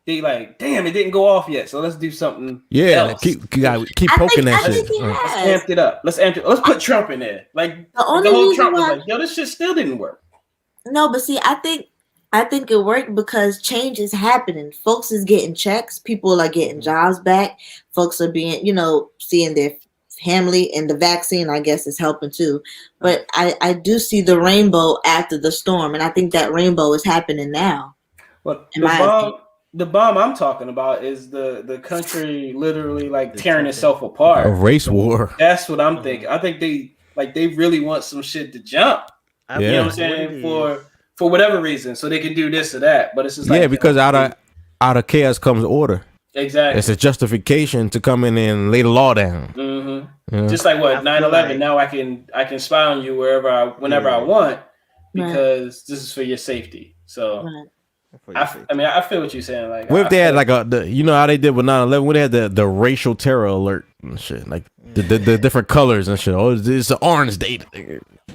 they like, damn, it didn't go off yet, so let's do something. Yeah, else. keep poking that shit. Let's amp it up. Let's put Trump in there. Like, the whole Trump was like, yo, this shit still didn't work. No, but see, I think it worked because change is happening. Folks is getting checks. People are getting jobs back. Folks are being, seeing their family, and the vaccine, I guess, is helping too. But I do see the rainbow after the storm, and I think that rainbow is happening now. Well, the bomb I'm talking about is the country literally like tearing itself apart. A race war. That's what I'm thinking. I think they really want some shit to jump. You know what I'm saying? For whatever reason, so they can do this or that. But it's just like, because out of chaos comes order. Exactly. It's a justification to come in and lay the law down. Mm-hmm. Just like what 9/11. Like, now I can spy on you whenever I want because this is for your safety. So. I feel what you're saying. Like, what if they had like you know how they did with 9/11? When they had the racial terror alert and shit, like the different colors and shit. Oh, it's an orange day.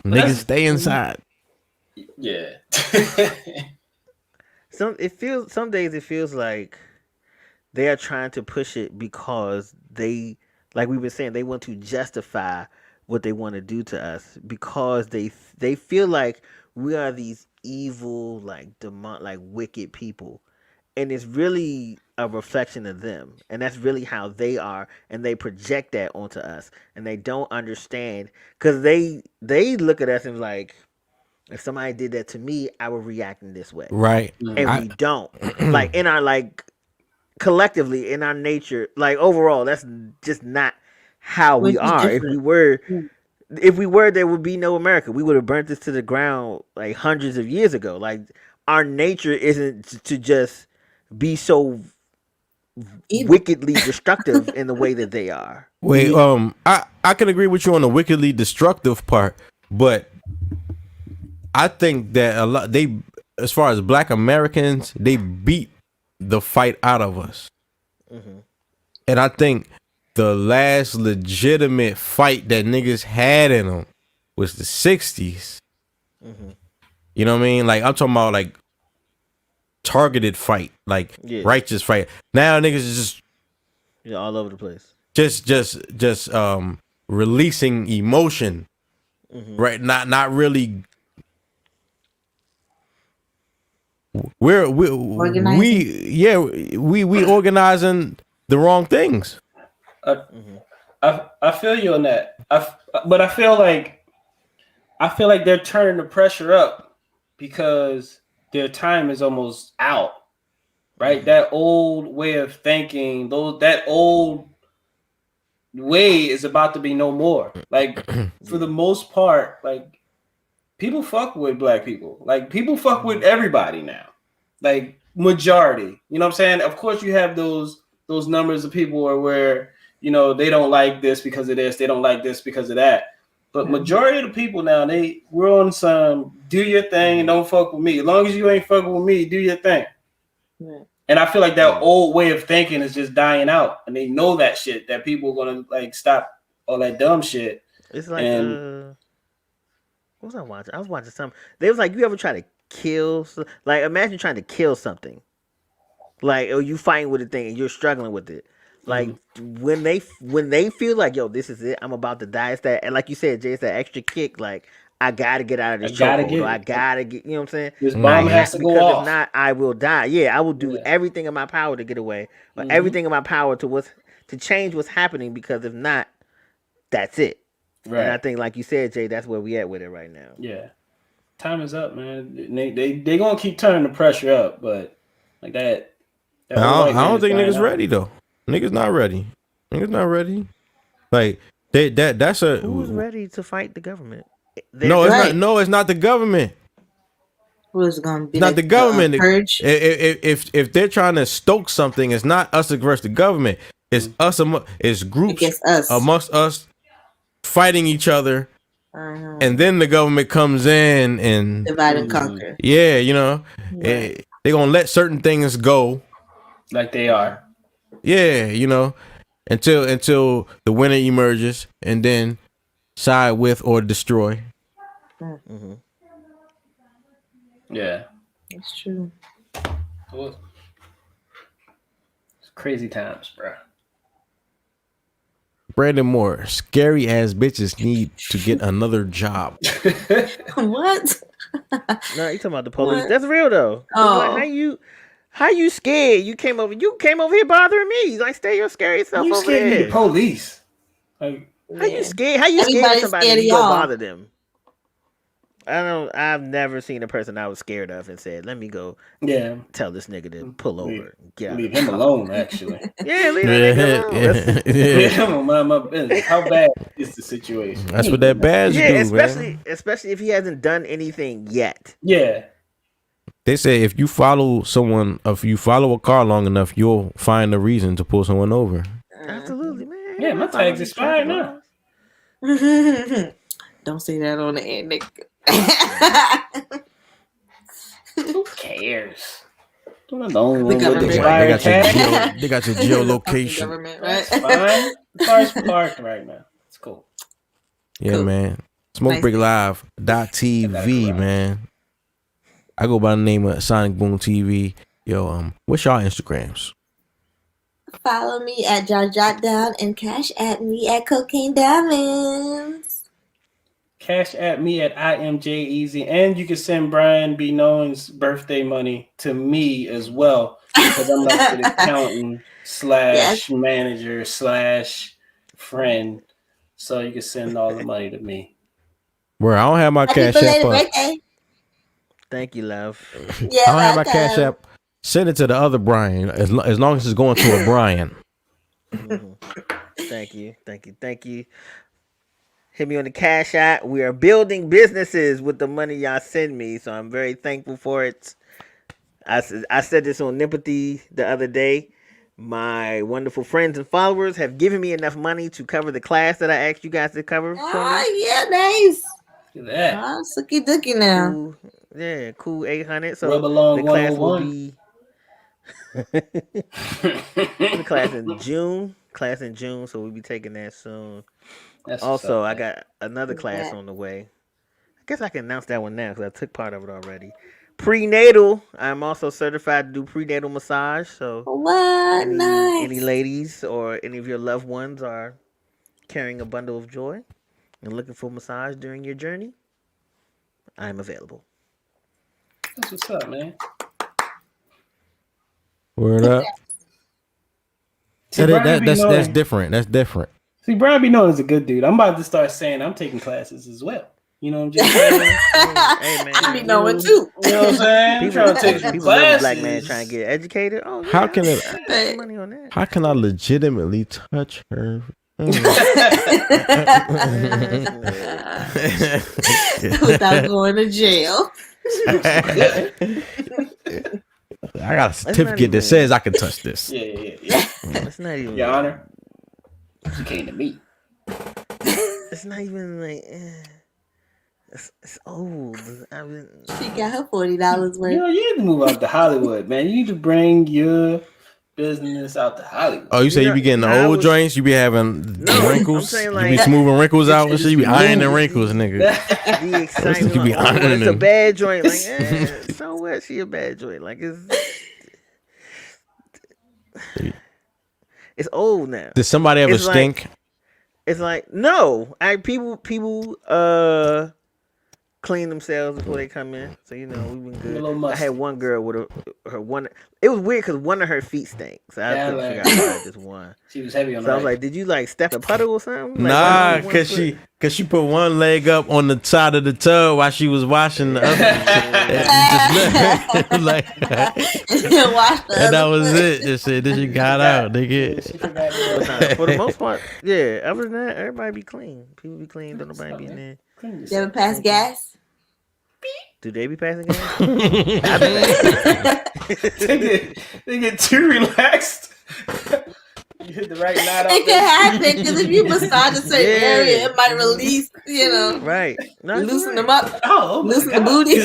Niggas stay inside. Yeah. Some days it feels like they are trying to push it because they, like we've been saying, they want to justify what they want to do to us because they feel like we are these evil, like wicked people, and it's really a reflection of them, and that's really how they are, and they project that onto us, and they don't understand because they look at us and like, if somebody did that to me, I would react in this way, right? And we don't like in our collectively in our nature, like overall, that's just not how we are. If we were, there would be no America. We would have burnt this to the ground like hundreds of years ago. Like our nature isn't to just be so wickedly destructive in the way that they are. Wait, I can agree with you on the wickedly destructive part, but I think that as far as Black Americans, they beat the fight out of us, and I think the last legitimate fight that niggas had in them was the 60s. You know what I mean? Like, I'm talking about like targeted fight, like righteous fight. Now niggas is just all over the place. Just releasing emotion, right? Not really. We organizing the wrong things. I feel you on that. But I feel like they're turning the pressure up because their time is almost out. Right? That old way of thinking, that old way is about to be no more. Like, for the most part, like, people fuck with Black people. Like, people fuck with everybody now. Like, majority. You know what I'm saying? Of course you have those numbers of people where you know, they don't like this because of this, they don't like this because of that. But majority of the people now, we're on some do your thing and don't fuck with me. As long as you ain't fucking with me, do your thing. And I feel like that old way of thinking is just dying out. And they know that shit, that people are gonna like stop all that dumb shit. It's like what was I watching? I was watching something. They was like, you ever try to kill, like, imagine trying to kill something. Like, or you fighting with a thing and you're struggling with it. Like, when they feel like, yo, this is it, I'm about to die. It's that, and like you said, Jay, it's that extra kick. Like, I gotta get out of this chokehold. I gotta get, you know what I'm saying? This bomb has to go off. If not, I will die. Yeah, I will do everything in my power to get away, or everything in my power to change what's happening. Because if not, that's it. Right. And I think, like you said, Jay, that's where we at with it right now. Yeah, time is up, man. They gonna keep turning the pressure up, but like that. I don't think niggas ready though. Niggas not ready. Like that's who's ready to fight the government? It's not the government. Who's gonna be? Not like the government. Purge? If they're trying to stoke something, it's not us versus the government. It's us. It's groups amongst us fighting each other, and then the government comes in and divide and conquer. Yeah, you know, they're gonna let certain things go, like they are. Yeah, you know, until the winner emerges, and then side with or destroy. Yeah, it's true. It's crazy times, bro. Brandon Moore, scary ass bitches need to get another job. What? No, you talking about the police? What? That's real though. Oh. Like, how you scared? You came over here bothering me. Like, stay your scary self over there. You scared the police? Like, how you scared? How you scared somebody to go bother them? I've never seen a person I was scared of and said, "Let me go." Yeah. Tell this nigga to pull over. Leave him alone. Actually. Yeah, leave him alone. Leave him on my business. How bad is the situation? That's what that badge do, especially if he hasn't done anything yet. Yeah. They say if you follow a car long enough, you'll find a reason to pull someone over. Absolutely, man. Yeah, my tag's expired now. Don't say that on the air, nigga. Who cares? I'm the only The one with government. expired tag. They got your geolocation. Government, That's right? fine. The car's parked right now. It's cool. Yeah, Cool. man. SmokeBreakLive.tv, man. I go by the name of SONICBOONETV. Yo, what's y'all Instagrams? Follow me at jahsjotdown and cash at me at Cocaine Diamonds. Cash at me at IMJEasy. And you can send Brian B. Knowin's birthday money to me as well. Because I'm like the accountant / manager / friend. So you can send all the money to me. Where I don't have my Happy Cash App belated up. birthday. Thank you, love. Yeah, I don't have my welcome. Cash App. Send it to the other Brian, as long as it's going to a Brian. Thank you. Hit me on the Cash App. We are building businesses with the money y'all send me, so I'm very thankful for it. I said this on Nipathy the other day. My wonderful friends and followers have given me enough money to cover the class that I asked you guys to cover. Oh, yeah, nice. Look at that. Oh, sucky dookie now. Cool, yeah, cool 800. So Rub along the class will 101. be the class in June. So we'll be taking that soon. That's Also, what's I up, man. got another class on the way. I guess I can announce that one now because I took part of it already. Prenatal. I'm also certified to do prenatal massage. So What? Nice. any ladies or any of your loved ones are carrying a bundle of joy and looking for massage during your journey, I'm available. That's what's up, man. Word up. See, Brian B. That's Knowin- different. That's different. See, Brian B. Knowin is a good dude. I'm about to start saying I'm taking classes as well. You know what I'm just saying? Hey, man. I be knowing too. You know what I'm saying? I'm trying to take some People love a classes. black man trying to get educated. Oh, yeah, How can it? I spend money on that. How can I legitimately touch her? Without going to jail. I got a certificate that says I can touch this. Yeah. It's not even. Your Honor, she came to me. It's not even like. It's old. She got her $40 worth. You know, you need to move out to Hollywood, man. You need to bring your business out to Hollywood. Oh, you say you be getting the old joints? You be having wrinkles? I'm saying, You be like- smoothing wrinkles out and shit? You be ironing the wrinkles, nigga. The excitement. You be Like, honoring it's a them. bad joint. Like, so what? She a bad joint. Like, it's old now. Did somebody ever It's like- stink? It's like no. People clean themselves before they come in. So you know we've been A little good. I musty. had one girl with her one. It was weird because one of her feet stank. So I Yeah, couldn't like- figure out why just one. She was heavy on So I was the like, did you like step a puddle or something? Like, Nah, why did you want cause she put one leg up on the side of the tub while she was washing the other. And like, Watch the and that other was foot. it. Just said, then she got out, nigga. She forgot But nah, for the most part, yeah. Other than that, everybody be clean. People be clean. Don't nobody be in there. to You ever pass gas? Do they be passing gas? they get too relaxed. You hit the right knot It off can happen because if you massage a certain Yeah. area, it might release, Right. No, you're loosen right. them up, Oh, my loosen the God. booty.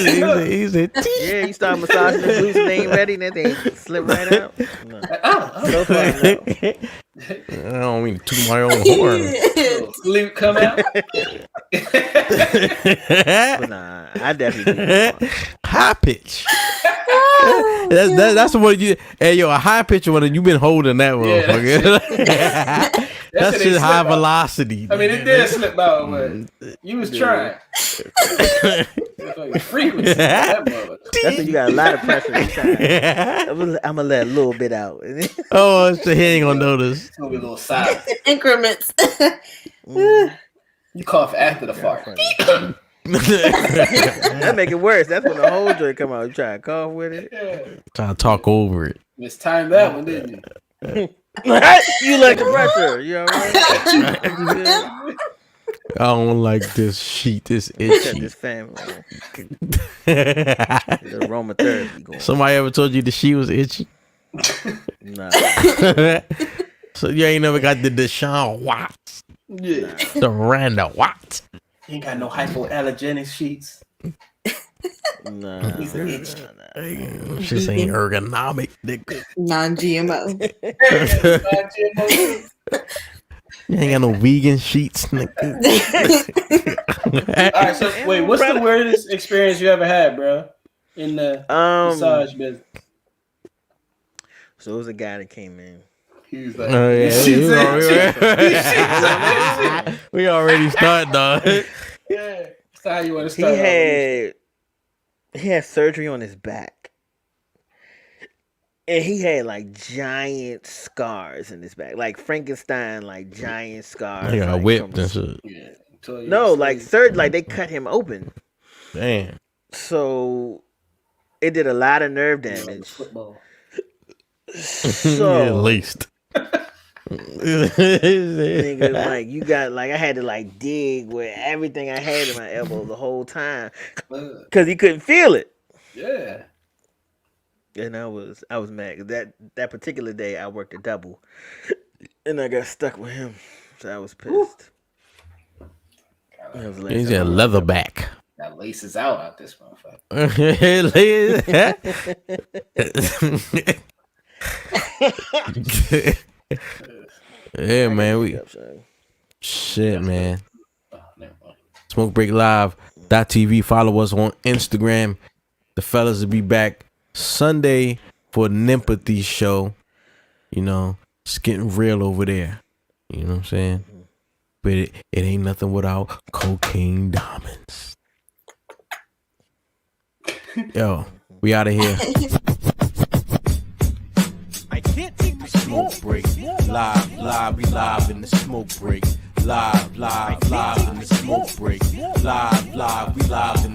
He said, Yeah, you start massaging the glutes and they ain't ready, and then they slip right out. No. Oh, So far, no. I don't mean to toot my own horn. Luke come out. But nah, I definitely do. High pitch. That's what you. Hey yo, a high pitch one. You been holding that motherfucker. That's shit just ain't high slip out. velocity. I mean, it did slip out, but you was trying. Frequency. That mother. That's when you got a lot of pressure inside. I'm gonna let a little bit out. Oh, so he ain't gonna notice. It's gonna be a little silent. Increments. You cough after the fart. That make it worse. That's when the whole joint come out. You try to cough with it. Try to talk over it. Mistimed that one, didn't you? You like the pressure. You all right? I don't like this sheet. This Cut itchy. this family. The aromatherapy going. Somebody ever told you the sheet was itchy? Nah. So you ain't never got the Deshaun Watts, Yeah. the Randa Watts. He ain't got no hypoallergenic sheets. Nah. He's an itch. Shit ain't ergonomic, nigga. Non-GMO. You ain't got no vegan sheets, nigga. All right, so wait, what's the weirdest experience you ever had, bro? In the massage business. So it was a guy that came in. He was like, Oh yeah, we already start, dog. yeah. That's how you want to start. He had surgery on his back. And he had like giant scars in his back. Like Frankenstein, like giant scars. He got like, whipped and shit. Yeah. No, like they cut him open. Damn. So it did a lot of nerve damage. Football. So At least. nigga, like you got like I had to like dig with everything I had in my elbow the whole time because he couldn't feel it. Yeah. And I was mad 'cause that particular day I worked a double and I got stuck with him, so I was pissed. He's a leatherback. Got laces out this motherfucker. Yeah, man. Shit, man. Smoke Break Live.tv. Follow us on Instagram. The fellas will be back Sunday for the Nympathy show. You know, it's getting real over there. You know what I'm saying? But it ain't nothing without cocaine diamonds. Yo, we out of here. I can't take my Smoke break. Live, we live in the smoke break. Live in the smoke break. Live, we live in the